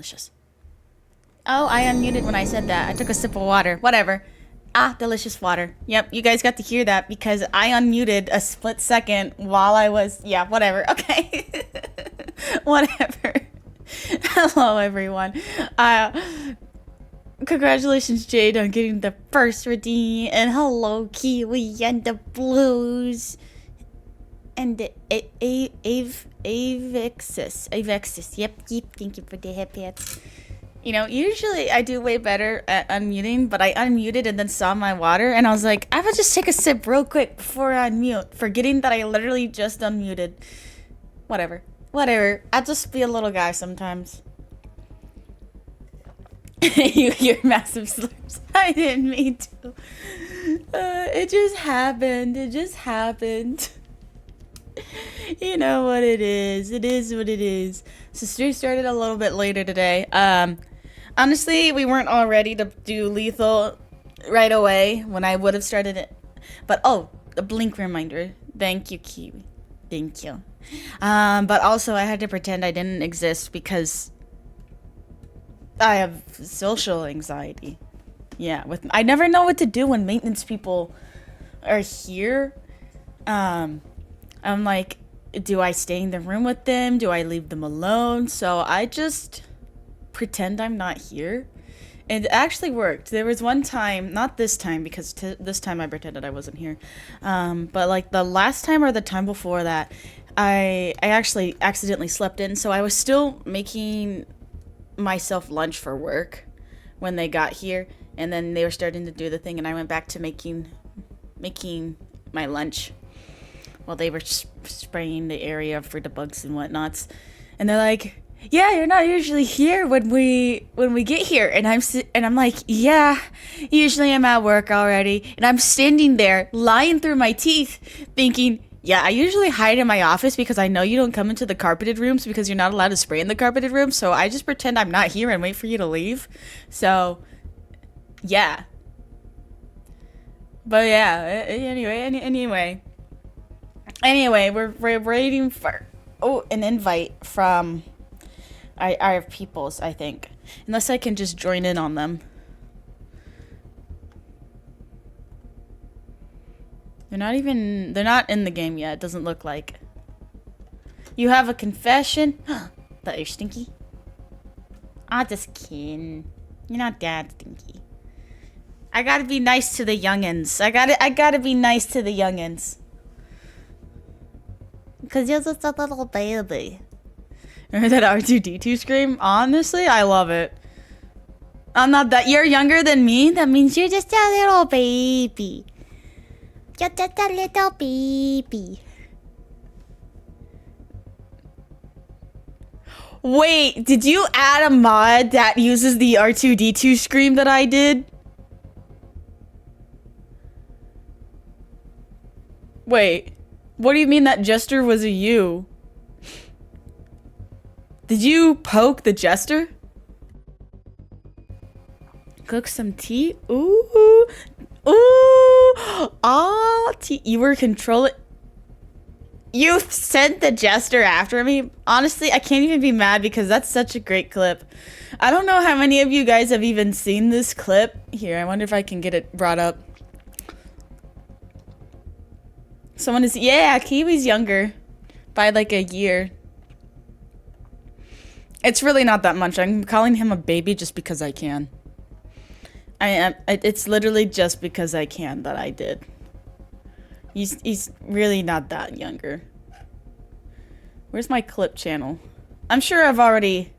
delicious. Oh, I unmuted when I said that. I took a sip of water. Whatever. Ah, delicious water. Yep, you guys got to hear that because I unmuted a split second while I was... Yeah, whatever. Okay. Whatever. Hello, everyone. Congratulations, Jade, on getting the first redeem. And hello, Kiwi and the Blues. And the Avexis. Avexis. Yep. Thank you for the hip hits. You know, usually I do way better at unmuting, but I unmuted and then saw my water, and I was like, I would just take a sip real quick before I unmute, forgetting that I literally just unmuted. Whatever. Whatever. I just be a little guy sometimes. You hear massive slurps. I didn't mean to. It just happened. It just happened. You know what it is. It is what it is. So stream started a little bit later today. Honestly, we weren't all ready to do lethal right away when I would have started it. But oh, a blink reminder. Thank you, Kiwi. Thank you. But also I had to pretend I didn't exist because I have social anxiety. Yeah, I never know what to do when maintenance people are here. I'm like, do I stay in the room with them? Do I leave them alone? So I just pretend I'm not here. And it actually worked. There was one time, not this time, because this time I pretended I wasn't here. But like the last time or the time before that, I actually accidentally slept in. So I was still making myself lunch for work when they got here. And then they were starting to do the thing. And I went back to making my lunch while they were spraying the area for the bugs and whatnots. And they're like, yeah, you're not usually here when we get here. And I'm like, yeah, usually I'm at work already. And I'm standing there lying through my teeth thinking, yeah, I usually hide in my office because I know you don't come into the carpeted rooms because you're not allowed to spray in the carpeted rooms. So I just pretend I'm not here and wait for you to leave. So yeah. But yeah, anyway, we're waiting for an invite from our peoples, I think. Unless I can just join in on them. They're not in the game yet, it doesn't look like. You have a confession? That you're stinky? Ah, just kidding. You're not that stinky. I gotta be nice to the youngins. I gotta be nice to the youngins. Cause you're just a little baby. Remember that R2-D2 scream? Honestly, I love it. I'm not that. You're younger than me? That means you're just a little baby. You're just a little baby. Wait, did you add a mod that uses the R2-D2 scream that I did? Wait, what do you mean that Jester was a you? Did you poke the Jester? Cook some tea? Ooh. Ooh. Oh, tea. You were controlling... You sent the Jester after me? Honestly, I can't even be mad because that's such a great clip. I don't know how many of you guys have even seen this clip. Here, I wonder if I can get it brought up. Someone is... Yeah, Kiwi's younger. By like a year. It's really not that much. I'm calling him a baby just because I can. It's literally just because I can that I did. He's really not that younger. Where's my clip channel? I'm sure I've already...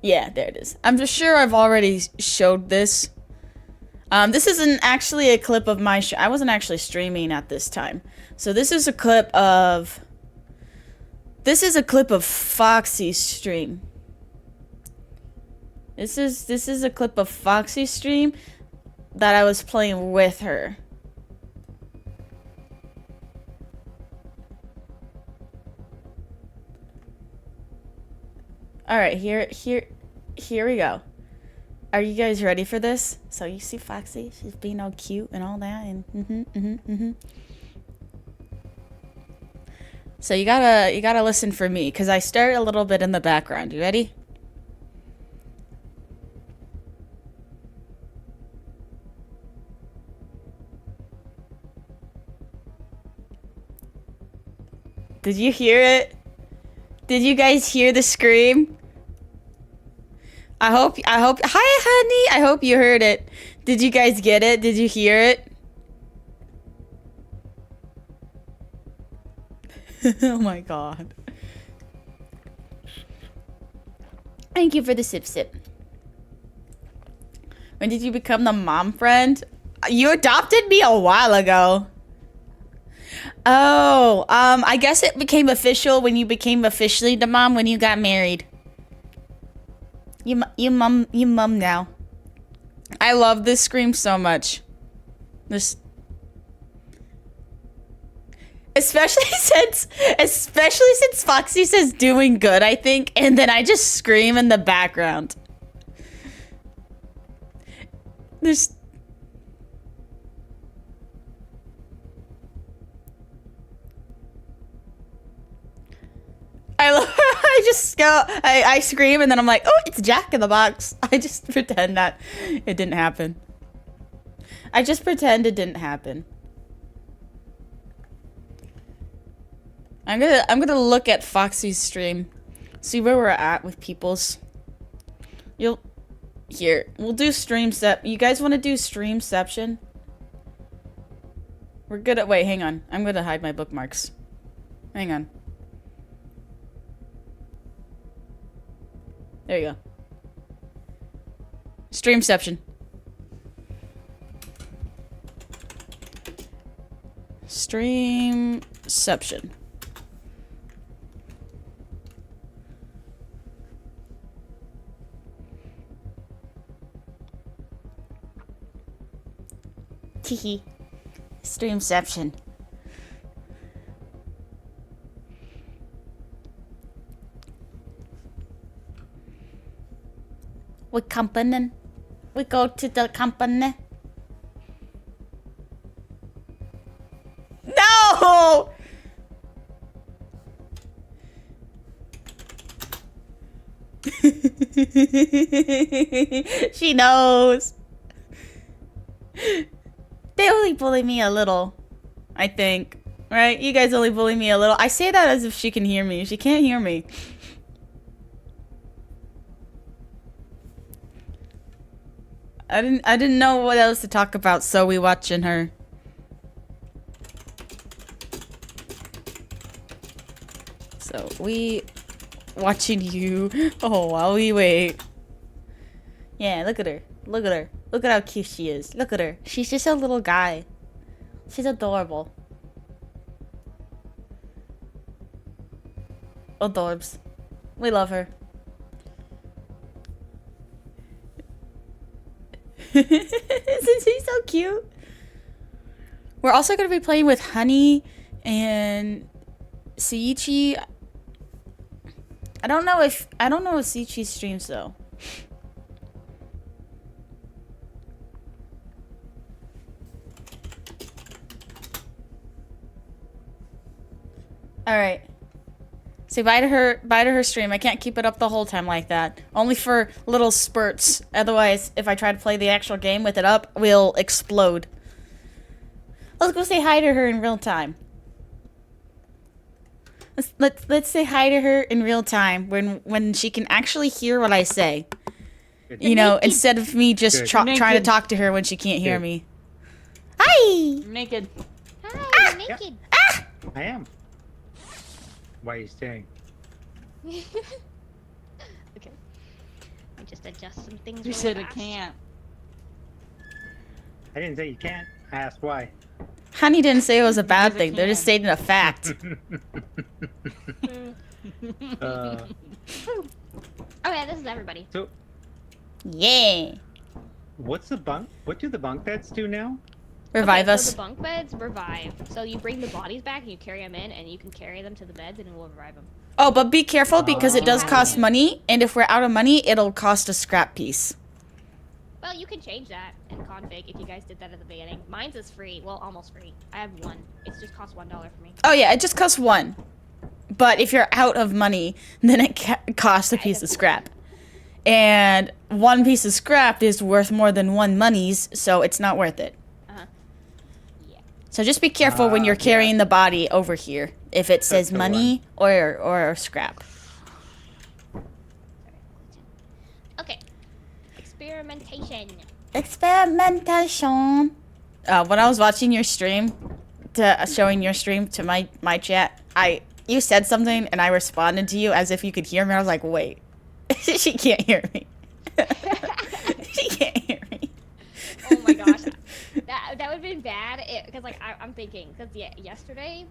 Yeah, there it is. I'm just sure I've already showed this. This isn't actually a clip of my I wasn't actually streaming at this time. So this is a clip of... This is a clip of Foxy's stream. This is a clip of Foxy's stream that I was playing with her. All right, here we go. Are you guys ready for this? So you see Foxy, she's being all cute and all that, and So you gotta listen for me, because I start a little bit in the background. You ready? Did you hear it? Did you guys hear the scream? I hope, hi honey, I hope you heard it. Did you guys get it? Did you hear it? Oh my god. Thank you for the sip sip. When did you become the mom friend? You adopted me a while ago. Oh, I guess it became official when you became officially the mom when you got married. You mum now. I love this scream so much. This, especially since Foxy says doing good, I think, and then I just scream in the background. There's I love I just go I scream and then I'm like, oh, it's Jack in the Box. I just pretend that it didn't happen. I just pretend it didn't happen. I'm gonna look at Foxy's stream, see where we're at with people's. We'll do you guys want to do streamception? We're good at, wait, hang on. I'm gonna hide my bookmarks. Hang on. There you go. Streamception. Streamception. Teehee. Streamception. We company. We go to the company. No! She knows. They only bully me a little, I think. Right? You guys only bully me a little. I say that as if she can hear me. She can't hear me. I didn't know what else to talk about, so we watching her. So we watching you. Oh, while we wait. Yeah, look at her. Look at her. Look at how cute she is. Look at her. She's just a little guy. She's adorable. Adorbs. We love her. Isn't she so cute? We're also going to be playing with Honey and Seiichi. I don't know if Seiichi streams though. All right. Say bye to her stream. I can't keep it up the whole time like that. Only for little spurts. Otherwise, if I try to play the actual game with it up, we'll explode. Let's go say hi to her in real time. Let's say hi to her in real time when she can actually hear what I say. You know, instead of me just trying to talk to her when she can't hear me. Hi! I'm naked. Hi, I'm naked. Ah! I am. Why are you staring? Okay. Let me just adjust some things. You really said I fast. can't. I didn't say you can't. I asked why. Honey didn't say it was a bad Because I thing. They're just can. stating a fact. Okay, this is everybody. So, Yeah. what's the bunk? What do the bunk beds do now? Revive Okay, us. So the bunk beds revive. So you bring the bodies back and you carry them in, and you can carry them to the beds, and it will revive them. Oh, but be careful because it does Oh. cost money, and if we're out of money, it'll cost a scrap piece. Well, you can change that in config if you guys did that at the beginning. Mine's is free. Well, almost free. I have one. It's just cost $1 for me. Oh yeah, it just costs one. But if you're out of money, then it costs a piece of scrap. And one piece of scrap is worth more than one monies, so it's not worth it. Uh-huh. Yeah. So just be careful when you're Yeah. carrying the body over here. If it says the money or scrap. Okay. Experimentation. Experimentation. When I was watching your stream, showing your stream to my chat, you said something and I responded to you as if you could hear me. I was like, wait, she can't hear me. She can't hear me. Oh my gosh. That would have been bad because like I'm thinking because yesterday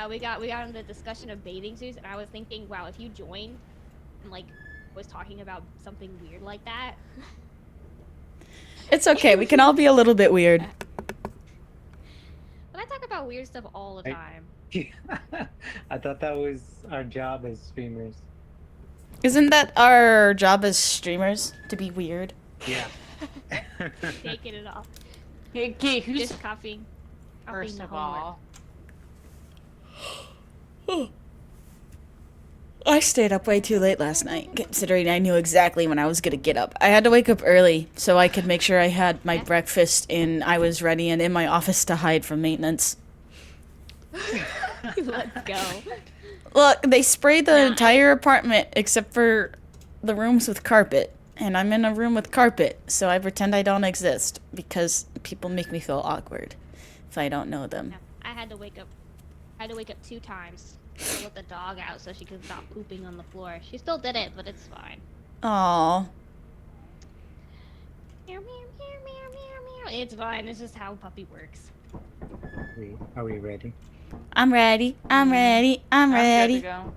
we got into the discussion of bathing suits and I was thinking, wow, if you joined and like was talking about something weird like that. It's okay. We can all be a little bit weird. But I talk about weird stuff all the time. I thought that was our job as streamers. Isn't that our job as streamers to be weird? Yeah. Taking it off. Okay, who's Just copying first the of homework. all? I stayed up way too late last night, considering I knew exactly when I was gonna get up. I had to wake up early so I could make sure I had my breakfast and I was ready and in my office to hide from maintenance. Let's go. Look, they sprayed the entire apartment except for the rooms with carpet. And I'm in a room with carpet, so I pretend I don't exist because people make me feel awkward if I don't know them. Yeah, I had to wake up 2 times to let the dog out so she could stop pooping on the floor. She still did it, but it's fine. Aww. Meow, meow, meow, meow, meow, meow. It's fine. It's just how puppy works. Are we ready? I'm ready. I'm ready. I'm ready. Good to go.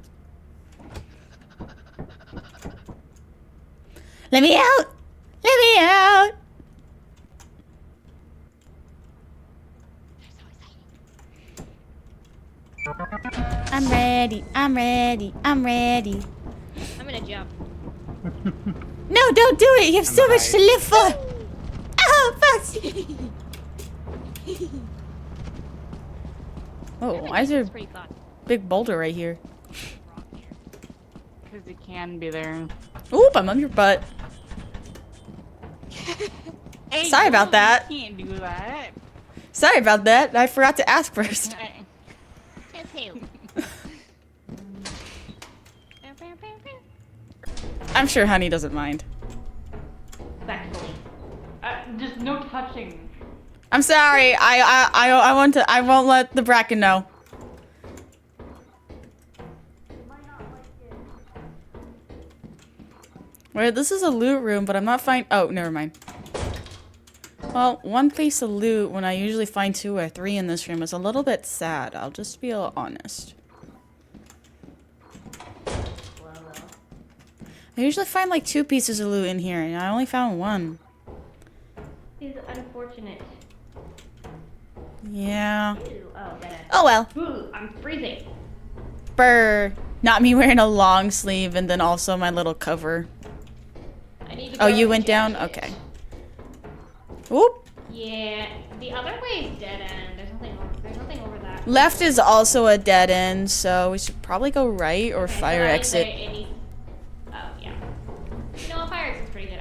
Let me out! Let me out! I'm ready. I'm ready. I'm ready. I'm gonna jump. No, don't do it. You have so I'm much to hiding. live for. Oh, fuck. Oh, why is there a It's pretty fun. big boulder right here? Because it can be there. Oop, I'm on your butt. Hey, Sorry about that. You can't do that. Sorry about that. I forgot to ask first. It's who? I'm sure Honey doesn't mind. Respectfully. Just no touching. I'm sorry. I won't let the Bracken know. Wait, this is a loot room, but I'm not finding. Oh, never mind. Well, one piece of loot when I usually find 2 or 3 in this room is a little bit sad. I'll just be honest. I usually find like 2 pieces of loot in here, and I only found 1. It's unfortunate. Yeah. Ew, oh, that. Oh well. Ooh, I'm freezing. Brr. Not me wearing a long sleeve and then also my little cover. I need to Oh, go you to went the down? jacket. Okay. Oop. Yeah, the other way is dead end. There's nothing over that. Left is also a dead end, so we should probably go right or Okay, so fire that means exit. Oh, yeah. You know, fire exit's pretty good.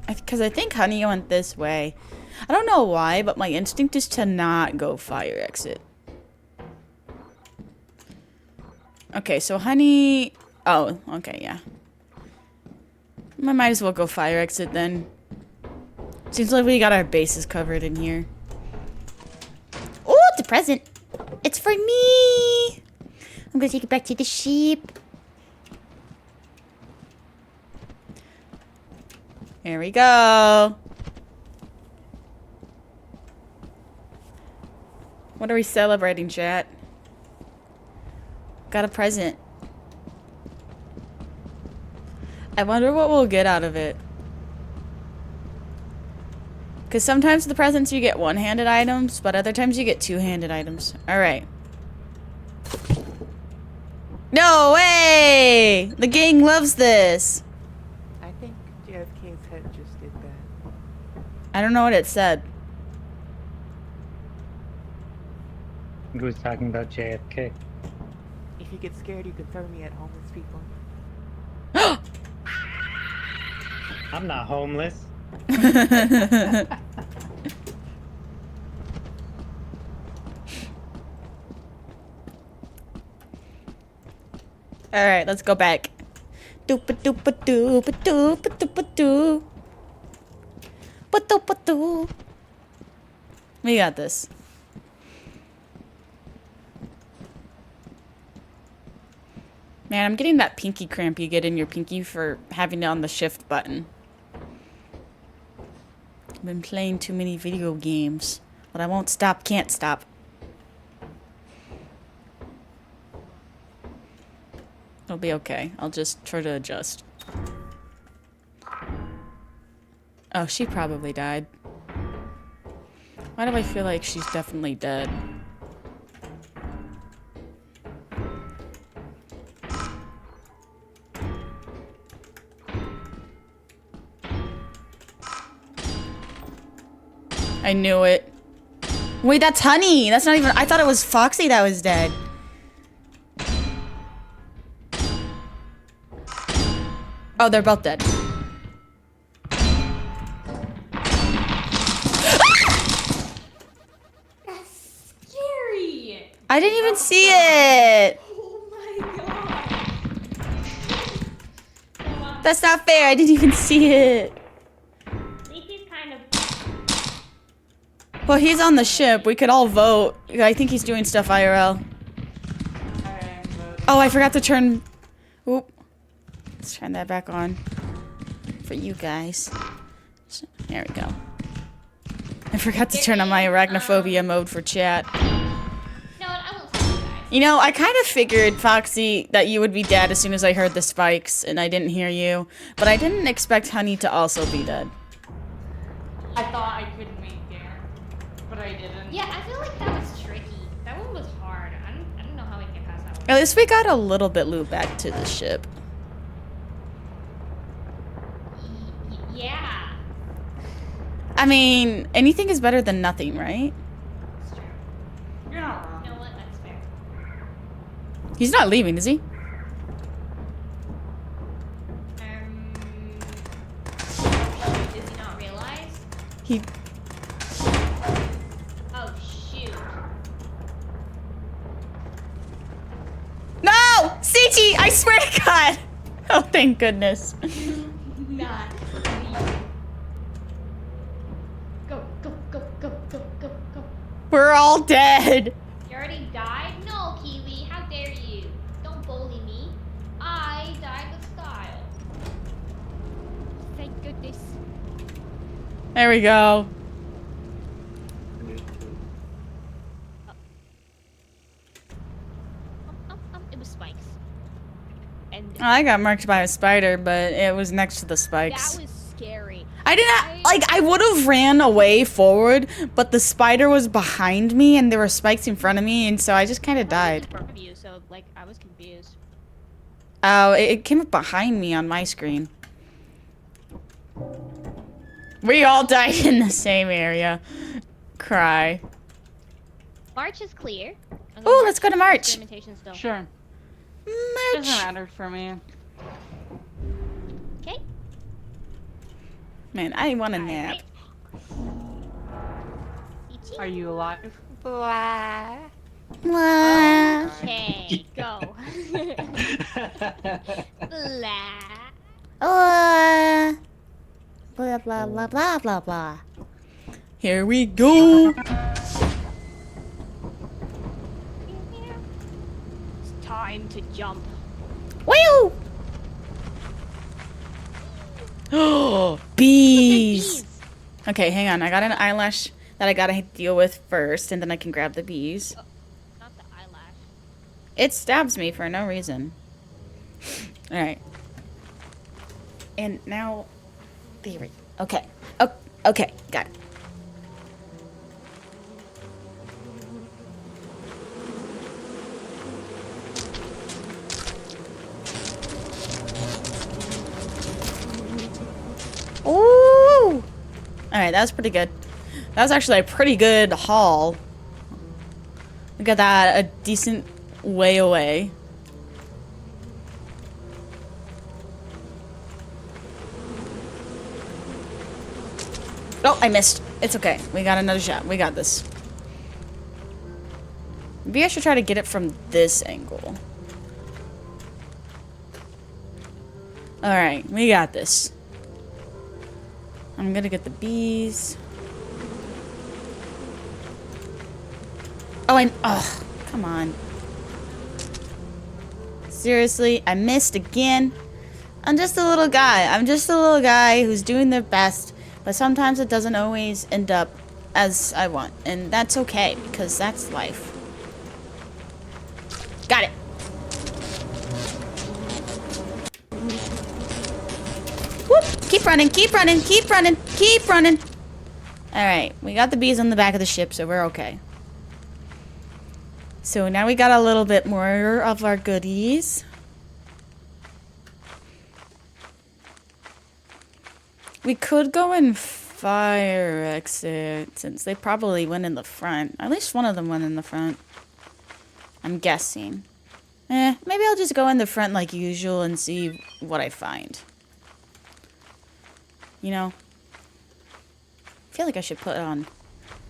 Because I think Honey went this way. I don't know why, but my instinct is to not go fire exit. Okay, so Honey... Oh, okay, yeah. I might as well go fire exit then. Seems like we got our bases covered in here. Oh, it's a present. It's for me. I'm gonna take it back to the sheep. Here we go. What are we celebrating, chat? Got a present. I wonder what we'll get out of it. Because sometimes the presents you get one-handed items, but other times you get two-handed items. Alright. No way! The gang loves this. I think JFK's head just did that. I don't know what it said. Who was talking about JFK? If you get scared, you can throw me at homeless people. I'm not homeless. Alright, let's go back. Doopa doopa doopa doopa doopa doo. Ba-doopa doo. We got this. Man, I'm getting that pinky cramp you get in your pinky for having it on the shift button. I've been playing too many video games. But I won't stop, can't stop. It'll be okay. I'll just try to adjust. Oh, she probably died. Why do I feel like she's definitely dead? I knew it. Wait, that's Honey. That's not even... I thought it was Foxy that was dead. Oh, they're both dead. That's scary. I didn't even see it. Oh my god. That's not fair. I didn't even see it. Sleepy's kind of. Well, he's on the ship. We could all vote. I think he's doing stuff IRL. Oh, I forgot to turn... Oop. Let's turn that back on. For you guys. So, there we go. I forgot to turn on my arachnophobia mode for chat. No, I won't tell you guys. You know, I kind of figured, Foxy, that you would be dead as soon as I heard the spikes, and I didn't hear you. But I didn't expect Honey to also be dead. I thought I could make it, but I didn't. Yeah, I feel like that was tricky. That one was hard. I don't know how we can get past that one. At least we got a little bit loot back to the ship. Yeah. I mean, anything is better than nothing, right? That's true. You're not wrong. You know what? That's fair. He's not leaving, is he? Does he not realize? He... Oh, shoot. No! CT! I swear to God! Oh, thank goodness. Not. Go, go, go, go, go, go, go. We're all dead. You already died? No, Kiwi. How dare you? Don't bully me. I died with style. Thank goodness. There we go. It was spikes. And I got marked by a spider, but it was next to the spikes. that was scary. I didn't, like, I would have ran away forward, but the spider was behind me and there were spikes in front of me, and so I just kind of died. In front of you, so like I was confused. Oh, it came up behind me on my screen. We all died in the same area. Cry. March is clear. Ooh, let's go to March. Experimentation still. Sure. March. Doesn't matter for me. Okay. Man, I want a nap. Are you alive? Blah. Blah. Okay, go. Blah. Blah blah blah blah blah blah. Here we go. It's time to jump. Woo! Oh, bees. Okay, hang on. I got an eyelash that I gotta deal with first, and then I can grab the bees. Not the eyelash. It stabs me for no reason. Alright. And now... There we go. Okay. Oh, okay, got it. Ooh! Alright, that was pretty good. That was actually a pretty good haul. We got that a decent way away. Oh, I missed. It's okay. We got another shot. We got this. Maybe I should try to get it from this angle. Alright, we got this. I'm gonna get the bees. Oh, come on. Seriously, I missed again. I'm just a little guy. I'm just a little guy who's doing their best, but sometimes it doesn't always end up as I want, and that's okay, because that's life. Got it. Whoop! Keep running, keep running, keep running, keep running. Alright, we got the bees on the back of the ship, so we're okay. So now we got a little bit more of our goodies. We could go in fire exit, since they probably went in the front. At least one of them went in the front. I'm guessing. Maybe I'll just go in the front like usual and see what I find. You know? I feel like I should put on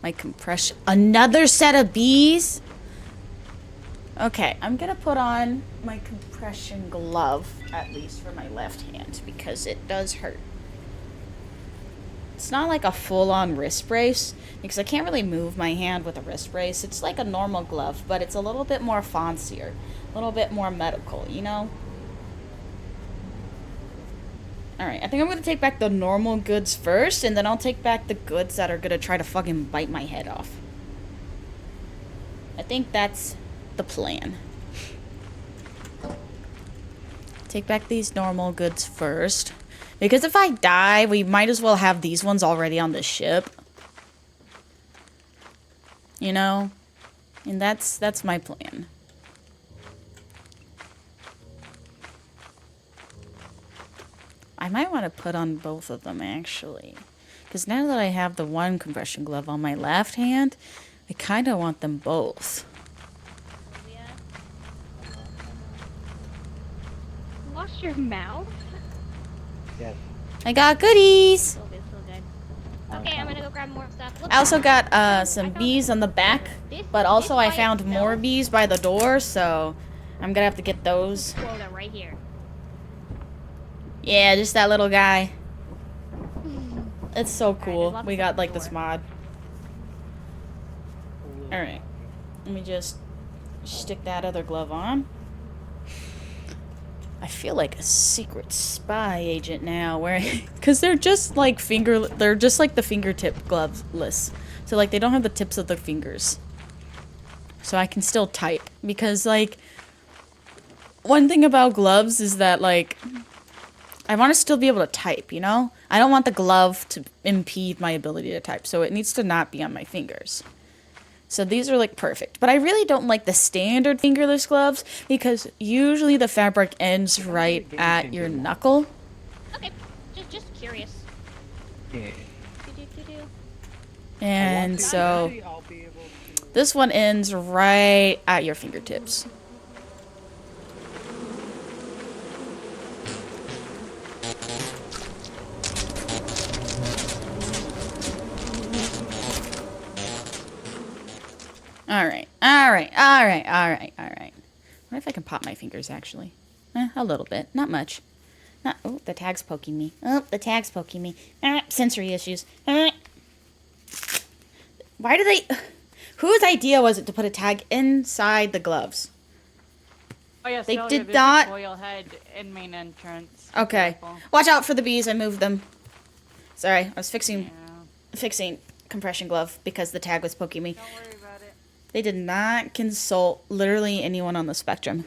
my compression. Another set of bees? Okay, I'm gonna put on my compression glove, at least for my left hand, because it does hurt. It's not like a full-on wrist brace, because I can't really move my hand with a wrist brace. It's like a normal glove, but it's a little bit more fancier, a little bit more medical, you know? Alright, I think I'm gonna take back the normal goods first, and then I'll take back the goods that are gonna try to fucking bite my head off. I think that's the plan. Take back these normal goods first. Because if I die, we might as well have these ones already on the ship. You know? And that's my plan. I might want to put on both of them, actually. Because now that I have the one compression glove on my left hand, I kind of want them both. Wash your mouth? Yes. I got goodies! Still good, still good. Okay, I'm gonna go grab more stuff. Look, I also got I some found bees on the back, this- but also this I by found itself- more bees by the door, so I'm gonna have to get those. Quota right here. Yeah, just that little guy. It's so there's cool. lots We of got stuff like at the this door. mod. Alright. Let me just stick that other glove on. I feel like a secret spy agent now, wearing, because they're just like the fingertip gloveless. So like they don't have the tips of the fingers. So I can still type, because like one thing about gloves is that like I want to still be able to type, you know? I don't want the glove to impede my ability to type, so it needs to not be on my fingers. So these are like perfect. But I really don't like the standard fingerless gloves, because usually the fabric ends right at your knuckle. Okay, just curious. Yeah. Do-do-do-do. And so Eventually I'll be able to... this one ends right at your fingertips. Alright. What if I can pop my fingers, actually? A little bit. Not much. Oh, the tag's poking me. Sensory issues. Why do they... Whose idea was it to put a tag inside the gloves? Oh yeah, They Celia, did there's not- a coil head in main entrance. Be Okay. careful. Watch out for the bees. I moved them. Sorry, I was fixing Yeah. compression glove because the tag was poking me. Don't worry about it. They did not consult literally anyone on the spectrum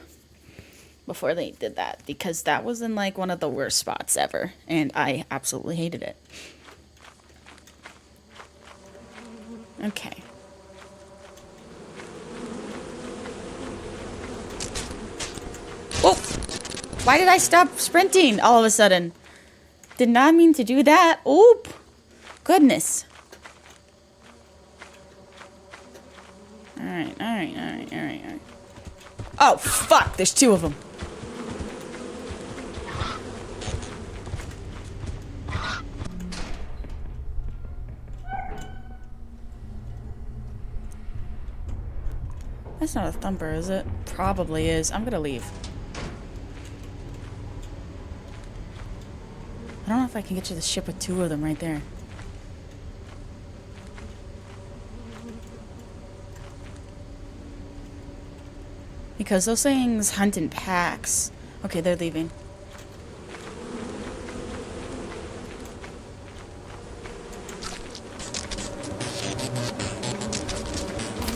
before they did that, because that was in like one of the worst spots ever, and I absolutely hated it. Okay. Whoa! Why did I stop sprinting all of a sudden? Did not mean to do that. Oop! Goodness. Alright. Oh, fuck! There's two of them. That's not a thumper, is it? Probably is. I'm gonna leave. if I can get to the ship with 2 of them right there. Because those things hunt in packs. Okay, they're leaving.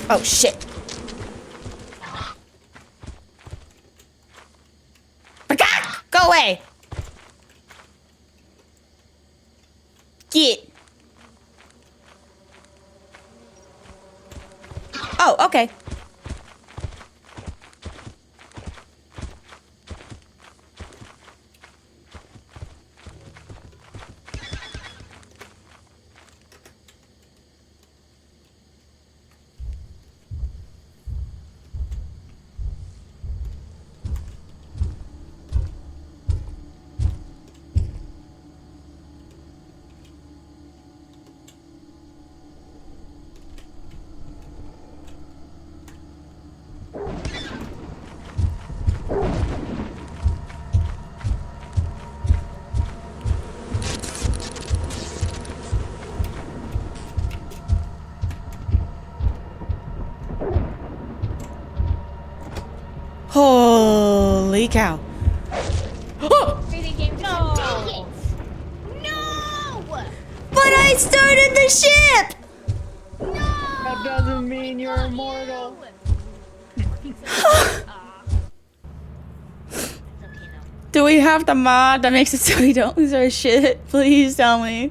Oh shit. Go away. Get. Oh, okay. Holy cow. Crazy game. No. Dang it. No. But I started the ship! That doesn't mean you're immortal. Do we have the mod that makes it so we don't lose our shit? Please tell me.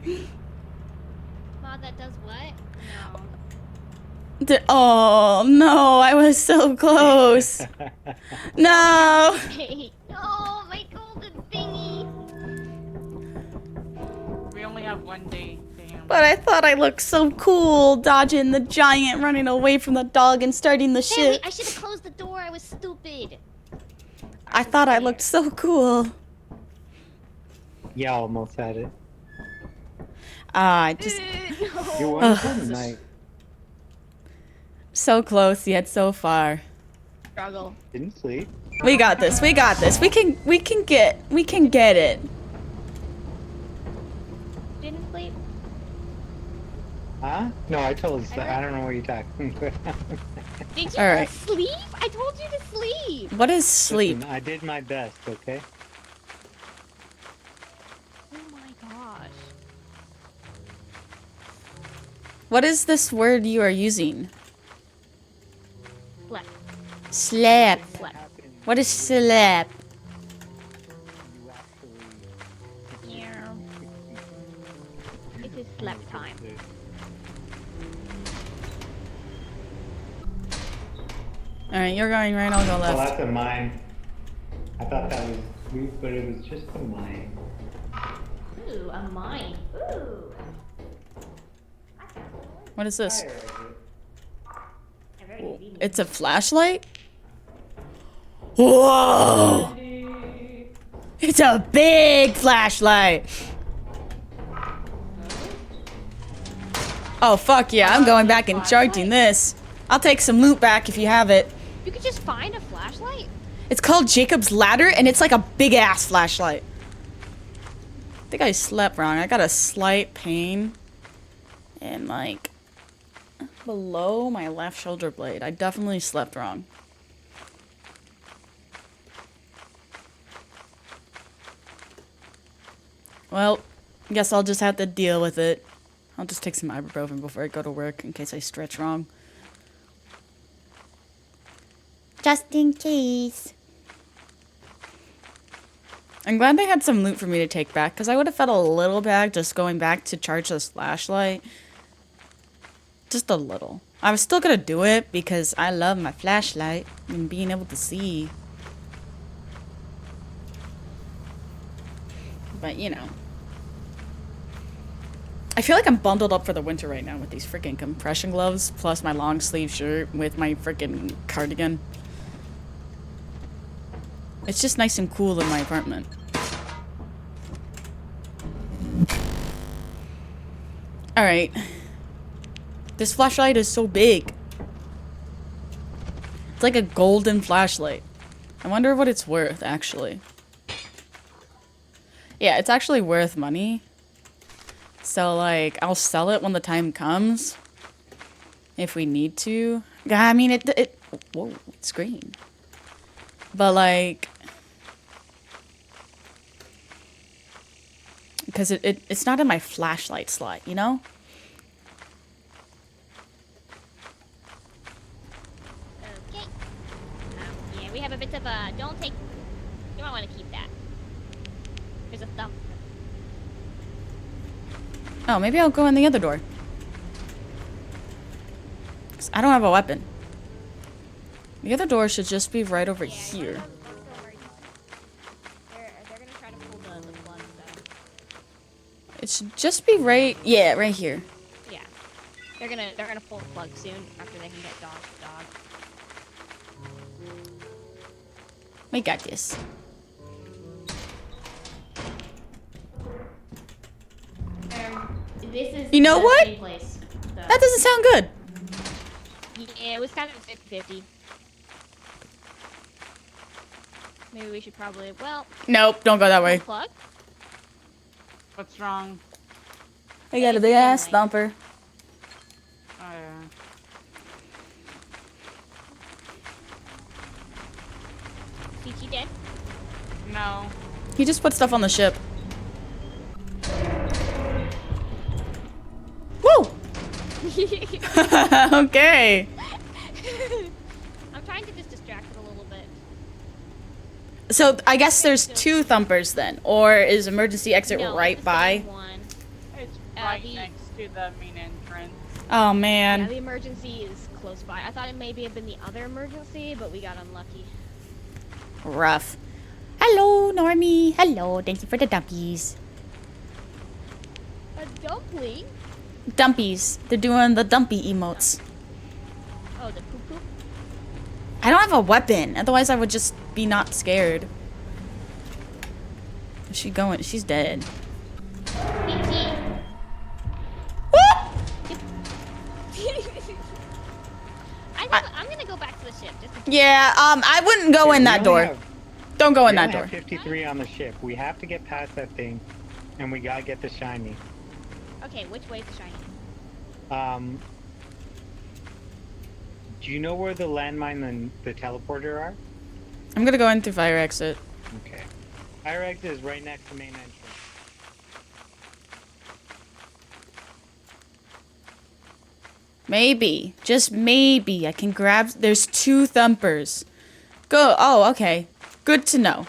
Mod that does what? Oh no, I was so close. No. No. Oh, my golden thingy. We only have 1 day. Damn. But I thought I looked so cool, dodging the giant, running away from the dog, and starting the Hey, ship. wait, I should have closed the door. I was stupid. I thought I looked so cool. Yeah, almost had it. I just You're wonderful tonight. so close yet so far. Struggle. Didn't sleep. We got this. We got this. We can get it. Didn't sleep. Huh? No, I told you. I don't know what you're talking about. Did you All right. sleep? I told you to sleep. What is sleep? Listen, I did my best, okay? Oh my gosh. What is this word you are using? Slept. Slap. Slept. What is slap? You actually... Yeah. It is slept time. Alright, you're going right, I'll go Oh, left. that's a mine. I thought that was sweet, but it was just a mine. Ooh, a mine. Ooh. What is this? Fire exit. A very convenient. It's a flashlight? Whoa! It's a big flashlight! Oh, fuck yeah, I'm going back and charging this. I'll take some loot back if you have it. You could just find a flashlight? It's called Jacob's Ladder, and it's like a big-ass flashlight. I think I slept wrong. I got a slight pain in, like, below my left shoulder blade. I definitely slept wrong. Well, I guess I'll just have to deal with it. I'll just take some ibuprofen before I go to work in case I stretch wrong. Just in case. I'm glad they had some loot for me to take back, because I would have felt a little bad just going back to charge this flashlight. Just a little. I was still gonna do it, because I love my flashlight and being able to see. But, you know. I feel like I'm bundled up for the winter right now with these freaking compression gloves, plus my long sleeve shirt with my freaking cardigan. It's just nice and cool in my apartment. Alright. This flashlight is so big. It's like a golden flashlight. I wonder what it's worth, actually. Yeah, it's actually worth money. So, like, I'll sell it when the time comes. If we need to. I mean, whoa, it's green. But, like... Because it's not in my flashlight slot, you know? Okay. Yeah, we have a bit of a... Don't take... You might want to keep that. There's a thumb. Oh, maybe I'll go in the other door. 'Cause I don't have a weapon. The other door should just be right over here. They're gonna try to pull the plug, so... It should just be right... Yeah, right here. Yeah. They're gonna pull the plug soon after they can get dog. We got this. This is You know the what? same place. So. That doesn't sound good. Yeah, it was kind of 50-50. Maybe we should probably, well, Nope, don't go that way. plug. What's wrong? I got a big ass thumper. Oh, yeah. CT dead? No. He just put stuff on the ship. Woo! Okay. I'm trying to just distract it a little bit. So I guess there's two thumpers then, or is emergency exit No, right it's the by? same one. It's right the- next to the main entrance. Oh Yeah, man. the emergency is close by. I thought it maybe had been the other emergency, but we got unlucky. Rough. Hello, Normie. Hello, thank you for the dumpies. A dumpling? Dumpies. They're doing the dumpy emotes. Oh, the poop poop? I don't have a weapon, otherwise I would just be not scared. Where's she going? She's dead. PT. I'm gonna go back to the ship. Just in Yeah, I wouldn't go in that door. Don't go in We that only door. have 53 on the ship. We have to get past that thing, and we gotta get the shiny. Okay, which way is the shiny? Do you know where the landmine and the teleporter are? I'm gonna go in through fire exit. Okay. Fire exit is right next to main entrance. Maybe, just maybe, I can grab. There's two thumpers. Go. Oh, okay. Good to know.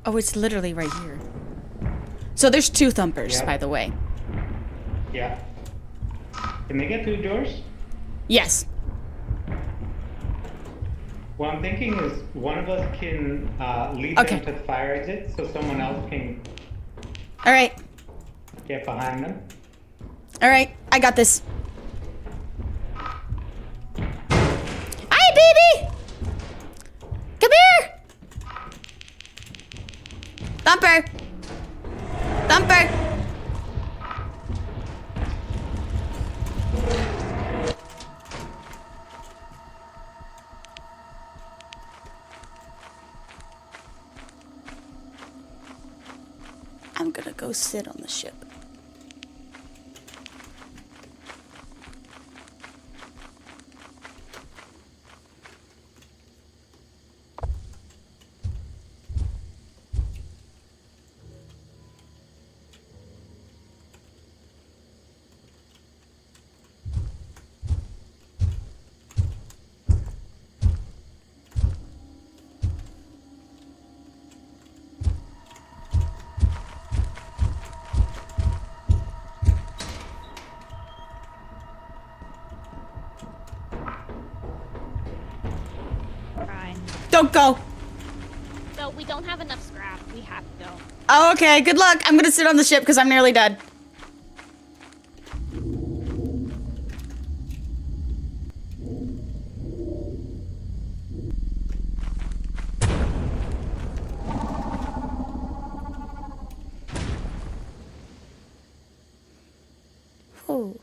Oh, it's literally right here. So there's two thumpers, Yeah. by the way. Yeah. Can they get through doors? Yes. What I'm thinking is one of us can lead Okay. them to the fire exit so someone else can All right. get behind them. All right. I got this. Hi, baby. Come here. Thumper. Thumper. I'm gonna go sit on the ship. Right. Don't go. So we don't have enough scrap. We have to go. Oh, okay. Good luck. I'm gonna sit on the ship because I'm nearly dead. Ooh.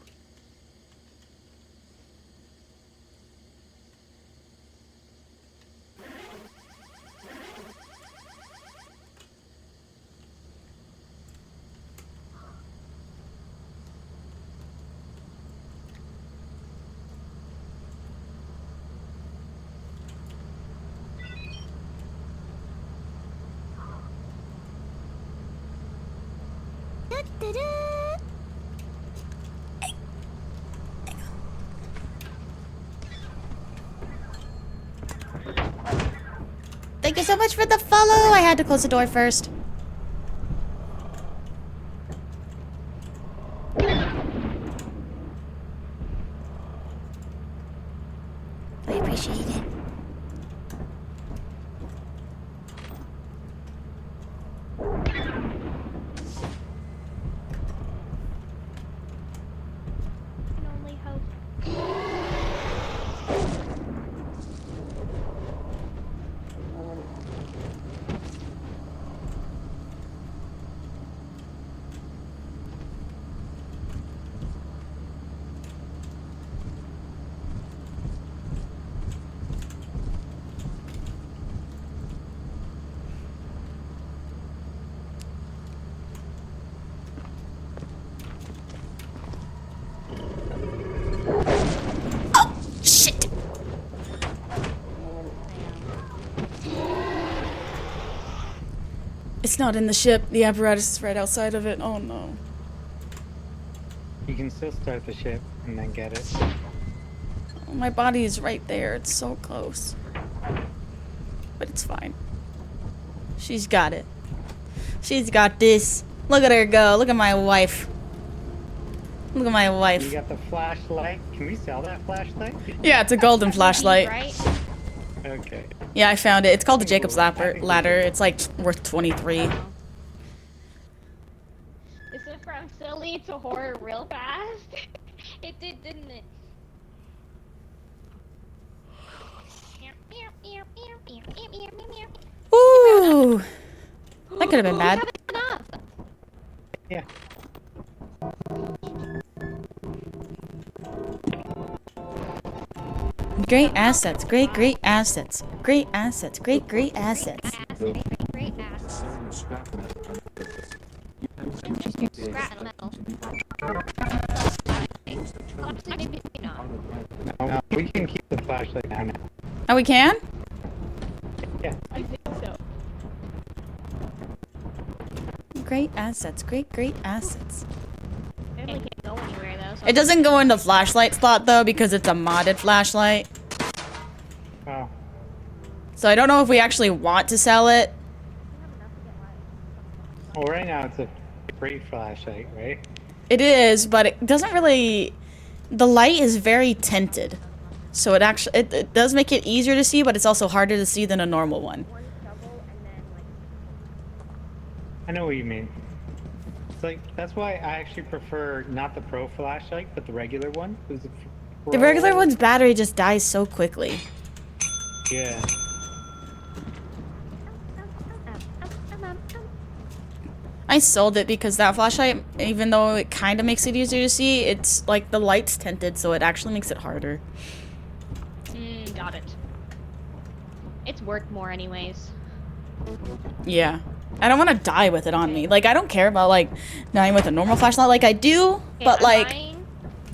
Thank you so much for the follow. I had to close the door first. I appreciate it. Can only hope. Shit. It's not in the ship. The apparatus is right outside of it. Oh no. You can still start the ship and then get it. Oh, my body is right there. It's so close. But it's fine. She's got it. She's got this. Look at her go. Look at my wife. Look at my You wife. got the flashlight. Can we sell that flashlight? Yeah, it's a golden flashlight. Right? Okay. Yeah, I found it. It's called the Jacob's Ladder. It's like worth 23. This went from silly to horror real fast. It did, didn't it? Ooh. That could have been bad. Enough. Yeah. Great assets. Great, great assets. Great assets. Great, great assets. Great ass. Scrap metal. Maybe not. No, we can keep the flashlight now. Oh, we can? Yeah. I think so. Great assets. Great, great assets. It really can't go anywhere though. So It doesn't go in the flashlight slot though because it's a modded flashlight. Oh. So I don't know if we actually want to sell it. Well, right now it's a free flashlight, right? It is, but it doesn't really... The light is very tinted. So it actually... It does make it easier to see, but it's also harder to see than a normal one. I know what you mean. It's like, that's why I actually prefer not the pro flashlight, but the regular one. 'Cause The regular one's battery just dies so quickly. Yeah. I sold it because that flashlight, even though it kind of makes it easier to see, it's like the light's tinted, so it actually makes it harder. Got it. It's worth more anyways. Yeah. I don't want to die with it on me. Like, I don't care about, like, dying with a normal flashlight. Like, I do, Okay, but, I'm like...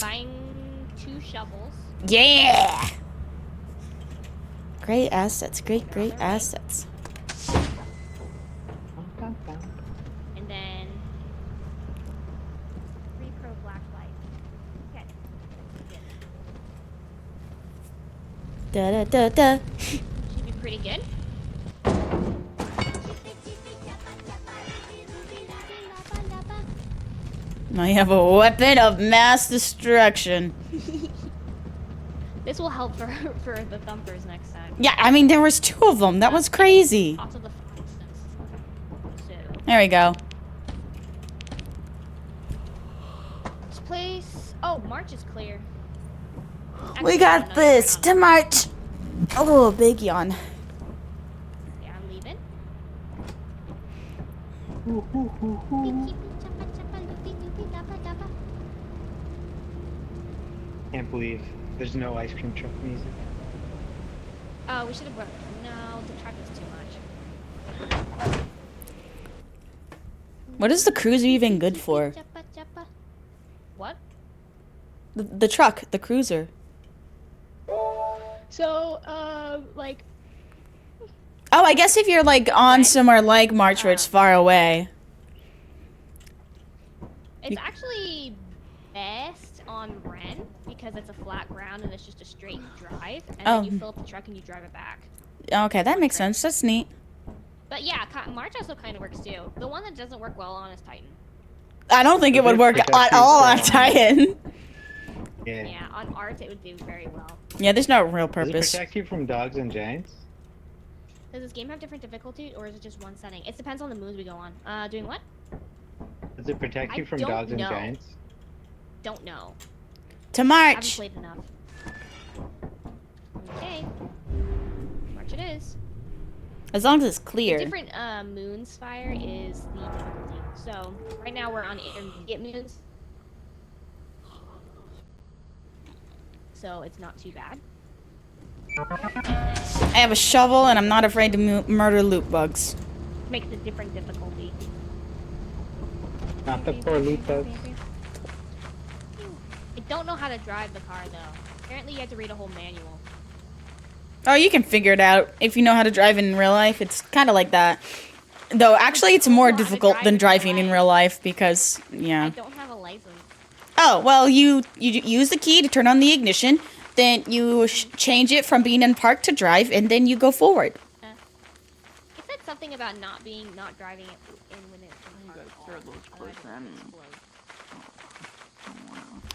buying 2 shovels. Yeah! Great assets. Great, great assets. And then 3 pro flashlights. Okay. Da-da-da-da. Should be pretty good. I have a weapon of mass destruction. This will help for the thumpers next time. Yeah, I mean, there was 2 of them. That was crazy. Also the instance. So There we go. this place. Oh, March is clear. We Actually, got no, this we're to not. March. Oh, big yawn. Yeah, I'm leaving. Can't believe there's no ice cream truck music. Oh, we should have brought. No, the truck is too much. What is the cruiser even good for? Choppa, choppa. What? The truck, the cruiser. So, like, Oh, I guess if you're like on somewhere like March where it's far away. it's actually best on Ren because it's a flat ground and it's just a straight drive, and Oh. then you fill up the truck and you drive it back. Okay, that makes sense. That's neat. But yeah, March also kind of works too. The one that doesn't work well on is Titan. I don't think it would work Protect at you all on from- Titan. Yeah. Yeah, on Art it would do very well. Yeah, there's no real Does it purpose. protect you from dogs and giants? Does this game have different difficulty or is it just one setting? It depends on the moves we go on. Doing what? Does it protect I you from don't dogs and know. giants? Don't know. To Haven't March. played enough. Okay. March it is. As long as it's The clear. different moons fire is the difficulty. So right now we're on intermediate moons. So it's not too bad. I have a shovel and I'm not afraid to murder loot bugs. Makes a different difficulty. Not the poor loot bugs. I don't know how to drive the car though. Apparently you have to read a whole manual. Oh, you can figure it out if you know how to drive in real life. It's kind of like that. Though, actually, it's more Know how to difficult drive than in real driving in life. real life because, I yeah. don't have a license. Oh, well, you use the key to turn on the ignition, then you change it from being in park to drive, and then you go forward. It said something about not driving it in when it's in You park gotta at throw all. those Otherwise close it will in. explode.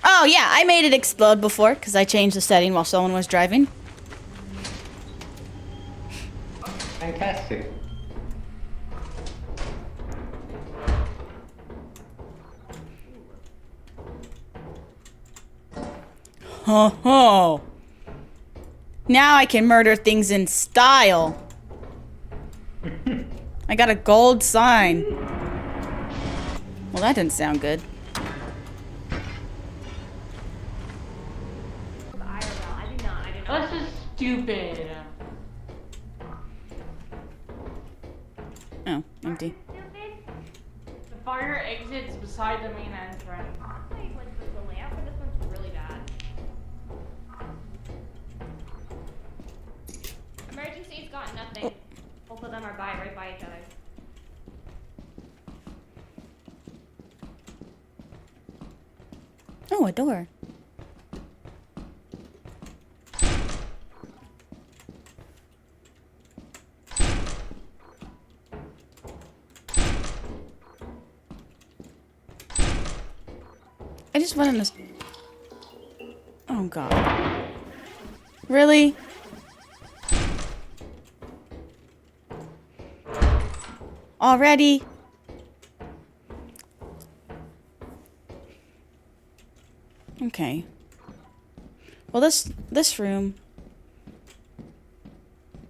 Oh, yeah, I made it explode before because I changed the setting while someone was driving. Fantastic. Ho ho. Now I can murder things in style. I got a gold sign. Well, that didn't sound good. I do not. This is stupid. Oh, empty. The fire exits beside the main entrance. Honestly, like the layout for this one's really bad. Emergency's got nothing. Both of them are right by each other. Oh, a door. I just went in this. Oh, God. Really? Already? Okay. Well, this room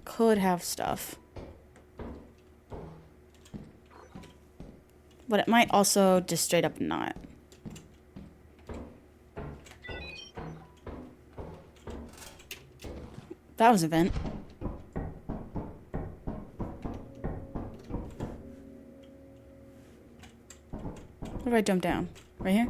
could have stuff. But it might also just straight up not. That was a vent. Where do I jump down? Right here?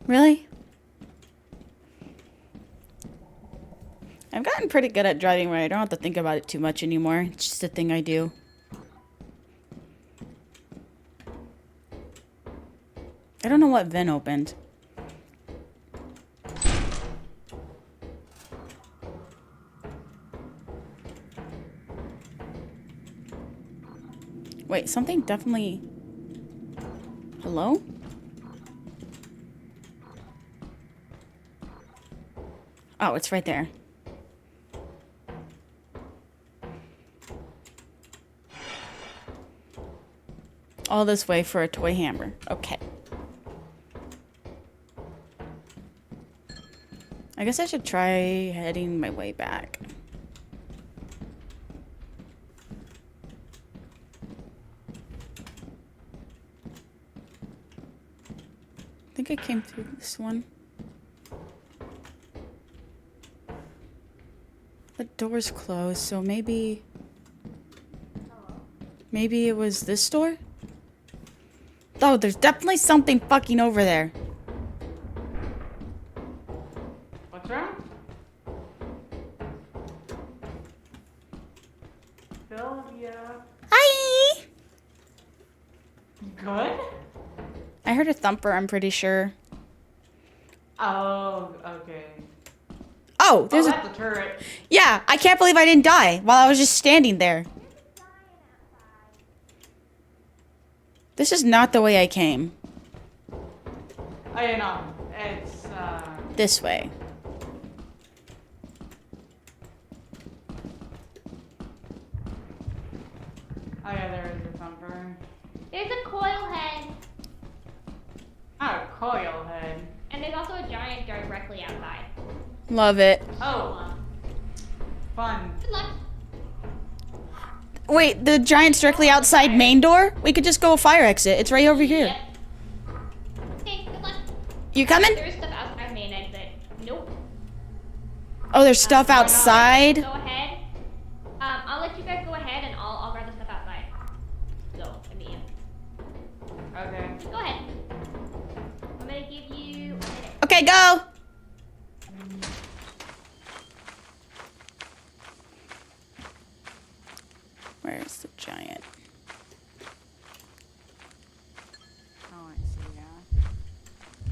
Really? I've gotten pretty good at driving where I don't have to think about it too much anymore. It's just a thing I do. I don't know what vent opened. Wait, something definitely... Hello? Oh, it's right there. All this way for a toy hammer. Okay. I guess I should try heading my way back. think I came through this one. The door's closed, so maybe it was this door? Oh, there's definitely something fucking over there. What's wrong? Sylvia. Hi! Good? I heard a thumper, I'm pretty sure. Oh, okay. Oh, there's Oh, a... that's a turret. Yeah, I can't believe I didn't die while I was just standing there. This is not the way I came. Oh, yeah, no. It's, This way. oh, yeah, there is a thumper. There's a coil head. Not a coil head. And there's also a giant directly outside. Love it. Oh. Fun. Good luck. Wait, the giant's directly outside main door? We could just go a fire exit. It's right over here. Yep. Okay, good luck. You coming? There's stuff outside main exit. Nope. Oh, there's stuff Go outside. ahead. I'll let you guys go ahead and I'll grab the stuff outside. So, I mean, Okay. go ahead. I'm gonna give you a minute. Okay, go. Where's the giant? Oh, I see, yeah.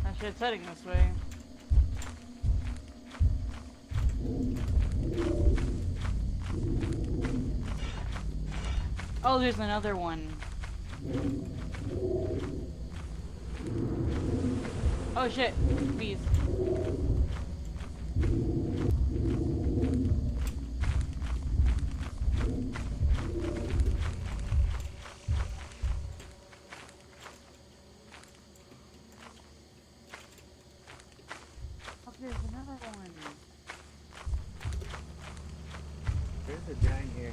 That shit's heading this way. Oh, there's another one. Oh shit, bees. Oh, there's another one. There's a giant here.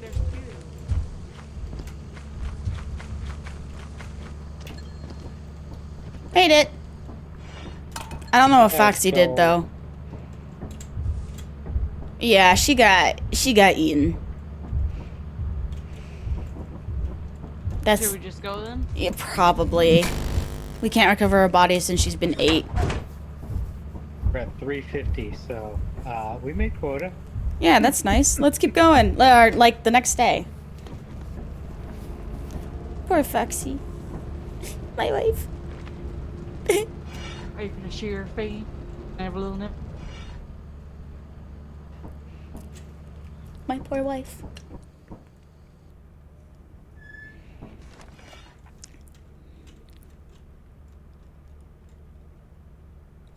There's two. Made it. I don't know what Let's Foxy did go. though. Yeah, she got eaten. That's Should we just go then? yeah, probably. We can't recover her body since she's been ate. We're at 350, so we made quota. Yeah, that's nice. Let's keep going. Or, like the next day. Poor Foxy. My wife. Are you gonna shear her face and have a little nip? My poor wife.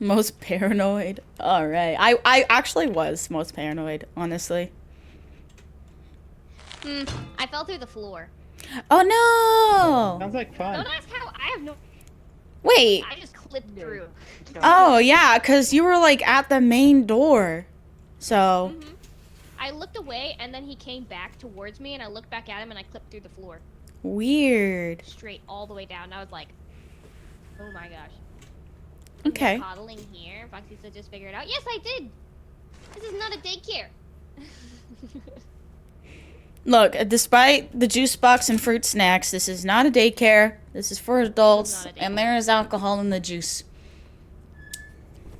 Most paranoid. Alright. I actually was most paranoid, honestly. I fell through the floor. Oh no! Sounds like fun. Don't ask how. I have no. Wait. I just clipped through. Oh yeah, because you were like at the main door. So. I looked away and then he came back towards me and I looked back at him and I clipped through the floor. Weird. Straight all the way down. And I was like, oh my gosh. And Okay. they're coddling here. Foxy said just figure it out. Yes, I did. This is not a daycare. Look, despite the juice box and fruit snacks, this is not a daycare. This is for adults, not a and there is alcohol in the juice.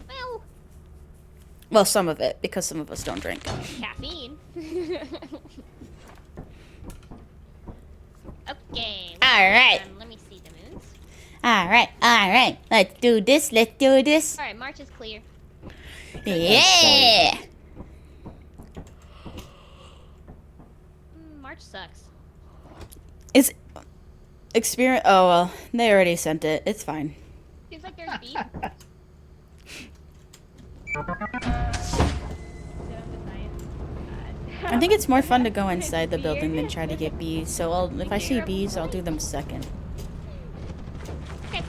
Well, Well, some of it, because some of us don't drink. caffeine. Okay. All right. Let me see the moons. Alright. Let's do this. All right, March is clear. Yeah! March sucks. Is experience? Oh well, they already sent it. It's fine. Seems like there's beef. I think it's more fun to go inside the building than try to get bees. So if I see bees, I'll do them second. Okay.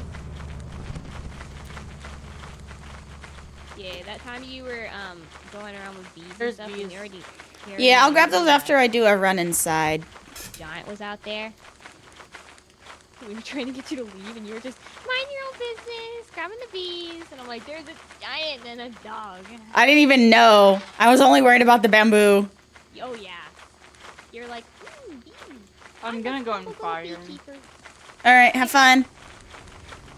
Yeah, that time you were going around with bees There's and stuff, bees. and you already Yeah, I'll grab those after I do a run inside. Giant was out there. We were trying to get you to leave, and you were just mind your own business, grabbing the bees, and I'm like, there's a giant and a dog. I didn't even know. I was only worried about the bamboo. Oh yeah. You're like, bees. I'm gonna go and fire. Beekeeper. All right, have fun.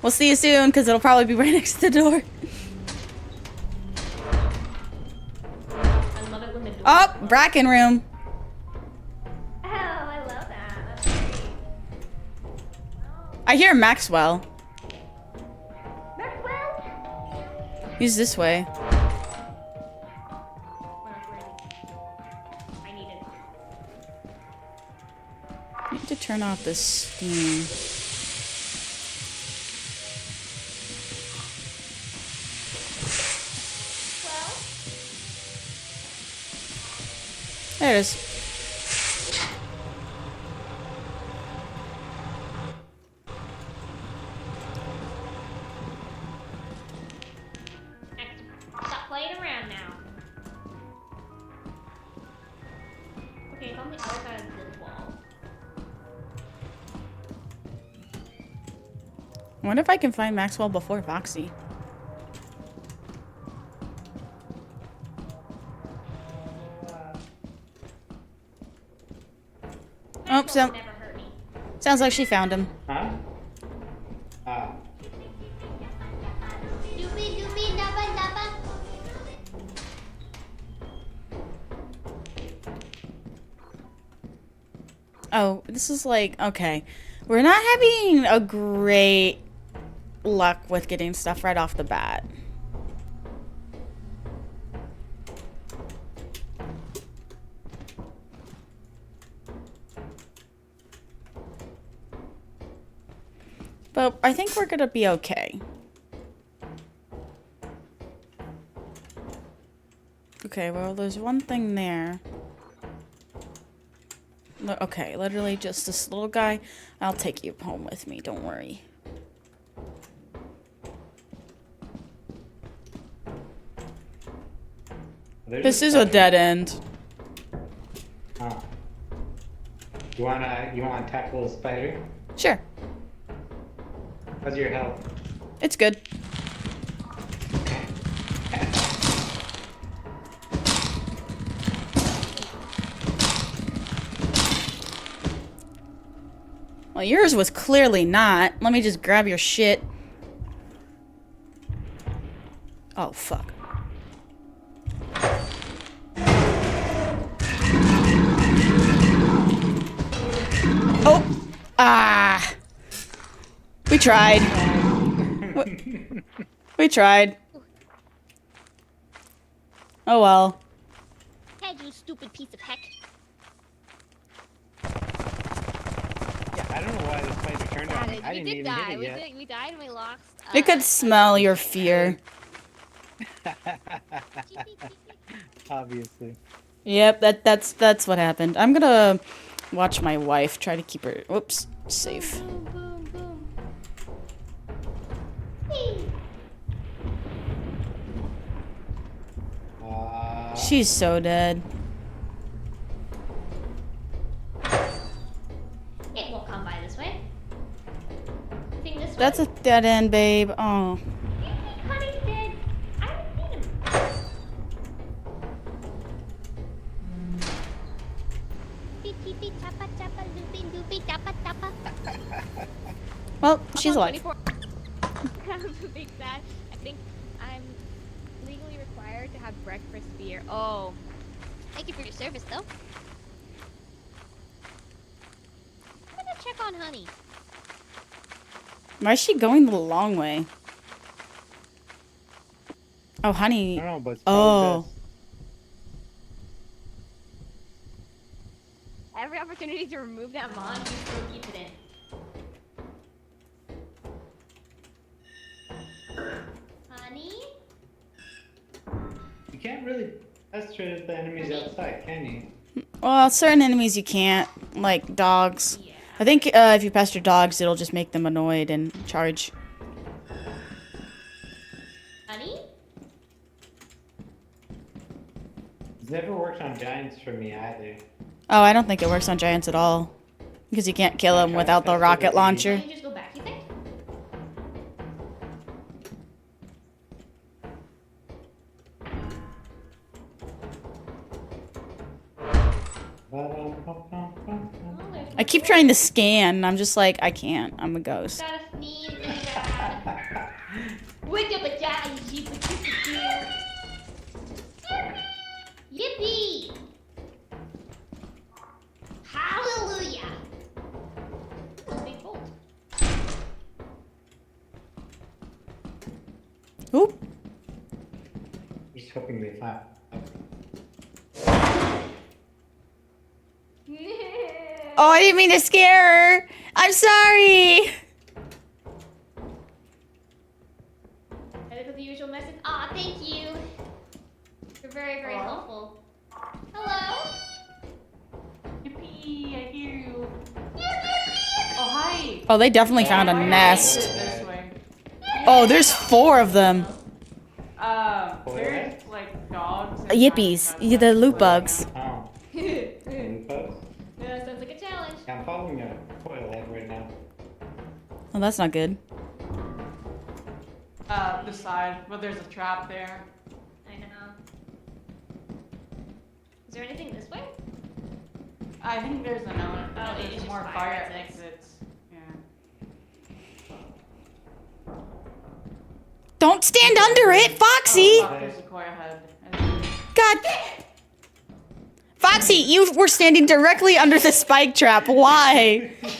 We'll see you soon, because it'll probably be right next to the door. I love it when the door Oh, Bracken room. Oh, I love that. That's great. I hear Maxwell. Maxwell? He's this way. Where is he? I need it. I need to turn off this steam. There it is. Next. Stop playing around now. Okay, it's on the other side of this wall. I wonder if I can find Maxwell before Foxy. Oh, Maxwell so never hurt me. sounds like she found him. Huh? Ah. Doopy doopy dabba dabba. Oh, this is like, okay. We're not having a great luck with getting stuff right off the bat. But I think we're gonna be okay. Okay, well, there's one thing there. Okay, literally just this little guy. I'll take you home with me, don't worry. This is a dead end. Huh. You wanna tackle the spider? Sure, How's your health? it's good. Well, yours was clearly not. Let me just grab your shit. Oh, fuck. Oh! Ah! We tried. We tried. Oh well. Head, you stupid piece of heck. Yeah, I don't know why the spider turned on me. I We didn't did even die. hit it We yet. did. We died and we lost. It could smell your fear. Obviously. Yep, that's what happened. I'm gonna watch my wife, try to keep her, whoops, safe. Boom, boom, boom. She's so dead. It won't come by this way. I think this way. That's a dead end, babe. Oh. You think Honey's dead? I haven't seen him. Beep, beep, beep, tappa, tappa, loopy, loopy, tappa, tappa. Well, she's Upon alive. 24 I'm a big fan. I think I'm legally required to have breakfast beer. Oh. Thank you for your service, though. I'm gonna check on Honey. Why is she going the long way? Oh, honey. I don't know, but it's Oh. probably Every opportunity to remove that mod. You still keep it in. Honey? You can't really pester the enemies outside, can you? Well, certain enemies you can't, like dogs. Yeah. I think if you pester dogs, it'll just make them annoyed and charge. Honey? It's never worked on giants for me either. Oh, I don't think it works on giants at all. Because you can't kill him without the rocket launcher. Can you just go back, you think? Oh, there's I keep trying to scan, and I'm just like, I can't. I'm a ghost. Gotta sneeze really bad. Wake up a daddy, yippee! Hallelujah! Big bolt. Oop. Just hoping they flat. Oh, I didn't mean to scare her. I'm sorry. Ready for the usual message? Aw, thank you. You're very, very helpful. Hello? Yippee, I hear you. Oh, hi. Oh, they definitely found a Why nest. is it this way? Oh, there's 4 of them. There's like dogs. And Yippies. tiny Yeah, the pets loot living bugs. Oh. Info? Yeah, sounds like a challenge. I'm following a coil head right now. Oh, that's not good. The side, but there's a trap there. I know. Is there anything this way? I think there's another. Oh, it's there's just more fire fire exits. exits. Yeah. Don't stand under it, Foxy. Oh, there's a coil head. God. Foxy, you were standing directly under the spike trap. Why? Shoot,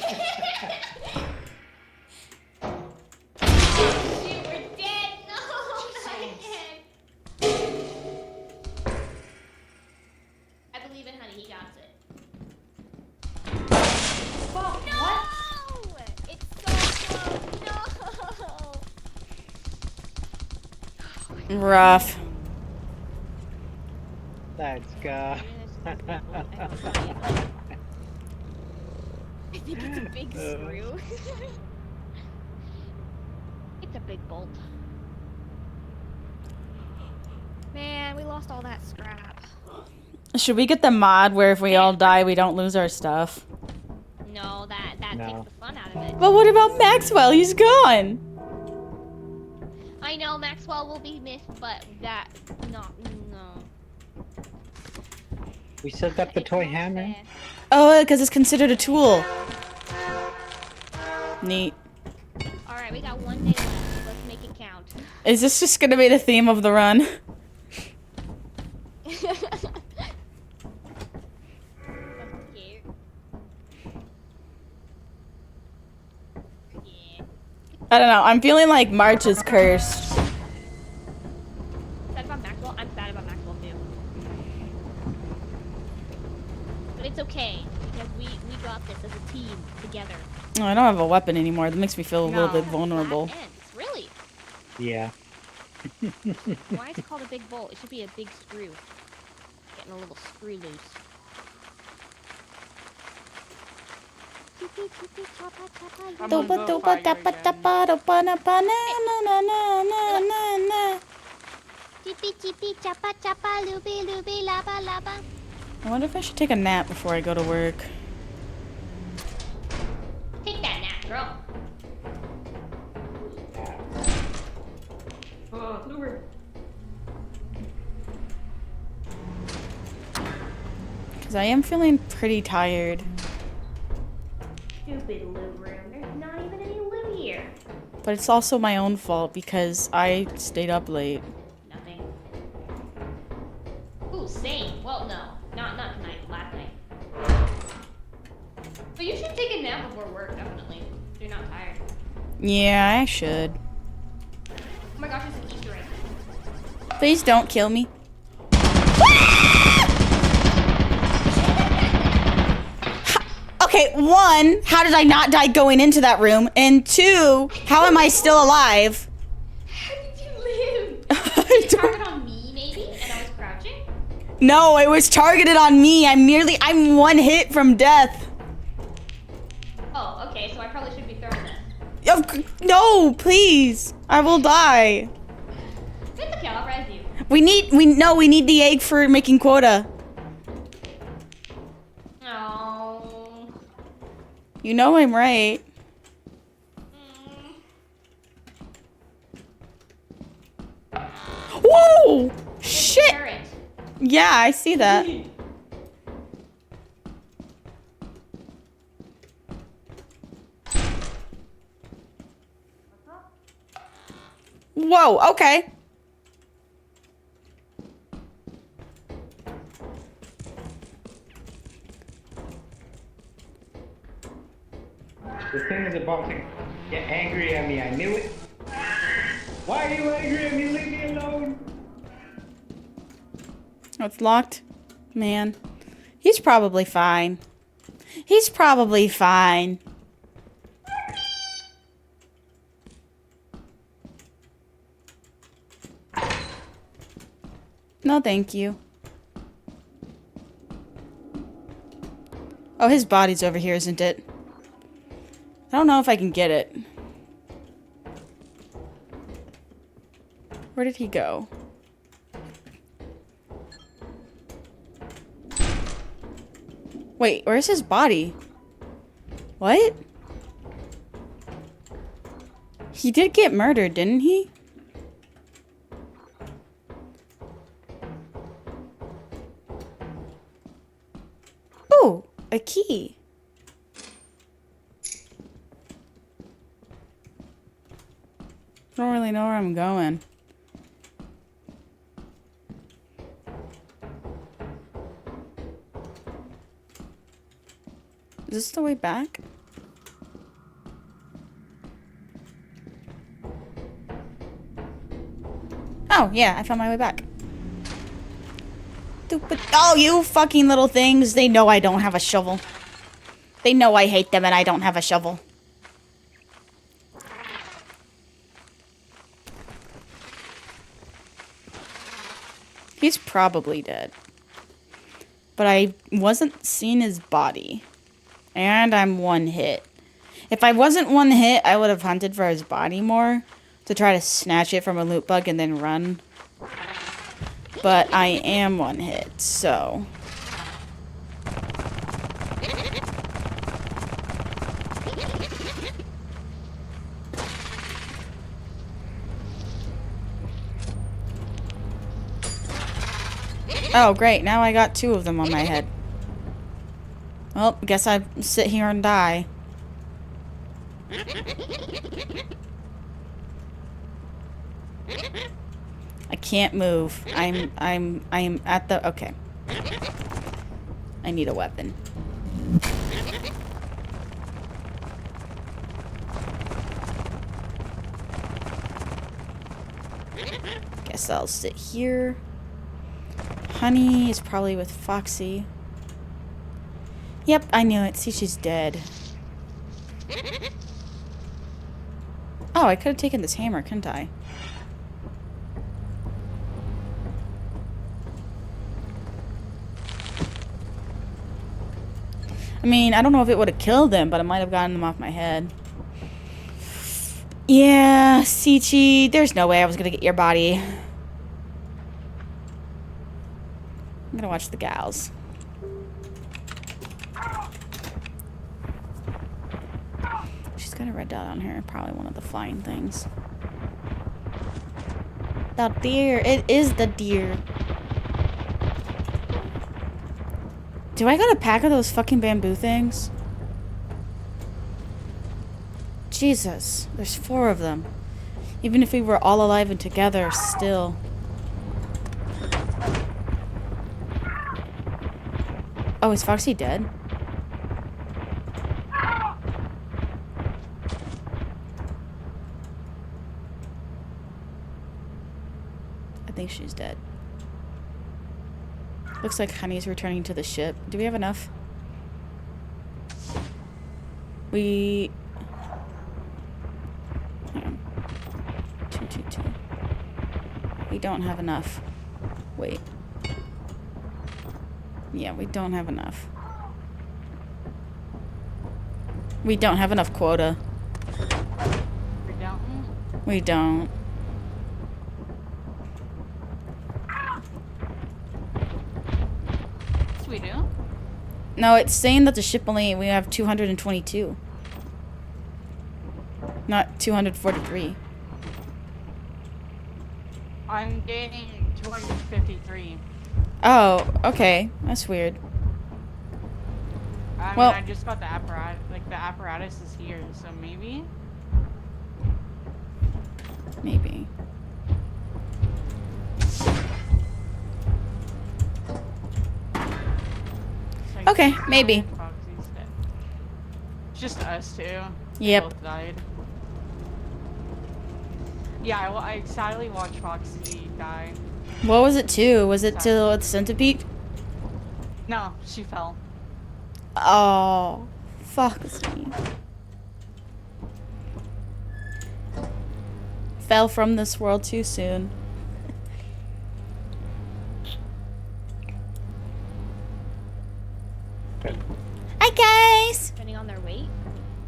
we're dead! No! Not again! I believe in Honey, he got it. Fuck, No! what? It's so close! No! Rough. Let's go. I think it's a big screw. It's a big bolt. Man, we lost all that scrap. Should we get the mod where if we all die, we don't lose our stuff? No, that No. takes the fun out of it. But what about Maxwell? He's gone. I know Maxwell will be missed, but that no. We still got the It's toy not hammer. fair. Oh, because it's considered a tool. Neat. All right, we got 1 day left. Let's make it count. Is this just gonna be the theme of the run? I'm scared. Yeah. I don't know. I'm feeling like March is cursed. Sad about Maxwell? I'm sad about Maxwell too. But it's okay, because we got this as a team together. Oh, I don't have a weapon anymore. That makes me feel a little No. bit vulnerable. Flat ends, really? Yeah. Why is it called a big bolt? It should be a big screw. Getting a little screw loose. I'm gonna go fight you again. Chippy chippy chapa chapa loopy loopy laba laba. I wonder if I should take a nap before I go to work. Take that nap, girl. Oh, Lure. Because I am feeling pretty tired. Stupid loot room. There's not even any loot here. But it's also my own fault because I stayed up late. Nothing. Ooh, same. Well, no. Not tonight. Last night. But you should take a nap before work, definitely. If you're not tired. Yeah, I should. Oh my gosh, it's an Easter egg. Please don't kill me. Okay, 1, how did I not die going into that room? And 2, how am I still alive? How did you live? I Did you don't- target on me, maybe? And I was crouching? No, it was targeted on me. I'm 1 hit from death. Oh, okay, so I probably should be throwing this. No, please. I will die. It's okay, I'll res you. We need the egg for making quota. Oh. You know I'm right. Whoa! Shit! Carrot. Yeah, I see that. Whoa, okay. This thing is about to get angry at me. I knew it. Why are you angry at me? Leave me alone. Oh, it's locked. Man. He's probably fine. He's probably fine. No, thank you. Oh, his body's over here, isn't it? I don't know if I can get it. Where did he go? Wait, where's his body? What? He did get murdered, didn't he? Oh, a key. I don't really know where I'm going. Is this the way back? Oh, yeah, I found my way back. Stupid. Oh, you fucking little things. They know I don't have a shovel. They know I hate them and I don't have a shovel. He's probably dead. But I wasn't seeing his body. And I'm one hit. If I wasn't one hit, I would have hunted for his body more to try to snatch it from a loot bug and then run. But I am one hit, so... Oh, great. Now I got 2 of them on my head. Well, guess I sit here and die. I can't move. I'm at the... Okay. I need a weapon. Guess I'll sit here. Honey is probably with Foxy. Yep, I knew it. See, she's dead. Oh, I could have taken this hammer, couldn't I? I mean, I don't know if it would have killed them, but it might have gotten them off my head. Yeah, Sichi, there's no way I was gonna get your body. I'm gonna watch the gals. She's got a red dot on her. Probably one of the flying things. The deer. It is the deer. Do I got a pack of those fucking bamboo things? Jesus. There's 4 of them. Even if we were all alive and together, still. Oh, is Foxy dead? I think she's dead. Looks like Honey's returning to the ship. Do we have enough? We... Hang on. 222. We don't have enough. Wait. Yeah, we don't have enough. We don't have enough quota. We don't. We don't. Yes, we do. No, it's saying that the ship only we have 222. Not 243. I'm gaining 253. Oh, okay. That's weird. I mean, Well- I just got the apparatus. Like, the apparatus is here, so maybe? Maybe. Like, Okay, maybe. Foxy's dead. It's just us two. They Yep. both died. Yeah, I sadly watched Foxy die. What was it to? Was it to the centipede? No, she fell. Oh, fuck me. Fell from this world too soon. Hi guys! Depending on their weight.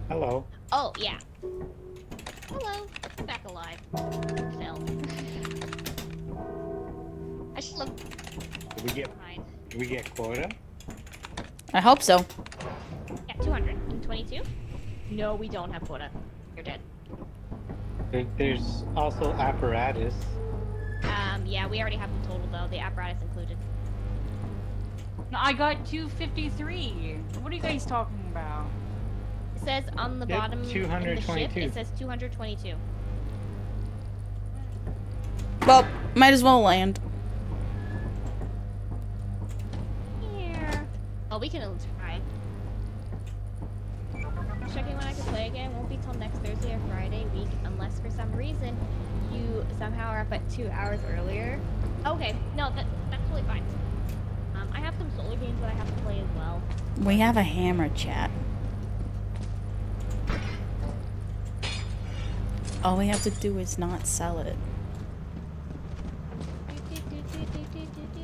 Hello. Oh, yeah. Hello. I'm back alive. Fell. I should look behind. Did we get quota? I hope so. Yeah, 222. No, we don't have quota. You're dead. There's also apparatus. Yeah, we already have them total though. The apparatus included. No, I got 253. What are you guys talking about? It says on the Yep, bottom in the ship, 222. it says 222. Well, might as well land. Here. Oh, we can try. Checking when I can play again. Won't be till next Thursday or Friday week, unless for some reason you somehow are up at 2 hours earlier. Okay, no, that's totally fine. I have some solo games that I have to play as well. We have a hammer, chat. All we have to do is not sell it.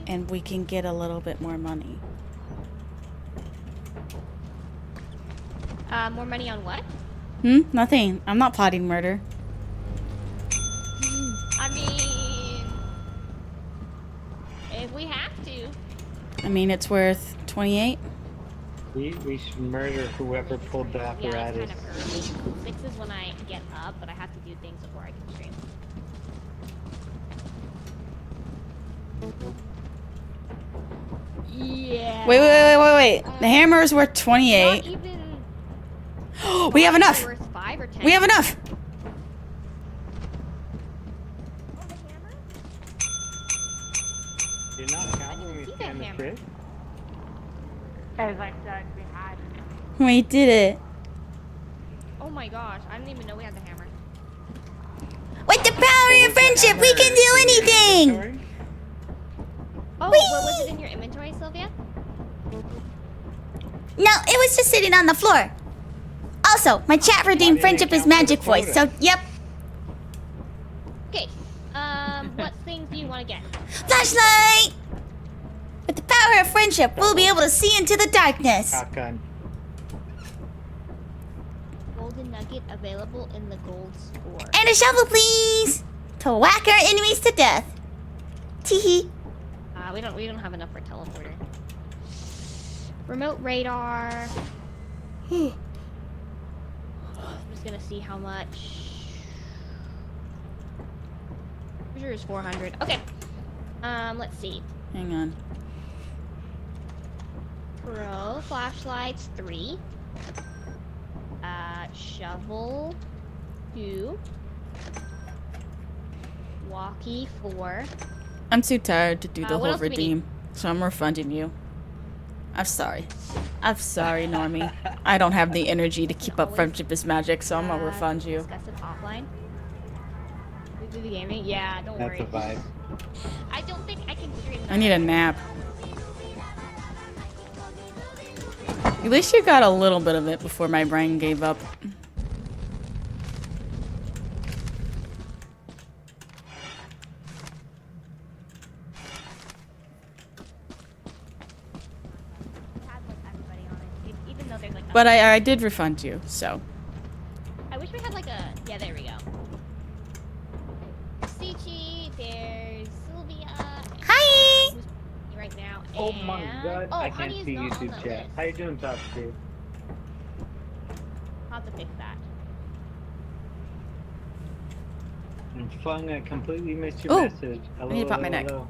And we can get a little bit more money. More money on what? Nothing. I'm not plotting murder. I mean, if we have to. I mean, it's worth 28. We should murder whoever pulled the Yeah, it's apparatus. kind of early. 6 is when I get up, but I have to do things before I can stream. Yeah. Wait. The hammer is worth 28. Not even. We have enough. Worth 5 or 10. We have enough. Oh, the hammer? You're not counting when we see scan that the hammer. ship? As I said, we had. We did it. Oh my gosh, I didn't even know we had the hammer. With the power Was of the friendship, we hammer can do in your anything. inventory? Oh, what was it in your inventory, Sylvia? No, it was just sitting on the floor. Also, my chat redeemed didn't friendship it is count for the magic voice, so quota? yep. Okay. What things do you want to get? Flashlight! With the power of friendship, we'll be able to see into the darkness. Shotgun. Golden nugget available in the gold store. And a shovel, please! To whack our enemies to death. Teehee. We don't have enough for teleporter. Remote radar. I'm just gonna see how much. I'm sure it's 400. Okay. Let's see. Hang on. Pro flashlights 3. Shovel 2. Walkie 4. I'm too tired to do the what whole else do we need? redeem, so I'm refunding you. I'm sorry. I'm sorry, Normie. I don't have the energy to keep up friendship is magic, so I'm gonna refund you. Discuss it offline. We do the gaming? Yeah, don't That's worry. a vibe. I don't think I can stream that. I need a nap. At least you got a little bit of it before my brain gave up. It has, like, everybody on it, even though there's like. But I did refund you, so. I wish we had like a. Yeah, there we go. Sichi, there's Sylvia. Hi! Who's right now. Oh my and- god, Oh, I can't Honey's see not on YouTube the chat. list. How you doing, Top Steve? I'll have to fix that. And Fung, I completely missed your Ooh, message. Hello, need to pop my hello, neck. hello.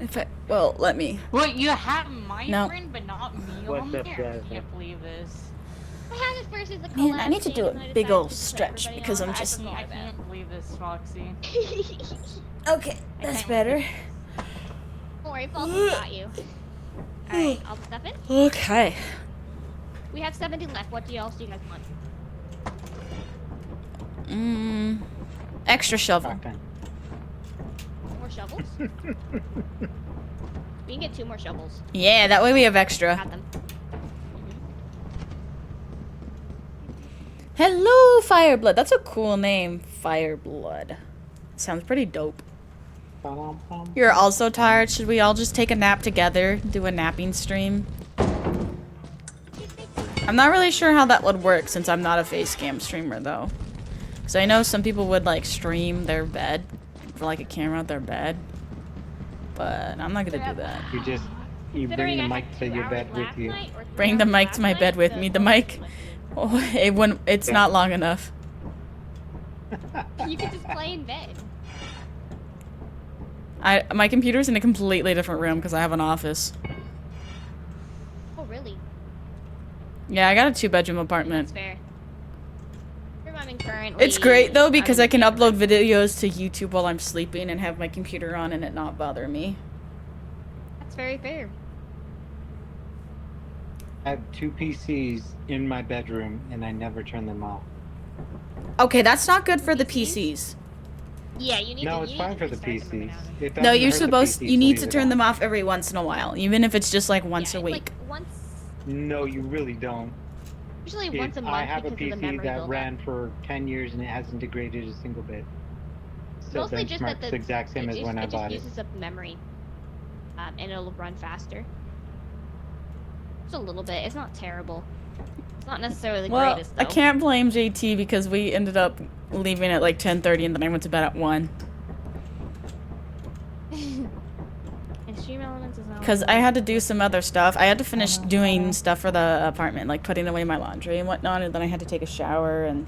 If I, well, let me. What, you have my No. friend, but not me What's on up, there? guys? I can't believe this. I had it first as a collab. Man, I need to do a thing, and then I big decided ol' to put stretch everybody because on, I'm but I just- forgot I about can't believe this, Foxy. it. Okay, that's can't- better. Don't worry, Falcon got you. Alright, I'll step in. Okay. We have 70 left. What else do you guys want? Extra shovel. Okay. More shovels? We can get 2 more shovels. Yeah, that way we have extra. Got them. Hello, Fireblood. That's a cool name, Fireblood. Sounds pretty dope. Ba-dum-bum. You're also tired. Should we all just take a nap together? Do a napping stream? I'm not really sure how that would work since I'm not a face cam streamer though. So I know some people would like stream their bed for like a camera at their bed. But I'm not gonna do that. You bring Considering the I mic had to 2 your hours bed with last you. night, or 3 Bring the hours mic last to my bed night, with me. The mic. Oh, it wouldn't, it's Yeah. not long enough. You could just play in bed. My computer's in a completely different room because I have an office. Oh, really? Yeah, I got a 2-bedroom That's apartment. fair. I'm currently. It's great though because I'm I can in upload videos to YouTube while I'm sleeping and have my computer on and it not bother me. That's very fair. I have 2 PCs in my bedroom and I never turn them off. Okay, that's not good for the PCs. Yeah, you need No, to. it's you fine need for to the restart them every PCs. now and then. It No, doesn't you're hurt the supposed, PCs you need to leave it turn on. them off every once in a while, even if it's just like once Yeah, a it's week. Like once, No, you really don't. usually once a If month I have a because of the PC memory that buildup. ran for 10 years and it hasn't degraded a single bit. Still Mostly just that benchmarks the exact same as when I bought it it. just uses up memory, and it'll run faster. Just a little bit. It's not terrible. It's not necessarily the Well, greatest though. I can't blame JT because we ended up leaving at like 10:30 and then I went to bed at 1. And Stream Elements is not. Because I had to do some other stuff. I had to finish doing stuff for the apartment, like putting away my laundry and whatnot, and then I had to take a shower, and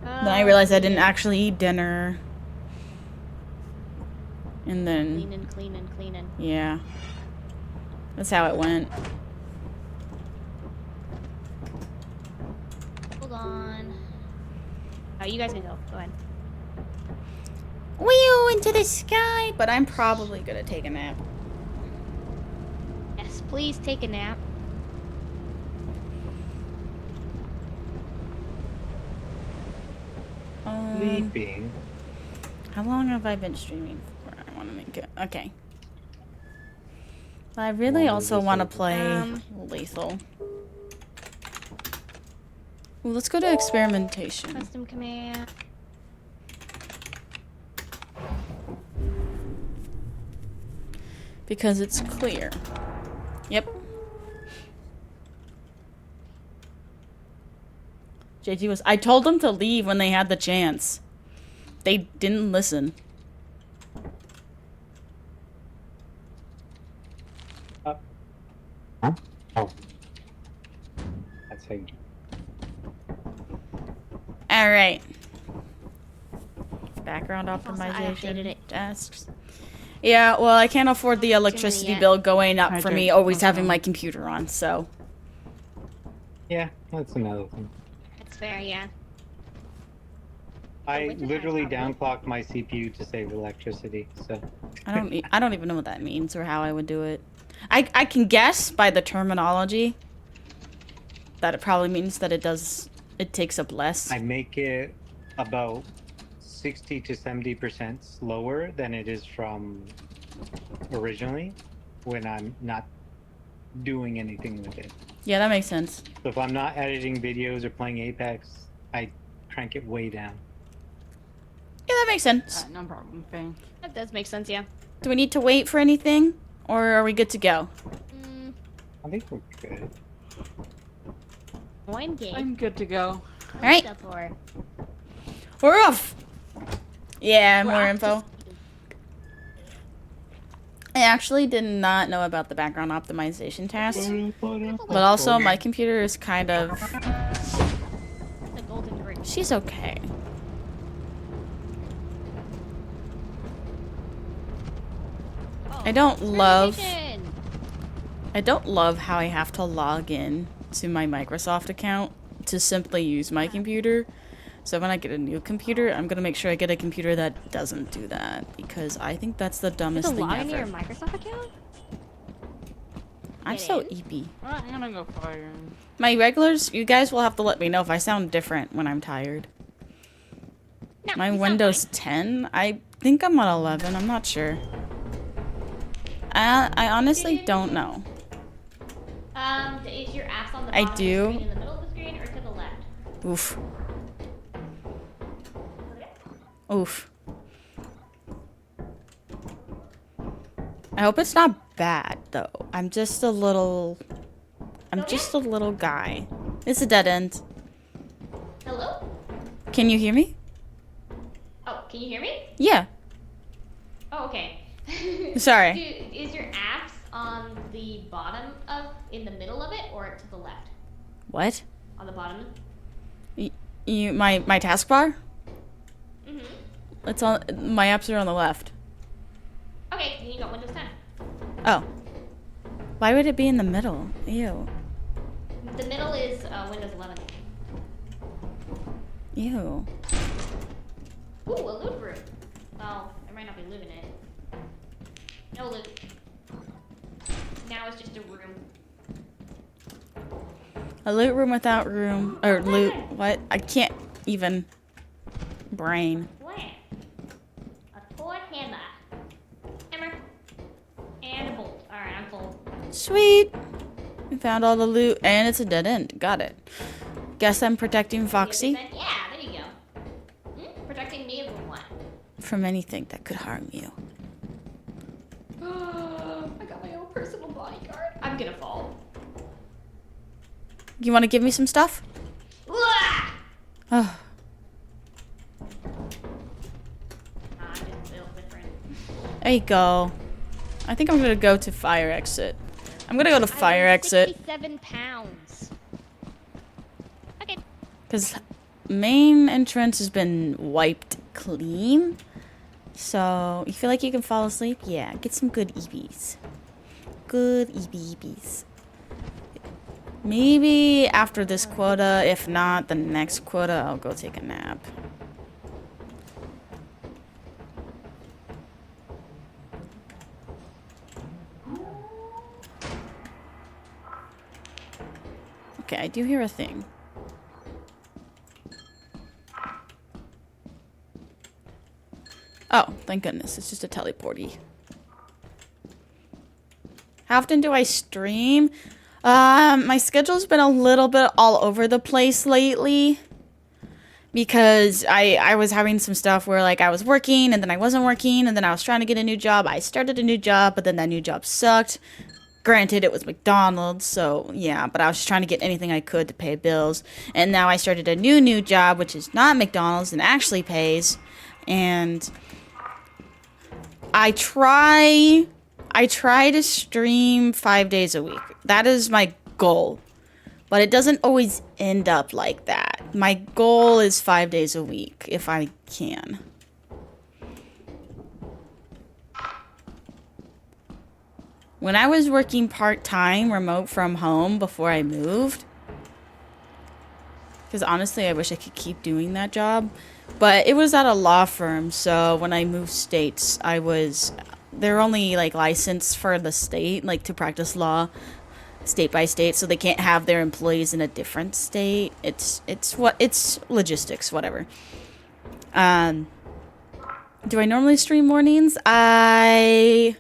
then I realized I didn't actually eat dinner. And then, Cleaning. yeah. That's how it went. Hold on. Oh, you guys can go. Go ahead. Wheel into the sky! But I'm probably gonna take a nap. Yes, please take a nap. Sleeping. How long have I been streaming for? I want to make it. Okay. I really Longer also this want to over. play Lethal. Ooh, let's go to experimentation. Custom command. Because it's clear. Yep. JT was. I told them to leave when they had the chance. They didn't listen. Up. Huh? Oh. That's how you. Alright. Background Also, I optimization. updated it. Tasks. Yeah, well, I can't afford the electricity yet. bill going up I for don't me always know. having my computer on, so. Yeah, that's another thing. That's fair, yeah. I winter time's literally probably- downclocked my CPU to save electricity, so. I don't even know what that means or how I would do it. I can guess by the terminology that it probably means that it takes up less. I make it about 60 to 70% slower than it is from originally when I'm not doing anything with it. Yeah, that makes sense. So if I'm not editing videos or playing Apex, I crank it way down. Yeah, that makes sense. No problem, thing. That does make sense, yeah. Do we need to wait for anything? Or are we good to go? I think we're good. One game. I'm good to go. Alright. We're off! Yeah, more info. I actually did not know about the background optimization task, but also my computer is kind of. The golden drink. She's okay. Oh, I don't love. verification. I don't love how I have to log in to my Microsoft account to simply use my computer. So when I get a new computer, I'm gonna make sure I get a computer that doesn't do that because I think that's the You dumbest have to thing log into your ever. Microsoft account? I'm Get so in? eepy. I'm gonna go fire. My regulars, you guys will have to let me know if I sound different when I'm tired. No, My you sound Windows 10, I think I'm on 11. I'm not sure. I honestly don't know. Is your apps on the I bottom do. of the screen, in the middle of the screen, or to the left? Oof. Oof. I hope it's not bad though. I'm just a little guy. It's a dead end. Hello? Can you hear me? Oh, can you hear me? Yeah. Oh, okay. Sorry. Is your apps on the bottom of, in the middle of it, or to the left? What? On the bottom? My taskbar? Mm-hmm. It's on my apps are on the left. Okay, then you got Windows 10. Oh. Why would it be in the middle? Ew. The middle is Windows 11. Ew. Ooh, a loot room. Well, I might not be looting it. No loot. Now it's just a room. A loot room without room or loot. What? I can't even brain. Plant. A toy hammer. Hammer. And a bolt. Alright, I'm full. Sweet. We found all the loot and it's a dead end. Got it. Guess I'm protecting Foxy Yeah, there you go. Protecting me from what? from anything that could harm you. I got my own personal bodyguard. I'm gonna fall. You want to give me some stuff? Ah, Oh, I'm just built different. there you go. I think I'm gonna go to fire exit. I'm gonna go to fire exit 67 pounds. Okay. because main entrance has been wiped clean. So you feel like you can fall asleep? Yeah, get some good EBs. Good EBs. Maybe after this quota, if not the next quota, I'll go take a nap. Okay, I do hear a thing. Oh, thank goodness. It's just a teleporty. How often do I stream? My schedule's been a little bit all over the place lately. Because I was having some stuff where like I was working and then I wasn't working and then I was trying to get a new job. I started a new job, but then that new job sucked. Granted, it was McDonald's, so yeah, but I was just trying to get anything I could to pay bills. And now I started a new job, which is not McDonald's and actually pays. And I try to stream 5 days a week. That is my goal. But it doesn't always end up like that. My goal is 5 days a week, if I can. When I was working part-time remote from home before I moved, because honestly, I wish I could keep doing that job, but it was at a law firm, so when I moved states, they're only like licensed for the state, like to practice law state by state, so they can't have their employees in a different state. It's logistics, whatever. Do I normally stream mornings? I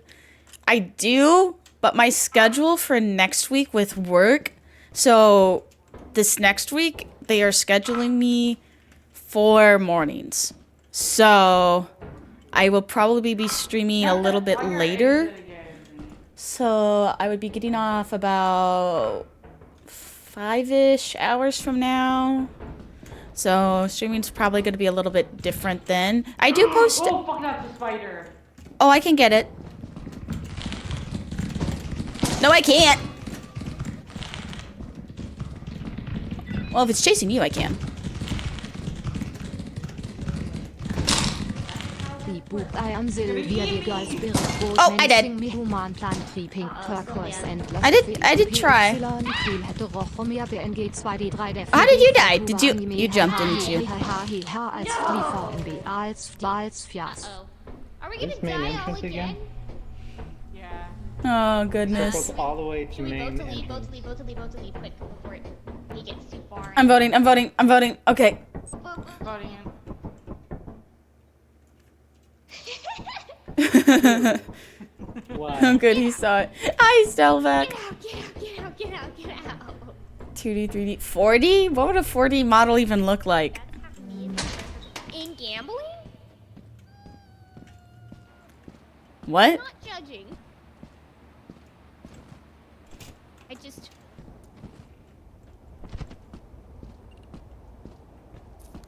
do, but my schedule for next week with work, so this next week they are scheduling me for mornings. So I will probably be streaming a little bit later. So I would be getting off about 5-ish hours from now. So streaming's probably going to be a little bit different then. I do post... Oh, fuck, that's a spider. Oh, I can get it. No, I can't. Well, if it's chasing you, I can. Oh, I did. I did try. How did you die? Did you jumped, didn't you? Uh-oh. Are we gonna This main die all entrance again? again? Yeah. Oh, goodness. Circles all the way to Should we main vote to leave, vote entrance. to leave, vote to leave, vote to leave, quick, before he gets too far. I'm voting, I'm voting, I'm voting. Okay. Voting in. Wow. Oh, good, he saw it. Hi, Stelvac. Get out, get out, get out, get out. 2D, 3D, 4D? What would a 4D model even look like? In gambling? What? Not judging. I just...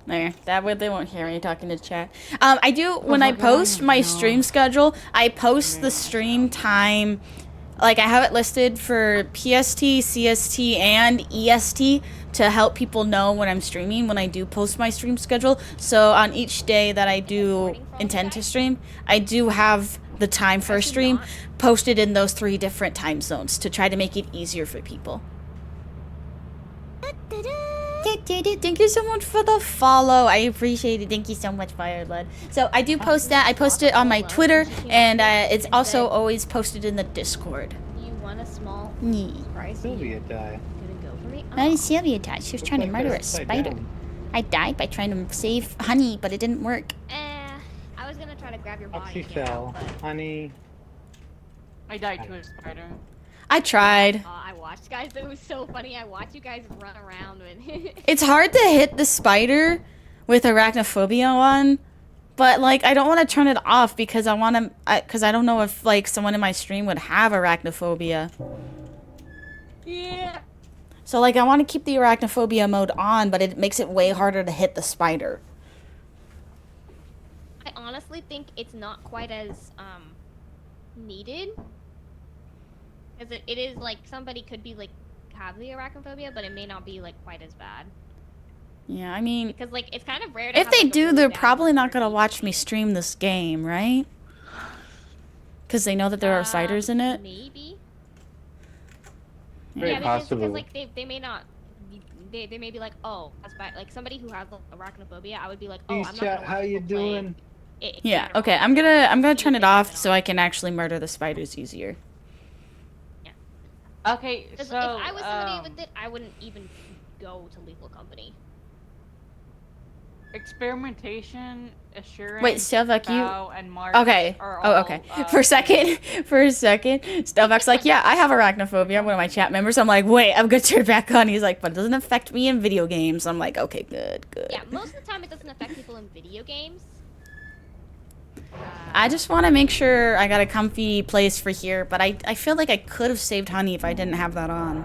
There, that way they won't hear me talking to chat. I do, when I post my stream schedule, I post the stream time, like I have it listed for PST, CST, and EST to help people know when I'm streaming when I do post my stream schedule. So on each day that I do intend to stream, I do have the time for a stream posted in those 3 different time zones to try to make it easier for people. Thank you so much for the follow. I appreciate it. Thank you so much, Fireblood. So I do post that. I post it on my Twitter, and it's also always posted in the Discord. You want a small price? Sylvia died. Gonna go for me? How did Sylvia die? She was trying to Looks murder like a it's upside spider. down. I died by trying to save Honey, but it didn't work. I was gonna try to grab your body Oxy and get fell. out, but... Honey. I died to a spider. I tried. I watched, guys. It was so funny. I watched you guys run around when... It's hard to hit the spider with arachnophobia on, but like I don't want to turn it off because I want to, because I don't know if like someone in my stream would have arachnophobia. Yeah. So like I want to keep the arachnophobia mode on, but it makes it way harder to hit the spider. I honestly think it's not quite as needed, because it is like somebody could be like have the arachnophobia, but it may not be like quite as bad, Yeah, I mean, because like it's kind of rare to if have, they like, a do, really they're bad probably not gonna person. watch me stream this game, right? Because they know that there are spiders in it. Maybe. Very Yeah, because possible. like they may not. They may be like, oh, that's bad. Like somebody who has arachnophobia, I would be like, oh, Peace I'm not chat, gonna how watch you people play doing? it in Yeah, general. okay, I'm gonna turn it off so I can actually murder the spiders easier. Okay, 'Cause so if I was somebody with it, I wouldn't even go to Lethal Company. experimentation, assurance, Wait, Stelvac, you... vow, and march Okay. are Oh, all, okay. For a second, Stelvac's like, yeah, I have arachnophobia. I'm one of my chat members. I'm like, wait, I'm gonna turn it back on. He's like, but it doesn't affect me in video games. I'm like, okay, good. Yeah, most of the time it doesn't affect people in video games. I just want to make sure I got a comfy place for here, but I feel like I could have saved Honey if I didn't have that on.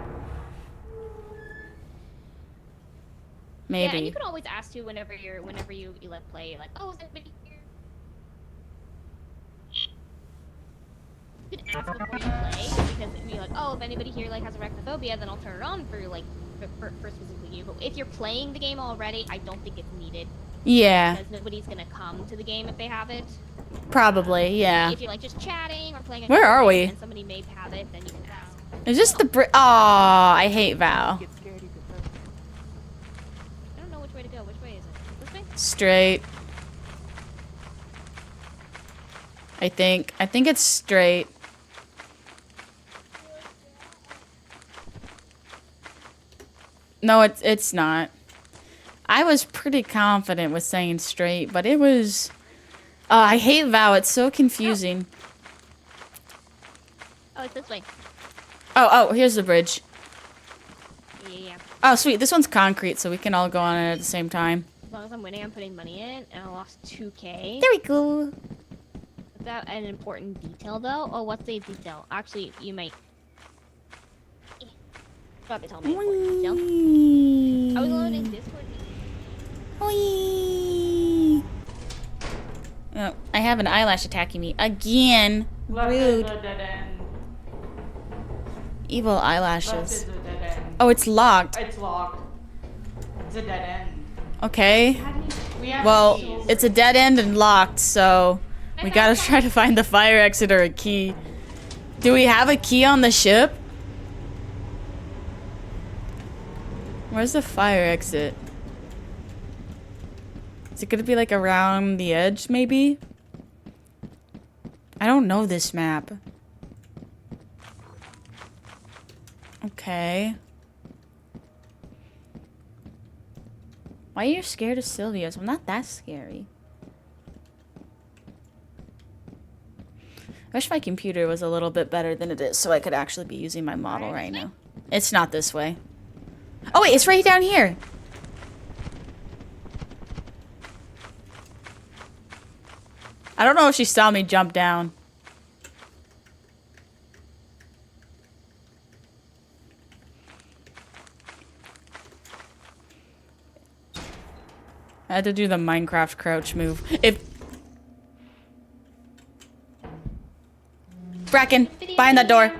Maybe. Yeah, and you can always ask too whenever you like play, like, oh, is anybody here? You can ask before you play, because if you're like, oh, if anybody here like has arachnophobia, then I'll turn it on for like for specifically you. But if you're playing the game already, I don't think it's needed, Yeah, because nobody's gonna come to the game if they have it. probably, yeah. If you're like just chatting or playing a Where are game we? and somebody may have it, then you can ask. Is this the Aw, I hate Val. Get scared, you could throw. I don't know which way to go. Which way is it? This way? Straight. I think it's straight. No, it's not. I was pretty confident with saying straight, but it was... I hate Val. It's so confusing. Oh, it's this way. Oh, here's the bridge. Yeah. Oh, sweet. This one's concrete, so we can all go on it at the same time. As long as I'm winning, I'm putting money in, and I lost 2K. There we go. Is that an important detail, though? Oh, what's the detail? Actually, you might... Stop it, tell me important detail. I was alone in Discord. Whee! Oh, I have an eyelash attacking me again. Rude. The dead end. Evil Left eyelashes. is a dead end. Oh, it's locked. It's locked. It's a dead end. Okay. We have Well, keys. it's a dead end and locked, so we gotta try to find the fire exit or a key. Do we have a key on the ship? Where's the fire exit? Is it gonna be like around the edge, maybe? I don't know this map. Okay. Why are you scared of Sylvia's? I'm not that scary. I wish my computer was a little bit better than it is so I could actually be using my model right now. It's not this way. Oh wait, it's right down here. I don't know if she saw me jump down. I had to do the Minecraft crouch move. If Bracken, behind that door.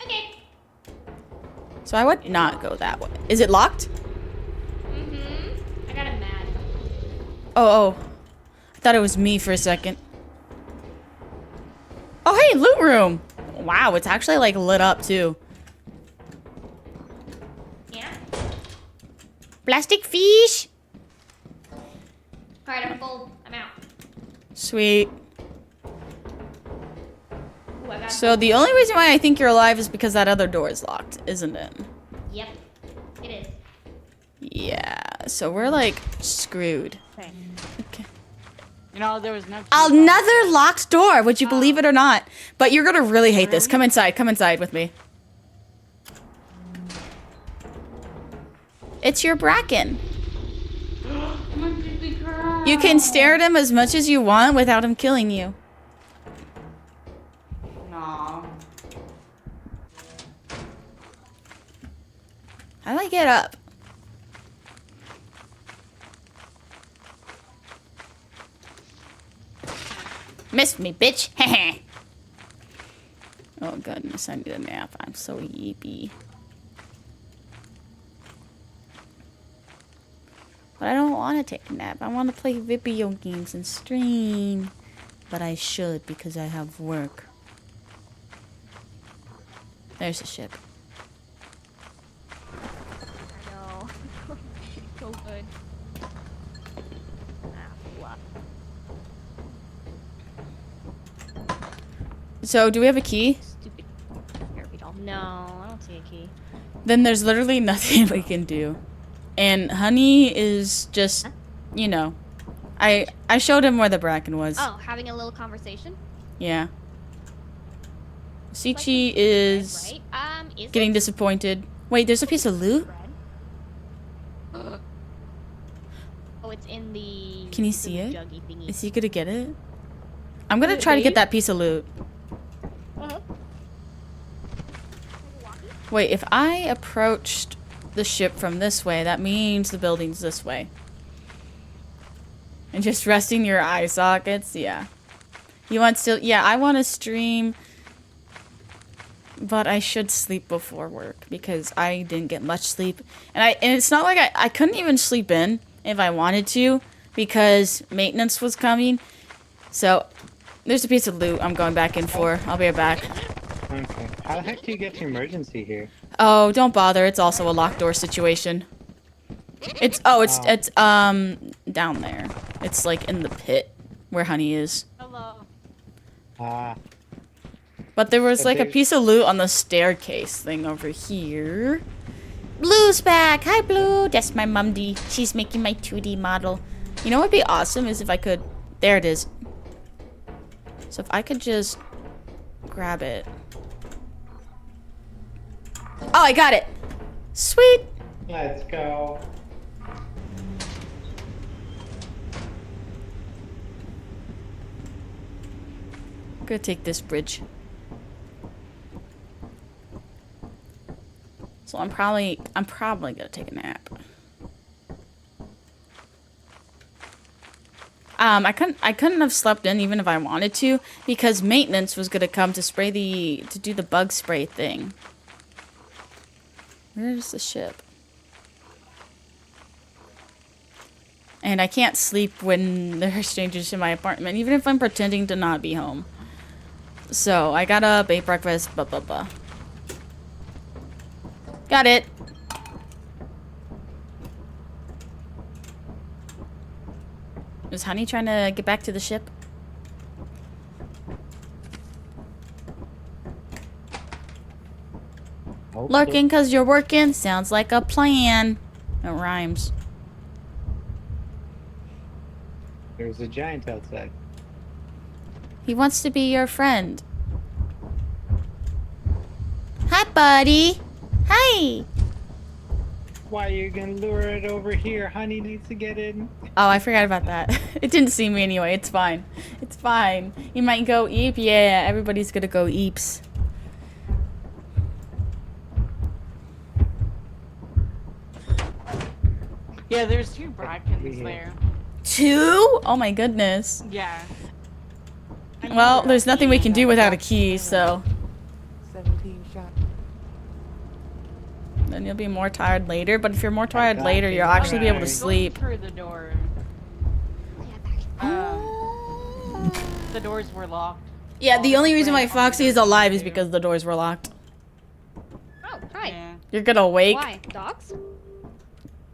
Okay. So I would not go that way. Is it locked? I got him mad. Oh. I thought it was me for a second. Oh, hey, loot room. Wow, it's actually like lit up too. Yeah. Plastic fish. Alright, I'm full. I'm out. Sweet. Ooh, I got So the only reason why I think you're alive is because that other door is locked, isn't it? Yep. It is. Yeah, so we're like screwed. Okay. You know, there was no. Another locked door, would you believe it or not? But you're gonna really hate this. Come inside with me. It's your Bracken. My baby girl. You can stare at him as much as you want without him killing you. No. How do I get up? Missed me, bitch. Oh goodness, I need a nap. I'm so yeepy. But I don't want to take a nap. I want to play video games and stream. But I should because I have work. There's the ship. I know. So good. Ah, blah. So, do we have a key? Stupid Barbie doll. No, I don't see a key. Then there's literally nothing we can do. And Honey is just, you know, I showed him where the Bracken was. Oh, having a little conversation? Yeah. Sichi is Right? Is getting it disappointed. Wait, there's a piece of loot? bread? Oh, it's in the. Can you the see it? juggy thingy. Is he gonna get it? I'm gonna Could try to be. get that piece of loot. Wait, if I approached the ship from this way, that means the building's this way. And just resting your eye sockets, yeah. You want still, yeah, I want to stream, but I should sleep before work because I didn't get much sleep. And it's not like I couldn't even sleep in if I wanted to because maintenance was coming. So there's a piece of loot I'm going back in for. I'll be right back. Okay. How the heck do you get to emergency here? Oh, don't bother. It's also a locked door situation. It's down there. It's like in the pit where Honey is. Hello. Ah, But there was But like a there's- piece of loot on the staircase thing over here. Blue's back. Hi, Blue. That's my mumdy. She's making my 2D model. You know what would be awesome is if I could... There it is. So if I could just grab it. Oh, I got it. Sweet. let's go. I'm gonna take this bridge. So I'm probably gonna take a nap. I couldn't have slept in even if I wanted to because maintenance was gonna come to do the bug spray thing. Where's the ship? And I can't sleep when there are strangers in my apartment, even if I'm pretending to not be home. So I got up, ate breakfast, blah blah blah. Got it. Is Honey trying to get back to the ship? Lurking cause you're working? Sounds like a plan. It rhymes. There's a giant outside. He wants to be your friend. Hi, buddy. Hi. Why are you gonna lure it over here? Honey needs to get in. Oh, I forgot about that. It didn't see me anyway. It's fine. It's fine. You might go eep. Yeah, everybody's gonna go eeps. Yeah, there's 2 Brackens there. 2? Oh my goodness. Yeah. Well, there's nothing we can do without a key, so 17 shot. then you'll be more tired later. But if you're more tired God, later, you'll actually be able to right. sleep. Through the door. The doors were locked. Yeah, the only reason why Foxy is alive is because the doors were locked. Oh, hi. Yeah. You're gonna wake. Why? Dogs?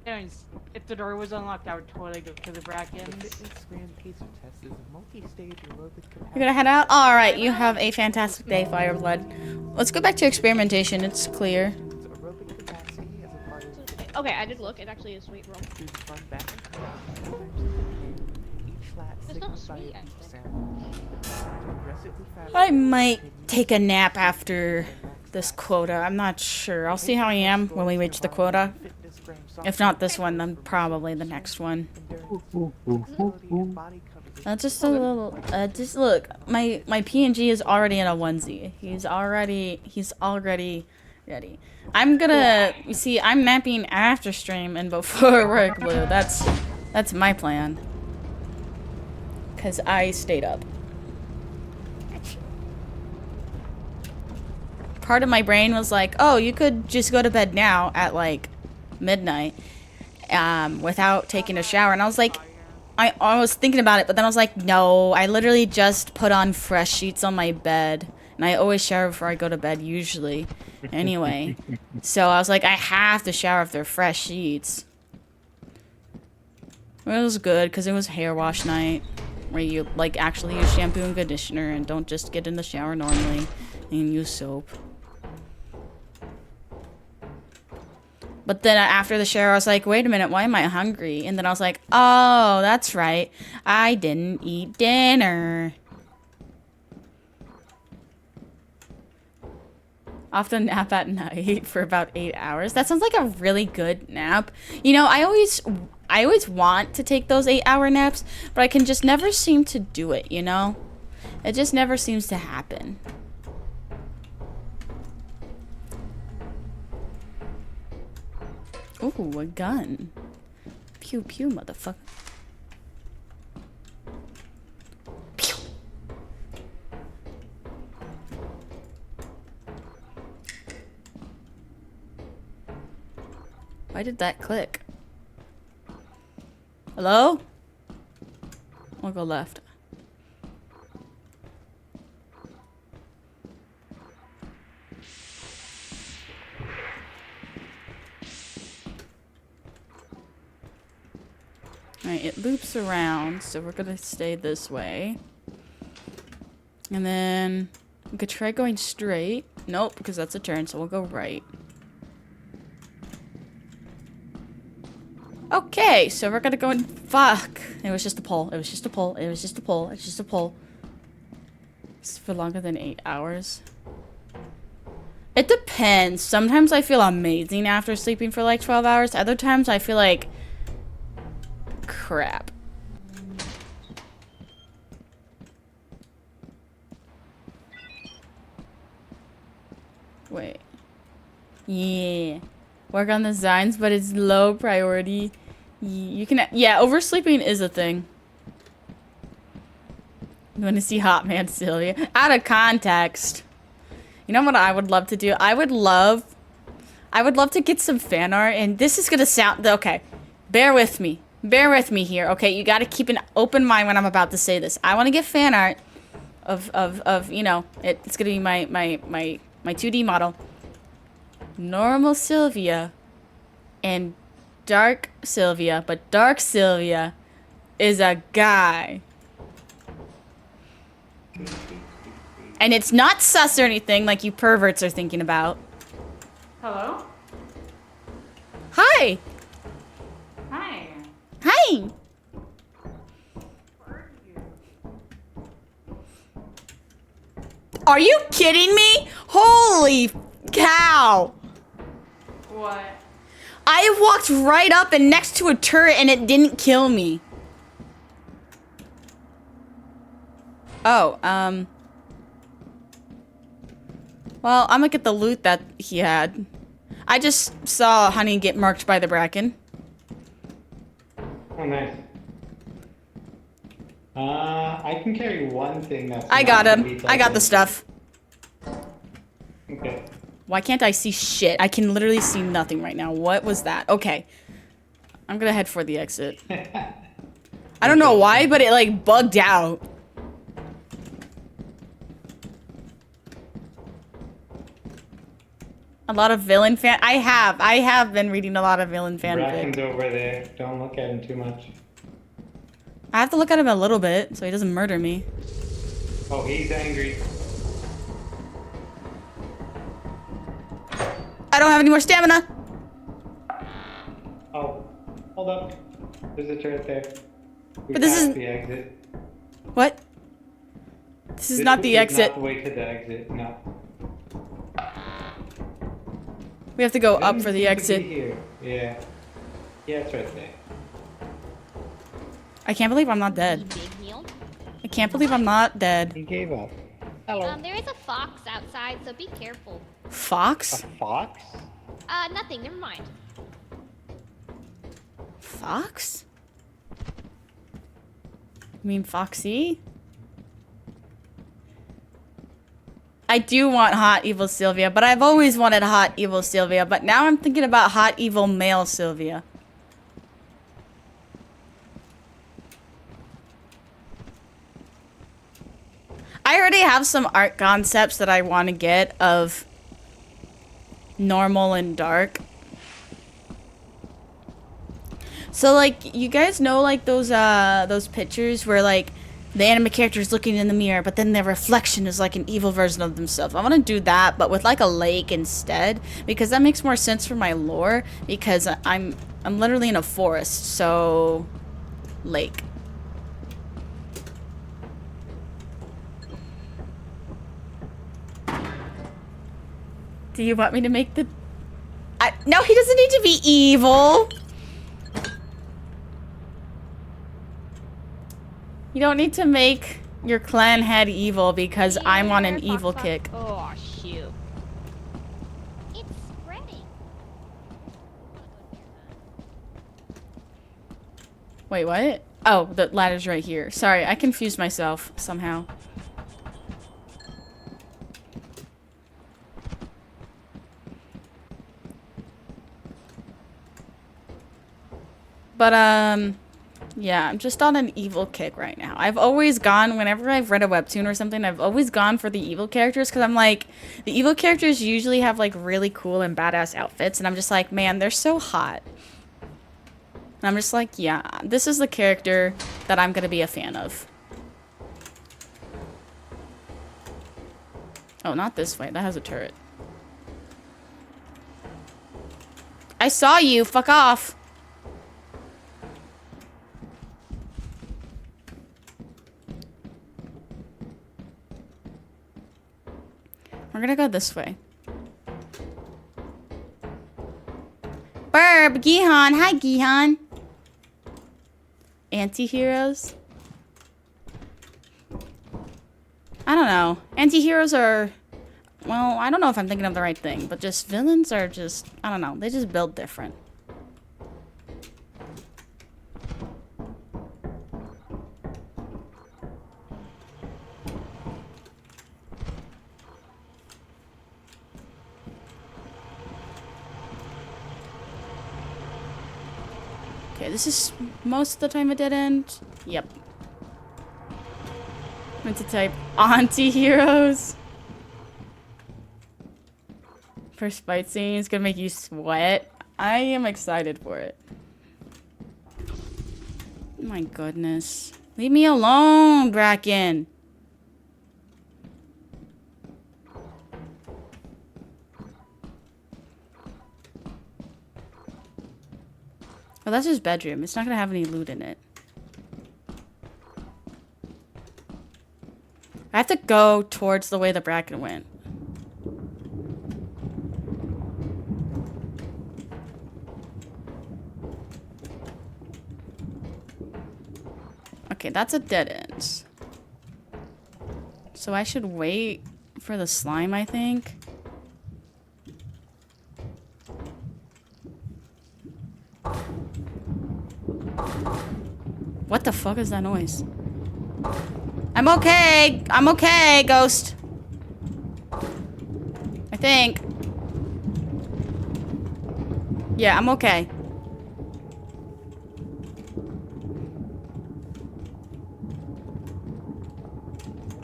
Anyways, if the door was unlocked, I would totally go to the The Brackens. fitness gram pacer test is a multi-stage aerobic capacity. You're gonna head out? Alright, you have a fantastic day, Fireblood. Let's go back to experimentation. It's clear. Aerobic capacity as a part of Okay, I did look. It actually is sweet roll. through the front, back, and front. Each flat It's not signaled by sweet, a beep actually. sound. Progressively faster I might take a nap after this quota. I'm not sure. I'll see how I am when we reach the quota. fitness gram If not this one, then probably the next one. Just a little. Just look. My PNG is already in a onesie. He's already ready. I'm gonna. You see, I'm napping after stream and before work, Blue. That's my plan. Cause I stayed up. Part of my brain was like, oh, you could just go to bed now at like midnight without taking a shower. And I was like, I was thinking about it, but then I was like, no, I literally just put on fresh sheets on my bed. And I always shower before I go to bed, usually. Anyway. So I was like, I have to shower if they're fresh sheets. It was good, because it was hair wash night. Where you, like, actually use shampoo and conditioner and don't just get in the shower normally and use soap. But then after the shower, I was like, wait a minute, why am I hungry? And then I was like, oh, that's right. I didn't eat dinner. Often nap at night for about 8 hours. That sounds like a really good nap. You know, I always want to take those 8-hour naps, but I can just never seem to do it, you know? It just never seems to happen. Ooh, a gun. Pew pew, motherfucker. Pew. Why did that click? Hello? I'll go left. Alright, it loops around, so we're gonna stay this way. And then we could try going straight. Nope, because that's a turn, so we'll go right. Okay, so we're gonna go and fuck. It was just a pull. It was just a pull. It was just a pull. It's just a pull. It's for longer than 8 hours. It depends. Sometimes I feel amazing after sleeping for like 12 hours. Other times I feel like crap. Wait. Yeah. Work on the designs, but it's low priority. You can, yeah, oversleeping is a thing. You want to see Hot Man Sylvia? Out of context. You know what I would love to do? I would love to get some fan art, and this is gonna sound okay. Bear with me. Bear with me here. Okay, you gotta keep an open mind when I'm about to say this. I want to get fan art of you know, it's gonna be my 2D model. Normal Sylvia and Dark Sylvia, but Dark Sylvia is a guy. And it's not sus or anything like you perverts are thinking about. Hello? Hi! Hi. Hi! Are you kidding me? Holy cow! What? I walked right up and next to a turret and it didn't kill me. Oh, well, I'm gonna get the loot that he had. I just saw Honey get marked by the Bracken. Oh, nice. I can carry one thing that's. I got him. I got the stuff. Okay. Why can't I see shit? I can literally see nothing right now. What was that? Okay. I'm gonna head for the exit. I don't know why, but it like bugged out. A lot of villain fan. I have been reading a lot of villain Bracken's fanfic. over there. Don't look at him too much. I have to look at him a little bit so he doesn't murder me. Oh, he's angry. I don't have any more stamina. Oh, hold up. There's a turret there. We But this passed is- the exit. What? This is not the exit. Not the way to the exit. No. We have to go up for the Doesn't seem to exit. be here. Yeah. Yeah, it's right there. I can't believe I'm not dead. Big meal. I can't believe I'm not dead. He gave up. Hello. There is a fox outside, so be careful. Fox? A fox? Nothing. Never mind. Fox? You mean Foxy? I do want hot evil Sylvia, but I've always wanted hot evil Sylvia, but now I'm thinking about hot evil male Sylvia. I already have some art concepts that I want to get of normal and dark. So like, you guys know like those pictures where like the anime character is looking in the mirror, but then their reflection is like an evil version of themselves. I want to do that, but with like a lake instead, because that makes more sense for my lore. Because I'm literally in a forest, so lake. Do you want me to make the? No, he doesn't need to be evil. You don't need to make your clan head evil because I'm on an Here, evil fox, kick. fox. Oh shoot! It's spreading. Wait, what? Oh, the ladder's right here. Sorry, I confused myself somehow. But, yeah, I'm just on an evil kick right now. I've always gone, whenever I've read a webtoon or something, I've always gone for the evil characters because I'm like, the evil characters usually have like really cool and badass outfits, and I'm just like, man, they're so hot. And I'm just like, yeah, this is the character that I'm gonna be a fan of. Oh, not this way. That has a turret. I saw you. Fuck off. We're gonna go this way. Burb, Gihan. Hi, Gihan. Anti-heroes? I don't know. Anti-heroes are... Well, I don't know if I'm thinking of the right thing, but just villains are just... I don't know. They just build different. Okay, this is most of the time a dead end. Yep. Meant to type anti-heroes. First fight scene is gonna make you sweat. I am excited for it. My goodness. Leave me alone, Bracken. Well, that's his bedroom. It's not gonna have any loot in it. I have to go towards the way the Bracken went. Okay, that's a dead end. So I should wait for the slime, I think. What the fuck is that noise? I'm okay! I'm okay, Ghost! I think. Yeah, I'm okay.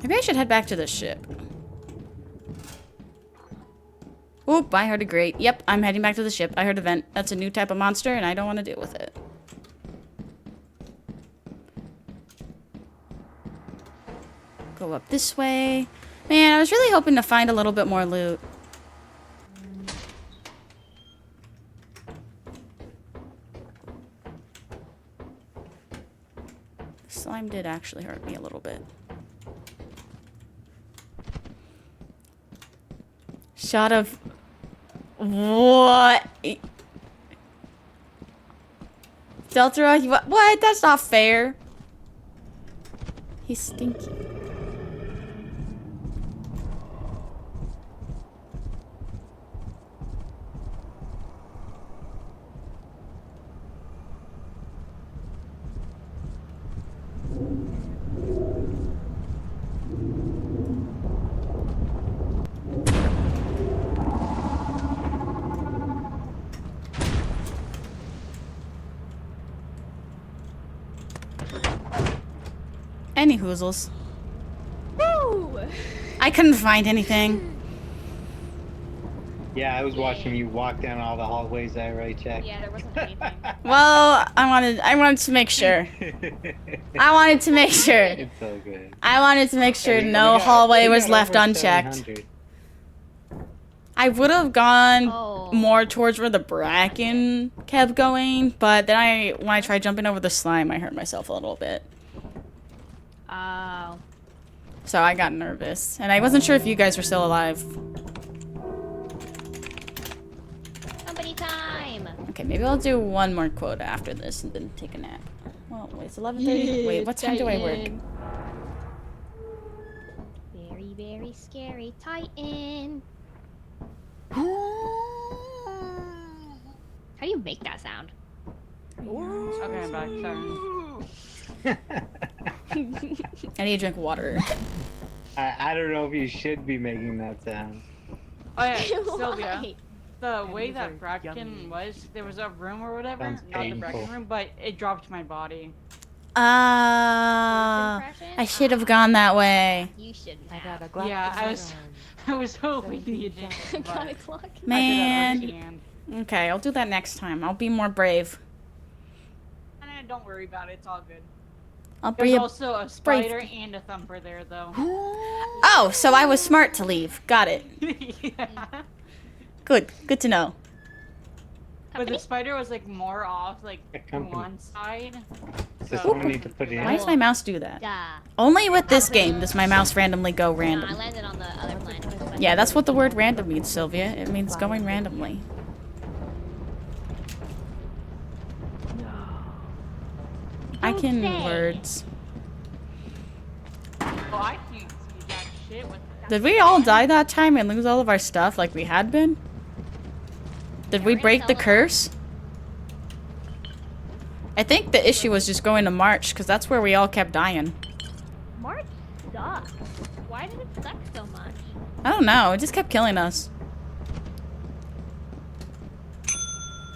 Maybe I should head back to the ship. Oop, I heard a grate. Yep, I'm heading back to the ship. I heard a vent. That's a new type of monster, and I don't want to deal with it. Go up this way. Man, I was really hoping to find a little bit more loot. The slime did actually hurt me a little bit. Shot of... What? Delta, what? That's not fair. He's stinky. Any hoozles. Woo! I couldn't find anything. Yeah, I was watching you walk down all the hallways there, right, Jack? Yeah, there wasn't anything. Well, I wanted to make sure. I wanted to make sure. It's so good. I wanted to make sure We no got- hallway we was got left over unchecked. 700. I would have gone Oh. more towards where the Bracken kept going, but then when I tried jumping over the slime, I hurt myself a little bit. Oh. So I got nervous, and I wasn't sure if you guys were still alive. Company time! Okay, maybe I'll do one more quota after this and then take a nap. Well, wait, it's 11:30. Wait, what time do I work? Very, very scary Titan. How do you make that sound? Okay, I'm back. Sorry. I need to drink water. I don't know if you should be making that sound. Oh yeah, Sylvia. Why? The way These that are Bracken yummy. was, there was a room or whatever, Sounds not the Bracken painful. room, but it dropped my body. Impression? I should have gone that way. You shouldn't I have. got a glass Yeah, of I was- wine. I was hoping you did, Got a but clock. Man. I did understand. Okay, I'll do that next time. I'll be more brave. Don't worry about it, it's all good. I'll There's be also a spider and a thumper there, though. Oh, so I was smart to leave. Got it. Yeah. Good. Good to know. But the spider was like more off, like A to company. one side. So So someone need to put it in. Why does my mouse do that? Duh. Only with this game does my mouse randomly go No, I random. landed on the other planet. Yeah, that's what the word random means, Sylvia. It means going randomly. I Don't can say. words. Oh, I can't see that shit with that. Did we all die that time and lose all of our stuff like we had been? Did we we're break the gonna curse? I think the issue was just going to March, because that's where we all kept dying. March sucks. Why did it suck so much? I don't know, it just kept killing us.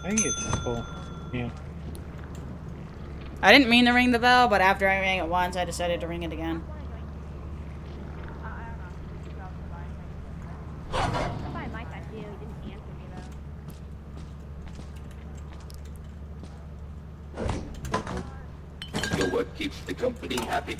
I think it's cool. Yeah. I didn't mean to ring the bell, but after I rang it once, I decided to ring it again. I'm by my side too. He didn't answer me though. Your work keeps the company happy.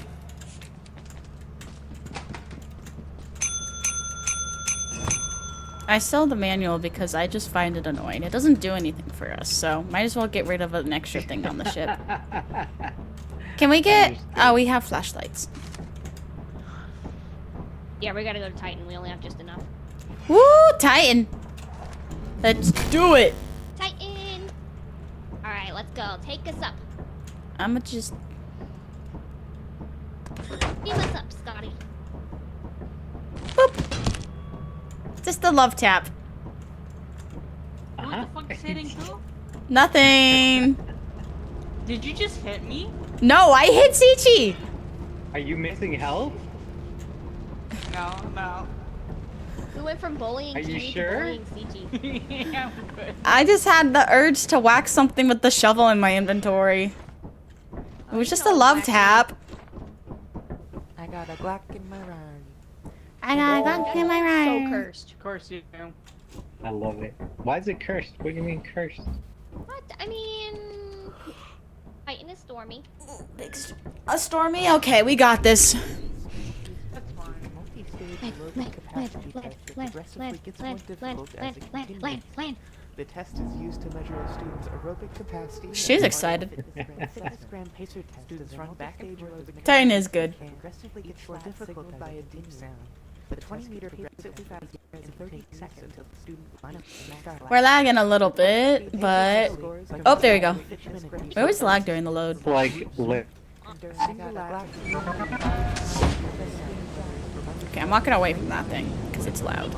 I sell the manual because I just find it annoying. It doesn't do anything for us, so might as well get rid of an extra thing on the ship. Can we get... Oh, we have flashlights. Yeah, we gotta go to Titan. We only have just enough. Woo! Titan! Let's do it! Titan! Alright, let's go. Take us up. I'ma just... Beam us up, Scotty. Boop! Just a love tap. What the fuck is hitting who? Nothing. Did you just hit me? No, I hit Sichi! Are you missing health? No. We went from bullying Are you Kimi sure? to bullying CG. Yeah, I'm good. I just had the urge to whack something with the shovel in my inventory. It was just a love tap. I got a Glock in my rhyme. I got in my So right. cursed. Of course you do. I love it. Why is it cursed? What do you mean cursed? What? I mean... Titan is stormy. A stormy? Okay, we got this. That's fine. Multi-stage aerobic capacity test progressively gets more difficult as it continues. The test is used to measure a student's aerobic capacity. She's excited. Fitness Grand Pacer test students run back and forth. Titan is good. And progressively gets more difficult by a deep sound. The 20-meter progressively fast in 30 seconds until the student finally We're lagging a little bit, but... Oh, there we go. We always lag during the load. Like, Okay, I'm walking away from that thing, because it's loud.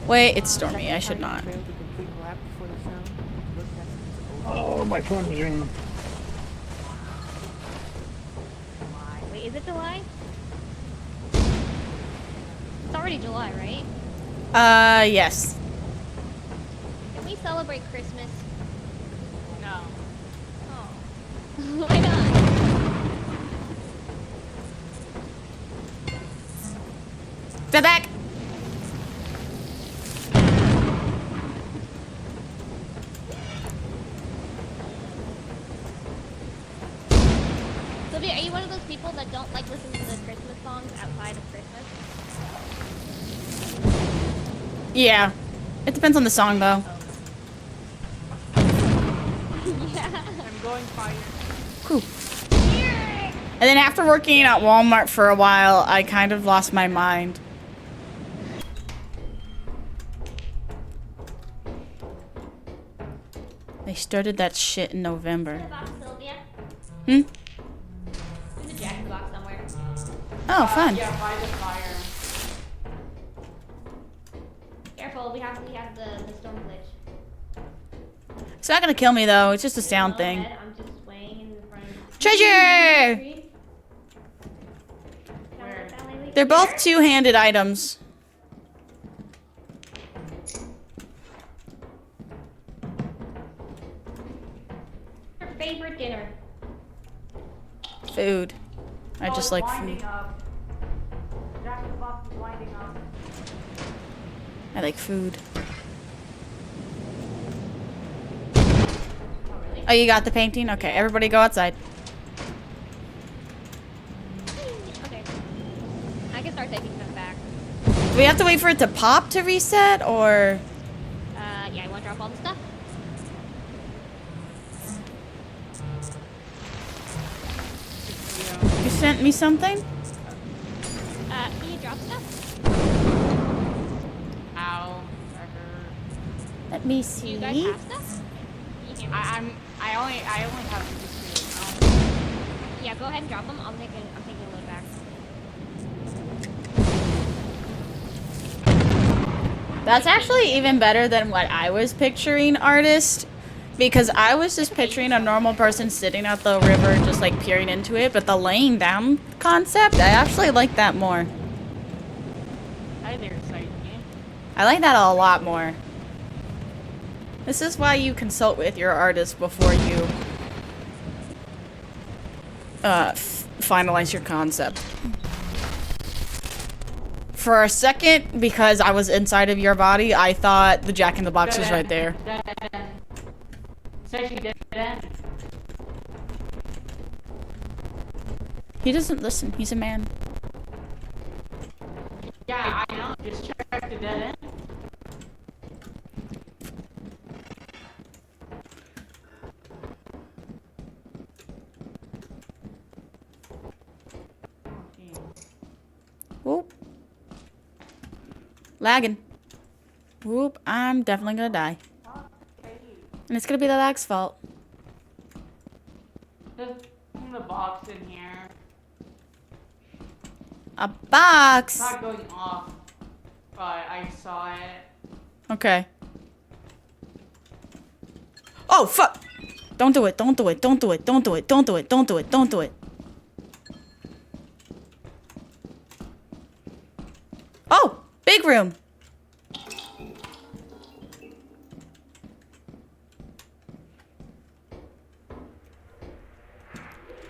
Wait, it's stormy. I should not. oh, my phone is ringing. Wait, is it July? It's already July, right? Yes. Can we celebrate Christmas? No. Oh. Why not? Step back! Sylvia, are you one of those people that don't like listening to the Christmas songs outside of Christmas? Yeah. It depends on the song, though. Yeah. I'm going fire. Cool. And then after working at Walmart for a while, I kind of lost my mind. They started that shit in November. Box, Sylvia. Hmm? There's a jacket box somewhere. Oh, fun. Yeah, by the fire. Careful, we have the storm glitch. It's not gonna kill me, though. It's just a sound thing. I'm just swaying in the front. Treasure! Where? They're both two-handed items. Your favorite dinner. Food. I just like food. Jack in the Box is winding up. I like food. Oh, you got the painting? Okay, everybody go outside. Okay. I can start taking stuff back. Do we have to wait for it to pop to reset, or...? Yeah, you want to drop all the stuff? You sent me something? Can you drop stuff? Ow. That hurt. Let me Do see. you guys have stuff? Can you hear me? I only have this. Yeah, go ahead and drop them. I'm taking a load back. That's actually even better than what I was picturing, artist. Because I was just picturing a normal person sitting at the river just like peering into it, but the laying down concept, I actually like that more. Hi there, Saiki. I like that a lot more. This is why you consult with your artist before you finalize your concept. For a second, because I was inside of your body, I thought the Jack in the Box was right there. It's actually dead end. He doesn't listen. He's a man. Yeah, I know. Just check the dead end. Whoop. Lagging. Whoop. I'm definitely gonna die. And it's gonna be the lag's fault. There's the box in here. A box! It's not going off, but I saw it. Okay. Oh, fuck! Don't do it, don't do it, don't do it, don't do it, don't do it, don't do it, don't do it. Oh! Big room!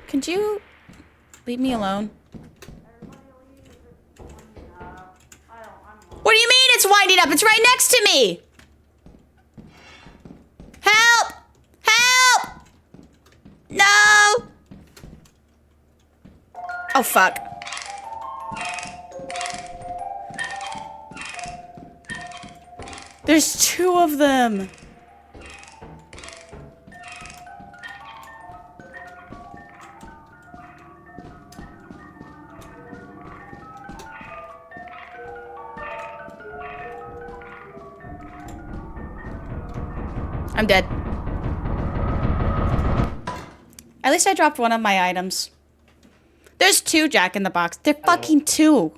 Could you leave me alone? What do you mean it's winding up? It's right next to me! Help! Help! No! Oh, fuck. There's 2 of them. I'm dead. At least I dropped one of my items. There's 2 Jack in the Box. They're fucking 2.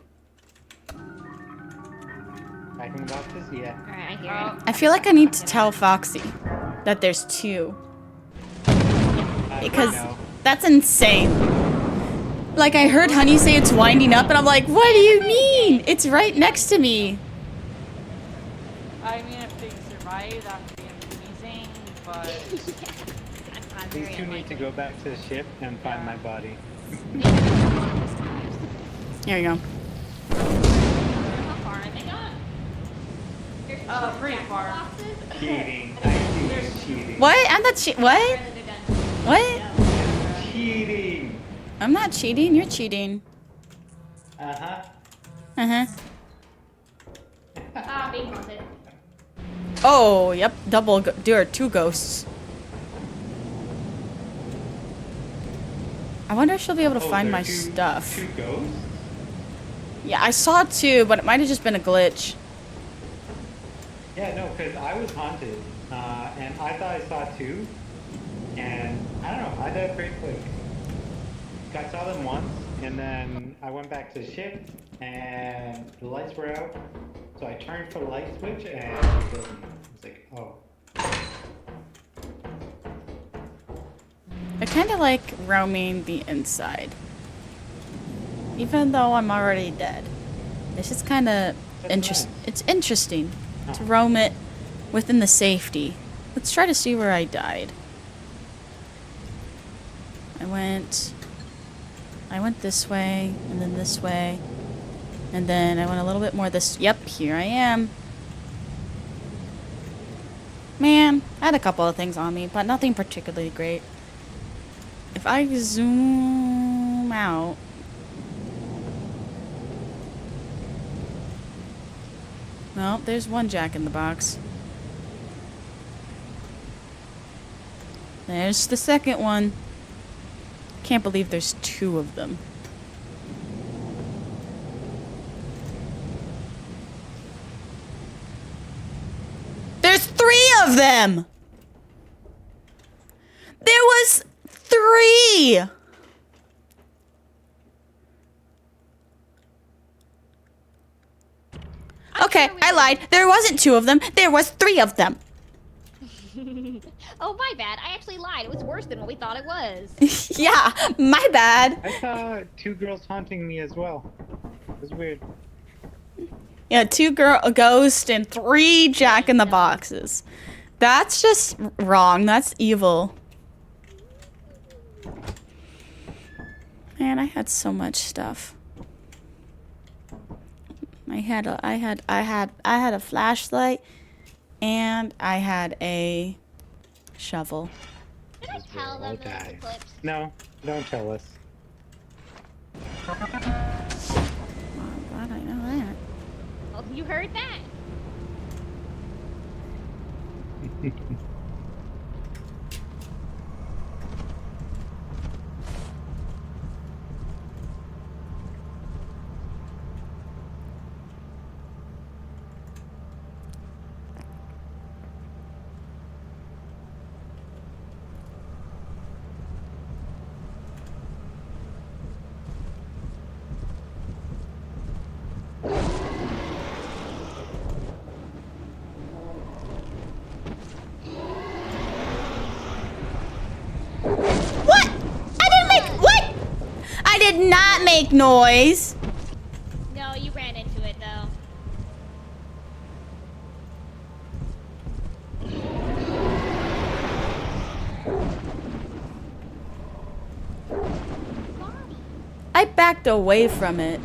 Back in the boxes? Yeah. Alright, I hear it. I feel like I need to tell Foxy that there's 2. Because No. that's insane. Like, I heard Honey say it's winding up, and I'm like, what do you mean? It's right next to me. I mean, if they survive, that'd be amazing, but... I'm These very 2 need to go back to the ship and find my body. Here you go. How far are they gone? There's pretty far. boxes. Cheating. I see you cheating. What? I'm not what? They're done. What? Cheating. I'm not cheating. You're cheating. Uh-huh. Uh-huh. Ah, being haunted. Oh, yep. There are 2 ghosts. I wonder if she'll be able to Oh, find there are my two- stuff. 2 ghosts? Yeah, I saw 2, but it might have just been a glitch. Yeah, no, because I was haunted. And I thought I saw 2. And I don't know, I died pretty quick. I saw them once, and then I went back to the ship, and the lights were out. So I turned for the light switch, and it killed me. It's like, oh. I kind of like roaming the inside. Even though I'm already dead. It's just kind of interesting. It's interesting to roam it within the safety. Let's try to see where I died. I went this way, and then this way. And then I went a little bit more this... Yep, here I am. Man, I had a couple of things on me, but nothing particularly great. If I zoom out... Well, there's 1 Jack in the Box. There's the second one. Can't believe there's 2 of them. There's 3 of them! There was 3! Okay, I lied. There wasn't 2 of them. There was 3 of them. Oh, my bad. I actually lied. It was worse than what we thought it was. Yeah, my bad. I saw 2 girls haunting me as well. It was weird. Yeah, 2 ghosts and 3 Jack in the Boxes. That's just wrong. That's evil. Man, I had so much stuff. I had a flashlight and I had a shovel. Did I tell them those eclipse? No, don't tell us. Oh, God, I know that. Oh, you heard that? What? I didn't make what? I did not make noise. No, you ran into it though. I backed away from it.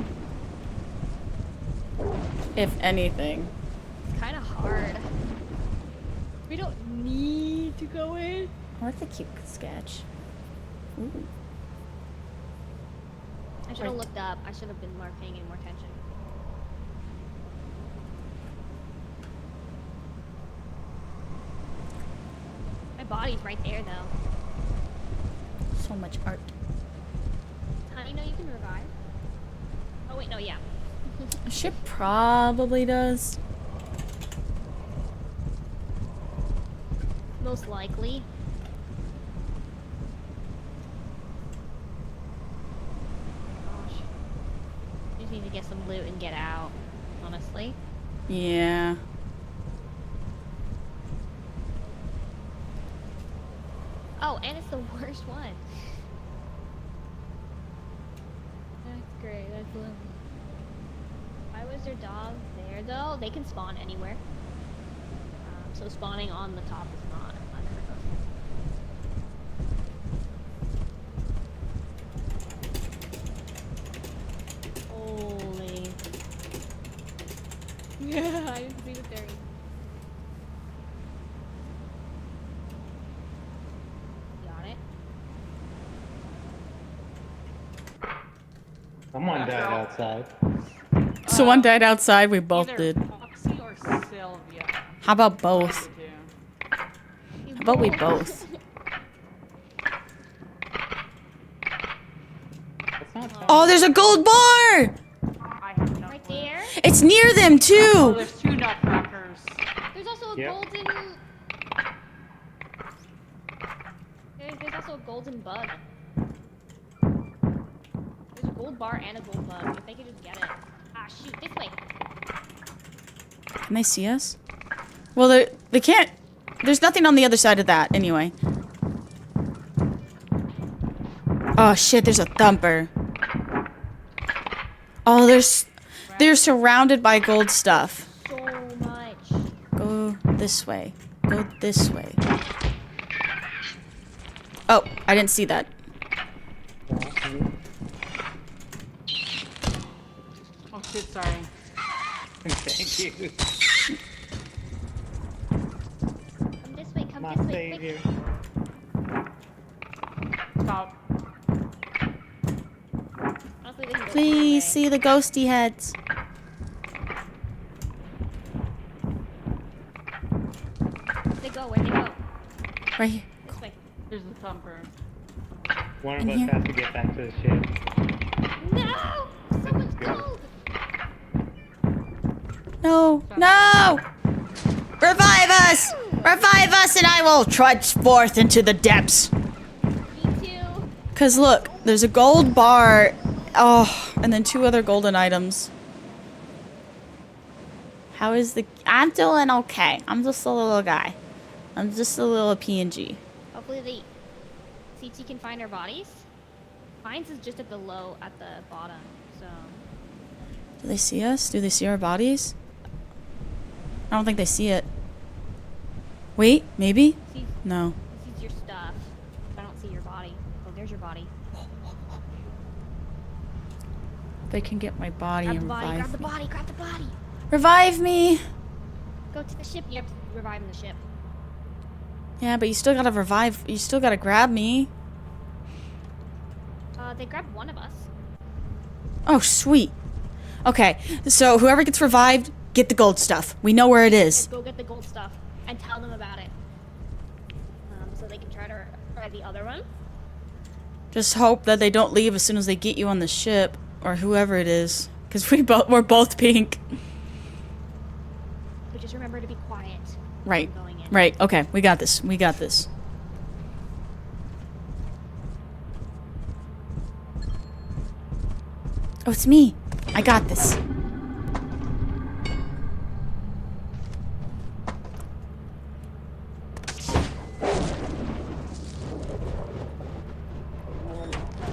If anything. It's kind of hard. We don't need to go in. Oh, that's a cute sketch. Ooh. I should have looked up. I should have been more paying any more attention. My body's right there though. So much art. How do you know you can revive? Oh wait, no, yeah. Ship probably does. Most likely. Gosh. Just need to get some loot and get out, honestly. Yeah. Oh, and it's the worst one. That's great. That's lovely. Why was there dogs there though? They can spawn anywhere. So spawning on the top is not. Holy. Yeah, I didn't see the fairy. Got it. Someone died outside. Someone died outside, we both Either did. Foxy or Sylvia. How about both? Yeah. How about we both? That's not Tom. Oh, there's a gold bar! I have no Right clue. there. It's near them Oh, too! there's two nutcrackers. There's also a Yep. golden. There's also a golden bug. There's a gold bar and a gold bug. If they could just get it. Ah, shoot, this way. Can they see us? Well, they can't. There's nothing on the other side of that, anyway. Oh shit, there's a thumper. Oh, they're surrounded by gold stuff. So much. Go this way. Go this way. Oh, I didn't see that. Oh shit, sorry. Thank you. Come this way, come My this way. Quick. savior. Stop. Honestly, they can go Please this see the ghosty heads. way. They go, where they go? Right here. This way. There's the thumper. One of In us here. has to get back to the ship. No! So much go. gold! No, no! Revive us! Revive us and I will trudge forth into the depths. Me too. Cause look, there's a gold bar. Oh, and then 2 other golden items. How is the... I'm doing okay. I'm just a little guy. I'm just a little PNG. Hopefully the CT can find our bodies. Mine's is just at the bottom, so. Do they see us? Do they see our bodies? I don't think they see it. Wait, maybe? See, No. this is your stuff. I don't see your body. Oh, there's your body. they can get my body Grab and the body, grab revive the me. body, grab the body. Revive me! Go to the ship. You have to revive in the ship. Yeah, but you still gotta revive. You still gotta grab me. They grabbed one of us. Oh, sweet. Okay, so whoever gets revived, get the gold stuff. We know where it is. Go get the gold stuff and tell them about it. So they can try the other one. Just hope that they don't leave as soon as they get you on the ship, or whoever it is, because we're both pink. But just remember to be quiet. Right. Going in. Right. Okay, we got this. We got this. Oh, it's me. I got this.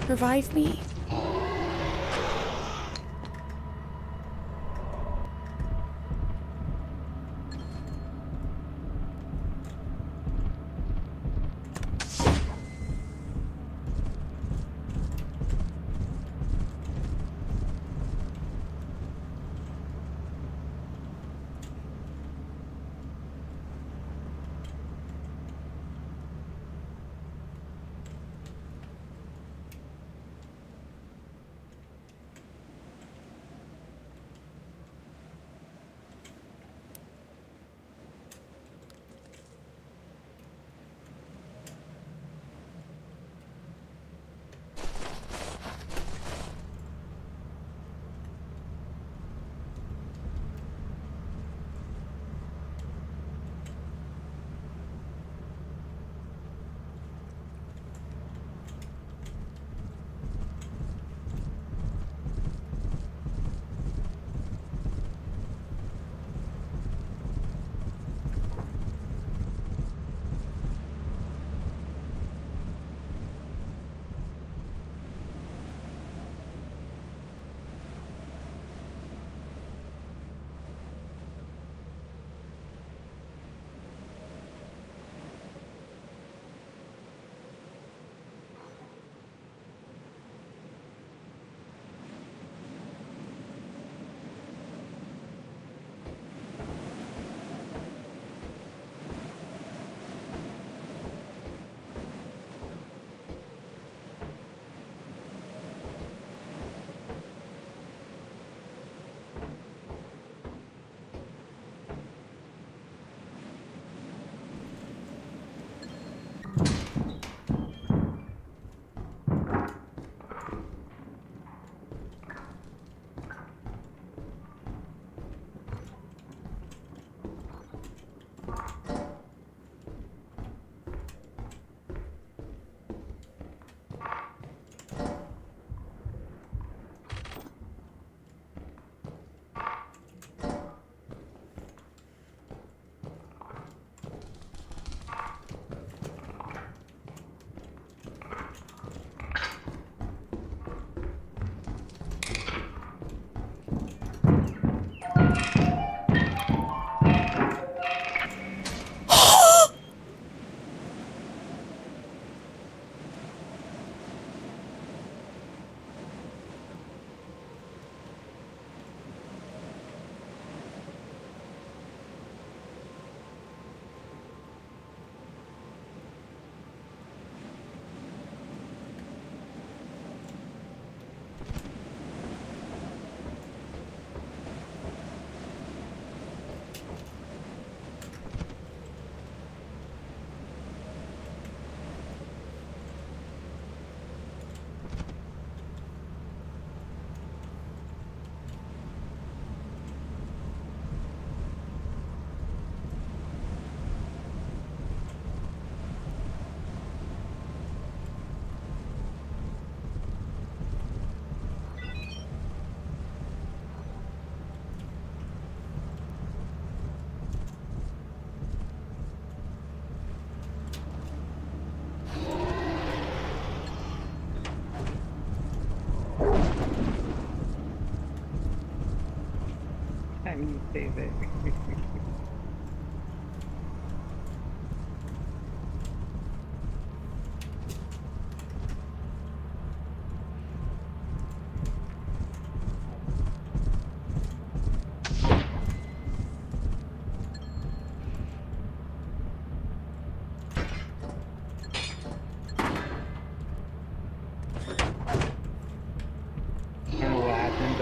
Revive me. Time you save it.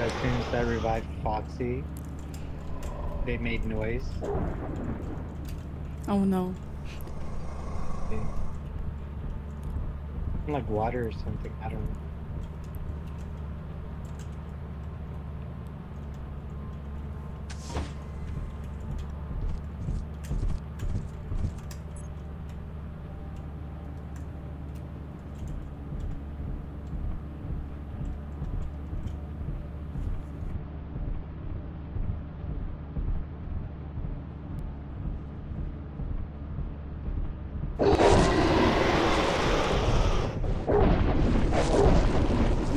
as soon as I revived Foxy, they made noise. Oh no. Like water or something, I don't know.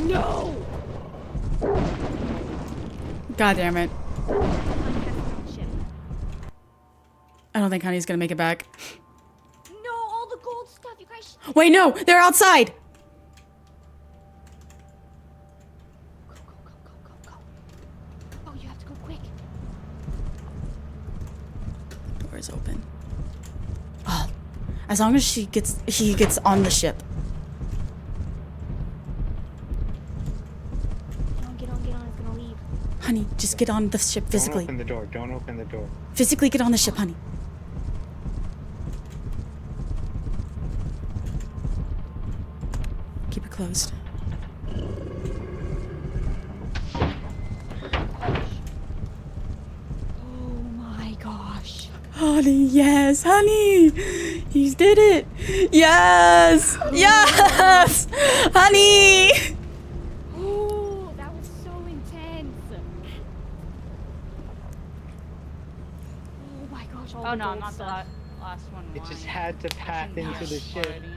No! God damn it. Shit. I don't think Honey's gonna make it back. No, all the gold stuff, you guys. Wait, no! They're outside! Go, go, go, go, go, go. Oh, you have to go quick. Door's open. Oh. As long as he gets on the ship. Get on, it's gonna leave. Honey, just get on the ship physically. Don't open the door. Don't open the door. Physically get on the ship, honey. Keep it closed. Oh my gosh. Honey, yes, honey! He did it! Yes! Yes! Honey! Oh, that was so intense. Oh my gosh, all Oh the no, gold not the stuff. last one. It just won. had to path Shouldn't into be the ship. already.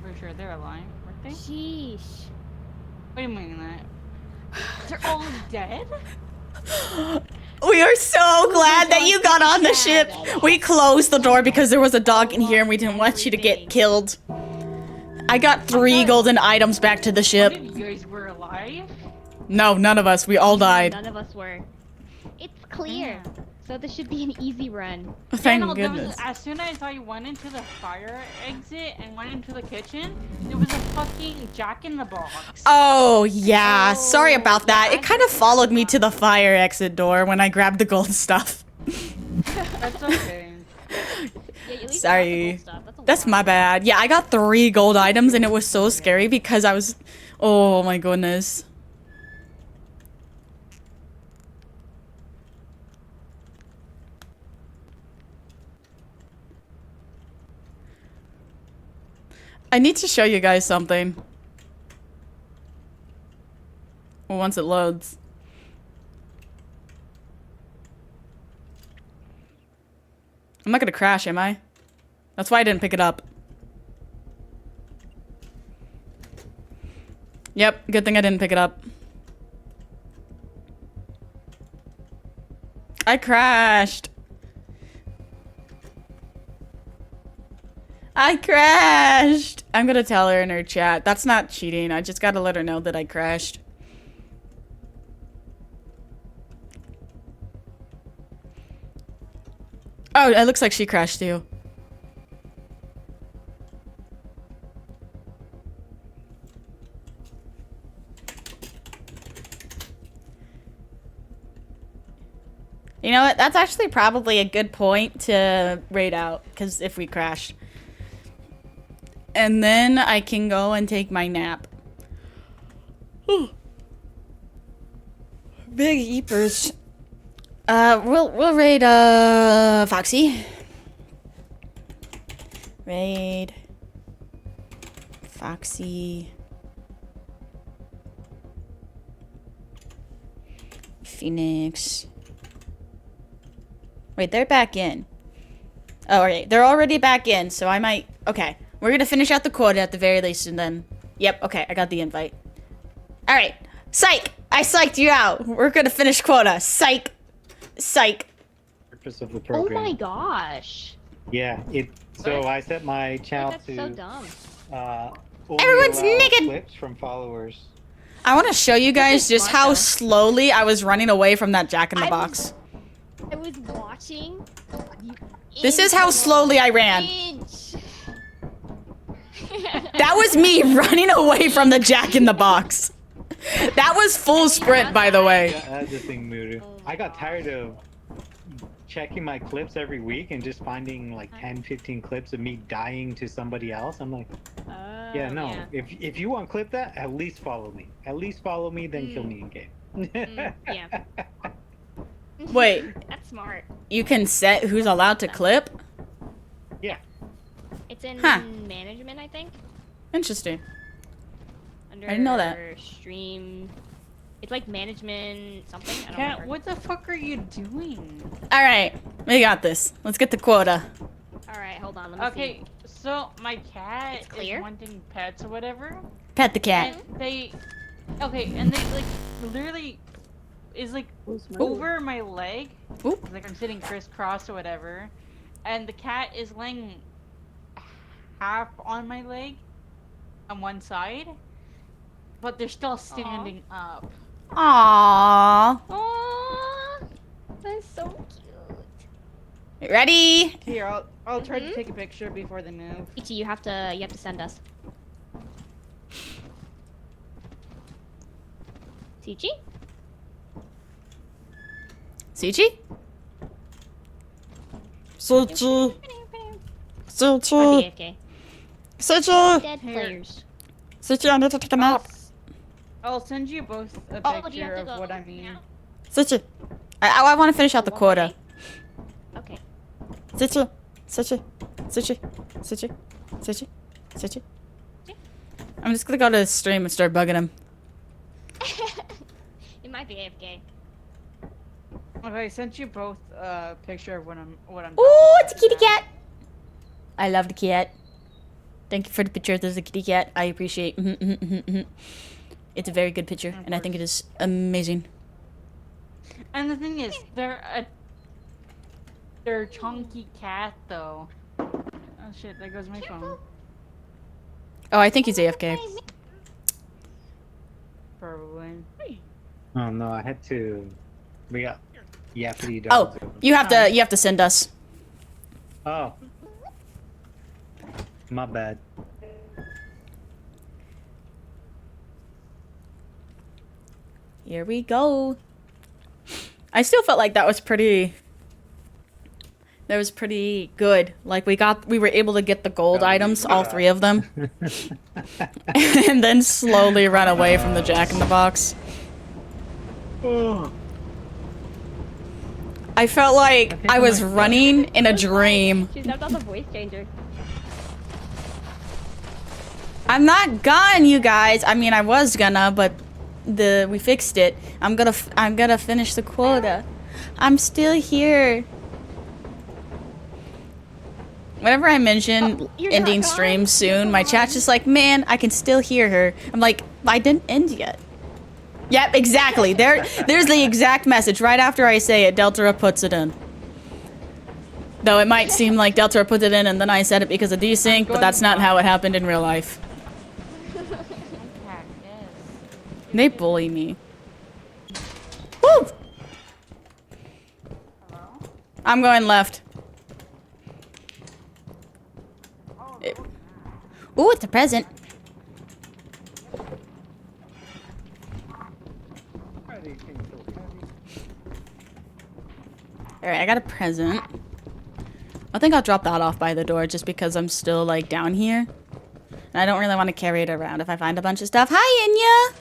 For sure, they're alive, weren't they? Sheesh. Wait a minute. They're all dead? We are so glad that you got on the ship. We closed the door because there was a dog in here and we didn't want you to get killed. I got 3 golden items back to the ship. None of you guys were alive? No, none of us. We all died. None of us were. It's clear. So this should be an easy run. Thank Yeah, no, there goodness. was, as soon as I went into the fire exit and went into the kitchen, there was a fucking Jack-in-the-Box. Oh, yeah. Sorry Oh, about that. yeah, It kind of followed me to the fire exit door when I grabbed the gold stuff. That's okay. Yeah, at least you got the Sorry. gold stuff. That's a That's lot. my bad. Yeah, I got 3 gold items and it was so scary because I was... Oh my goodness. I need to show you guys something. Well, once it loads. I'm not gonna crash, am I? That's why I didn't pick it up. Yep, good thing I didn't pick it up. I crashed. I crashed. I'm gonna tell her in her chat. That's not cheating. I just gotta let her know that I crashed. Oh, it looks like she crashed too. You know what? That's actually probably a good point to raid out, because if we crash. And then I can go and take my nap. Big eepers. We'll raid Foxy. Raid Foxy. Phoenix. Wait, they're back in. Oh, okay. They're already back in, so I might... Okay. We're gonna finish out the quota at the very least, and then... Yep, okay. I got the invite. Alright. Psych! I psyched you out. We're gonna finish quota. Psych. Psych. Purpose of the Oh program. my gosh. Yeah, so I set my channel That's to so dumb. only Everyone's allow naked. clips from followers. I want to show you guys just how Marco. slowly I was running away from that Jack-in-the-Box. I was watching. This is how slowly I ran. Inch. That was me running away from the Jack-in-the-Box. That was full sprint, by the way. That's the thing, Muru. I got tired of checking my clips every week and just finding like 10, 15 clips of me dying to somebody else. I'm like, yeah, no. If you want to clip that, at least follow me. At least follow me, then kill me in game. Yeah. Wait, That's smart. you can set who's allowed to clip? Yeah. It's in Huh. management, I think. Interesting. Under didn't know that. Stream. It's like management something. I don't Cat, remember. what the fuck are you doing? All right, we got this. Let's get the quota. All right, hold on. Let me Okay, see. so my cat It's clear? is wanting pets or whatever. Pet the cat. And they, and they like literally is like over my leg. Oop. Like I'm sitting crisscross or whatever, and the cat is laying half on my leg on one side, but they're still standing up. Aww. Aww, that's so cute. Ready? Here, I'll try to take a picture before they move. Ichi, you have to send us. Ichi? Suchi? Suchi. Or Suchi. DFK. Suchi. Dead Here. players. Suchi, I need to take a nap. I'll send you both a Oh, do you picture have to of go what I mean. now? Suchi. I want to finish out the quota. Okay. Suchi. Suchi. Suchi. Suchi. Suchi. Suchi. I'm just gonna go to the stream and start bugging him. It might be AFK. Okay, I sent you both a picture of what I'm. Ooh, it's a kitty cat. I love the cat. Thank you for the picture. There's a kitty cat. I appreciate. It's a very good picture, and I think it is amazing. And the thing is, they're a chunky cat though. Oh shit! There goes my phone. Oh, I think he's AFK. Probably. Oh no, I had to. We got yappity Oh, dogs. you have to send us. Oh. My bad. Here we go. I still felt like that was pretty. That was pretty good. Like we were able to get the gold items, all three of them, and then slowly run away from the Jack in the Box. I felt like I was running in a dream. She's not the voice changer. I'm not gone, you guys. I mean, I was gonna, but we fixed it. I'm gonna finish the quota. I'm still here. Whenever I mention you're not ending gone? stream soon, my chat's just like, man, I can still hear her. I'm like, I didn't end yet. Yep, exactly. There's the exact message. Right after I say it, Deltara puts it in. Though it might seem like Deltara put it in and then I said it because of desync, but that's not how it happened in real life. They bully me. Woo! I'm going left. Ooh, it's a present. Alright, I got a present. I think I'll drop that off by the door just because I'm still, like, down here. And I don't really want to carry it around if I find a bunch of stuff. Hi, Inya!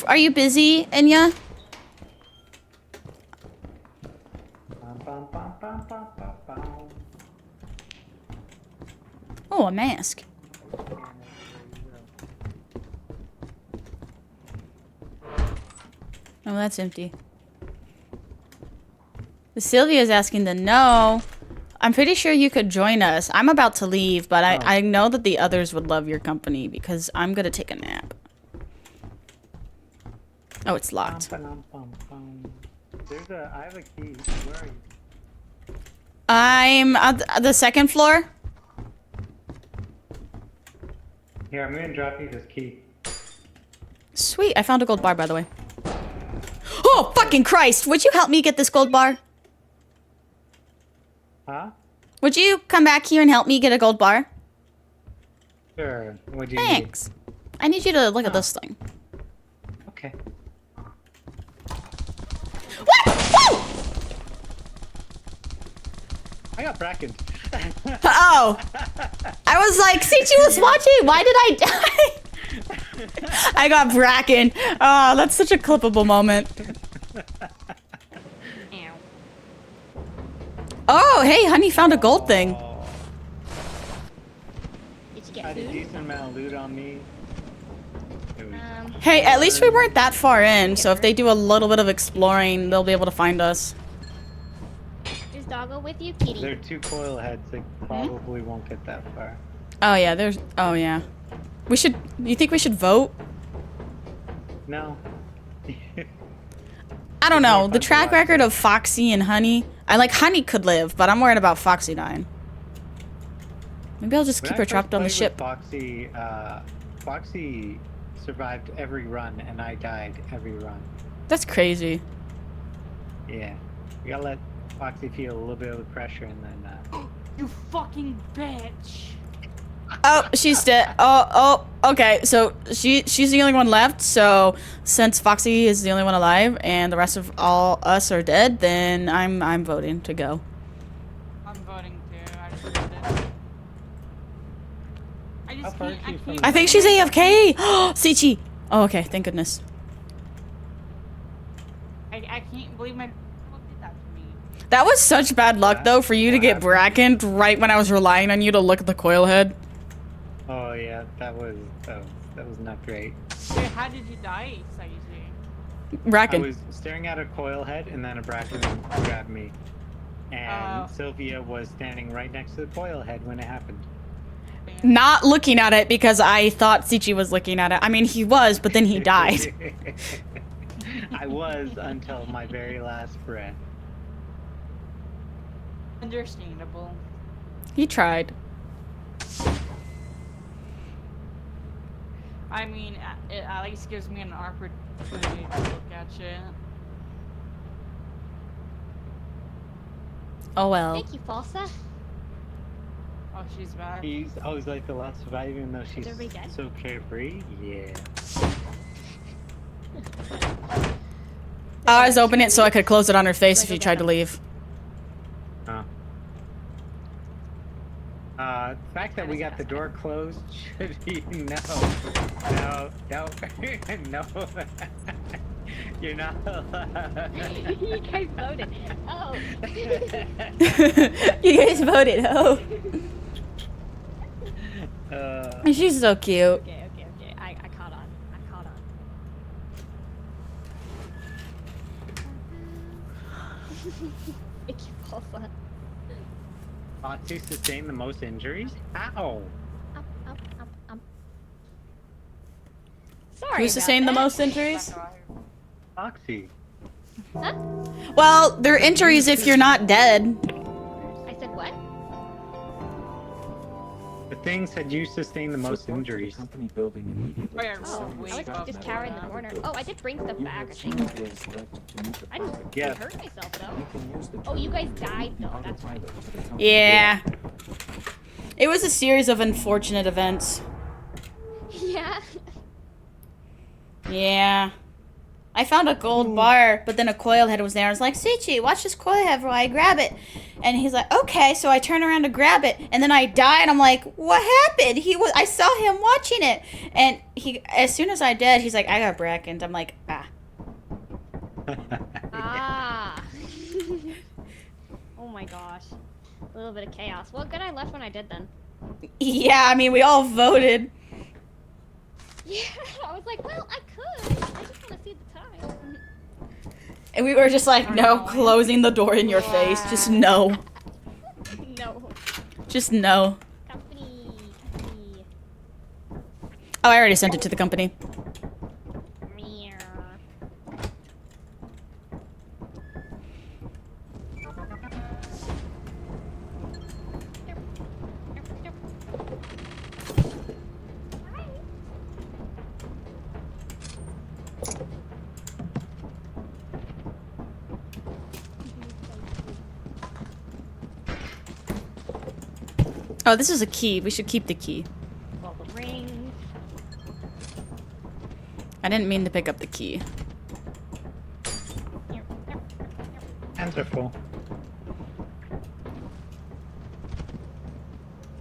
Are you busy, Inya? Oh, a mask. Oh, that's empty. Sylvia's asking to know. I'm pretty sure you could join us. I'm about to leave, but I know that the others would love your company because I'm gonna take a nap. Oh, it's locked. I have a key. Where are you? I'm at the second floor. Here, I'm gonna drop you this key. Sweet, I found a gold bar, by the way. Oh, fucking Christ! Would you help me get this gold bar? Huh? Would you come back here and help me get a gold bar? Sure. What do you need? Thanks. I need you to look at this thing. Okay. What? Whoa! I got brackened. Oh. I was like, Sichi was watching. Why did I die? I got Bracken. Oh, that's such a clippable moment. Ow. Oh, hey, honey found a gold thing. Oh, Did you I get had a food? decent amount of loot on me. It was Hey, at least we weren't that far in, so if they do a little bit of exploring, they'll be able to find us. Is Doggo with you, kitty? They're two coil heads. They probably won't get that far. Oh yeah, there's. Oh yeah. We should. You think we should vote? No. I don't know. more The fun to track watch. record of Foxy and Honey. I like Honey could live, but I'm worried about Foxy dying. Maybe I'll just When keep I her first trapped on the played with ship. Foxy survived every run, and I died every run. That's crazy. Yeah. You gotta let Foxy feel a little bit of the pressure, and then. You fucking bitch. Oh, she's dead. Oh, okay. So she's the only one left. So since Foxy is the only one alive and the rest of all us are dead, then I'm voting to go. I'm voting too. I just did it. I How just far can't. is she from can't I think she's AFK. Sichi. Oh, okay. Thank goodness. I can't believe my people did that to me. That was such bad luck though for you to get brackened right when I was relying on you to look at the coil head. Oh yeah, that was not great. Dude, how did you die, Saiji? I Bracken. was staring at a coil head, and then a bracken grabbed me, and Oh. Sylvia was standing right next to the coil head when it happened. Not looking at it because I thought Sichi was looking at it. I mean, he was, but then he died. I was until my very last breath. Understandable. He tried. I mean, it at least gives me an opportunity to look at shit. Oh well. Thank you, Falsa. Oh, she's back. He's always like the last survivor, even though she's everybody dead? so carefree. Yeah. I was opening it so I could close it on her face if she tried to leave. Huh. The fact that we got the door closed should be no. No. You're not allowed. You guys voted. Oh. You guys voted, oh. She's so cute. Okay. I caught on. Thank you, Falsa. Foxy sustained the most injuries? Ow! Up. Sorry. Who sustained the about most injuries? Foxy. that. Huh? Well, they're injuries if you're not dead. I said what? The thing said you sustained the most Report to the injuries. company building immediately. Oh, yeah, Oh, wait, I was up just there. cowering in the corner. Oh, I did bring stuff You back, I have think. 7 days left to meet the I didn't project. Yeah. hurt myself, though. You can use the Oh, you guys train died, though. on That's right. autopilot to the company. Yeah. It was a series of unfortunate events. Yeah. Yeah. I found a gold bar, but then a coil head was there. I was like, Sichi, watch this coil head while I grab it. And he's like, okay. So I turn around to grab it, and then I die, and I'm like, what happened? I saw him watching it. And as soon as I did, he's like, I got brackened. I'm like, ah. Ah. Oh my gosh. A little bit of chaos. Well, good I left when I did then. Yeah, I mean, we all voted. Yeah, I was like, well, I could. I just want to see the time. And we were just like, no, closing the door in your face. Just no. No. Just no. Company. Oh, I already sent it to the company. Meow. Oh, this is a key. We should keep the key. Well, the ring. I didn't mean to pick up the key. Hands are full.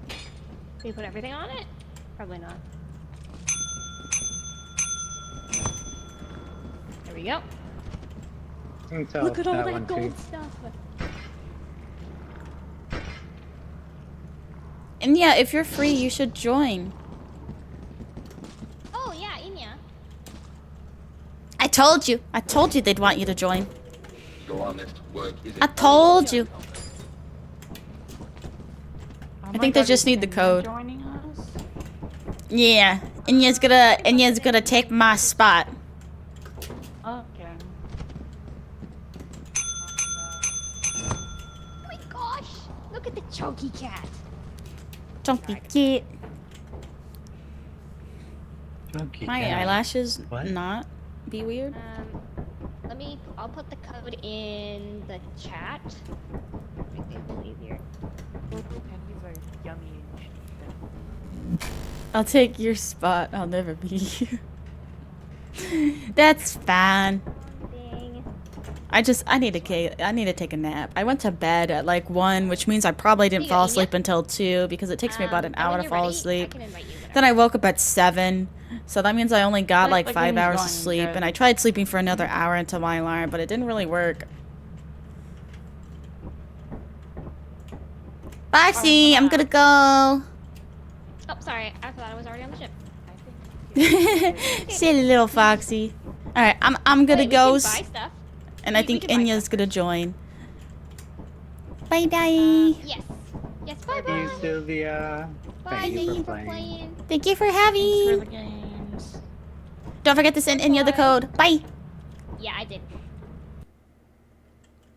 Can we put everything on it? Probably not. There we go. You can tell Look at all that that one gold too. stuff. And yeah, if you're free, you should join. Oh yeah, Inya. I told you. I told you they'd want you to join. Your honest work is I told you. Oh I my think they God, just is need the Kenya code. Joining us? Yeah. Inya's gonna take my spot. Okay. Oh my gosh! Look at the chunky cat. Chunky kid. Chunky My cat. eyelashes What? not be weird. I'll put the code in the chat. Make it a little easier. Pennies are yummy and cheap. I'll take your spot. I'll never be you. That's fine. Dang. I need to take a nap. I went to bed at like 1, which means I probably didn't You fall got Inya? asleep until 2 because it takes me about an When hour to you're fall ready, asleep. I can invite you, whatever. Then I woke up at 7. So that means I only got like Like 5 when he's hours of going, sleep. good. And I tried sleeping for another hour until my alarm, but it didn't really work. Foxy, I'm gonna go. Oh, sorry. I thought I was already on the ship. Silly little Foxy. Alright, I'm gonna Wait, go. we can buy stuff. And I we think can buy Inya's stuff gonna join. Bye bye. Yes. Yes. Bye Love you, bye. Sylvia. Bye. Thank you for playing. playing. Thank you for Thanks having. for the games. Don't forget to send Inya the code. Bye. Yeah, I did.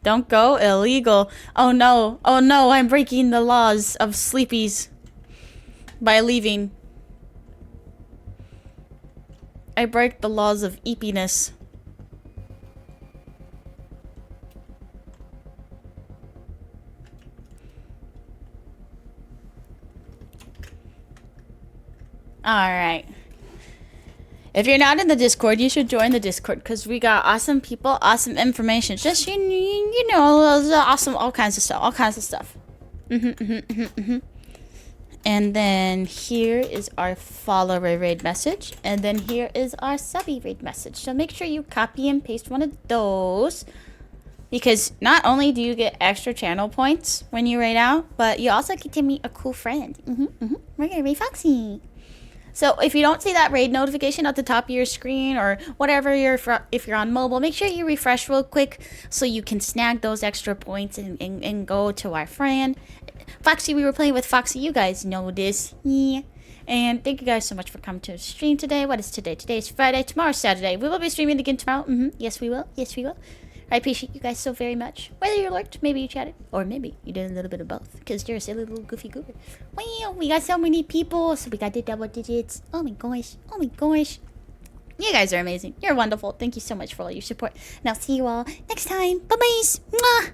Don't go illegal. Oh no. Oh no, I'm breaking the laws of sleepies by leaving. I break the laws of eepiness. Alright. If you're not in the Discord, you should join the Discord because we got awesome people, awesome information. Just, you know, awesome, all kinds of stuff. And then here is our follower raid message. And then here is our subby raid message. So make sure you copy and paste one of those. Because not only do you get extra channel points when you raid out, but you also get to meet a cool friend. We're gonna be Foxy. So if you don't see that raid notification at the top of your screen or whatever if you're on mobile, make sure you refresh real quick so you can snag those extra points and go to our friend. Foxy, we were playing with Foxy. You guys know this. Yeah. And thank you guys so much for coming to the stream today. What is today? Today's Friday. Tomorrow's Saturday. We will be streaming again tomorrow. Yes, we will. Yes, we will. I appreciate you guys so very much. Whether you lurked, maybe you chatted, or maybe you did a little bit of both, because you're a silly little goofy goober. Wow, we got so many people, so we got the double digits. Oh my gosh. Oh my gosh. You guys are amazing. You're wonderful. Thank you so much for all your support. And I'll see you all next time. Bye-bye. Mwah.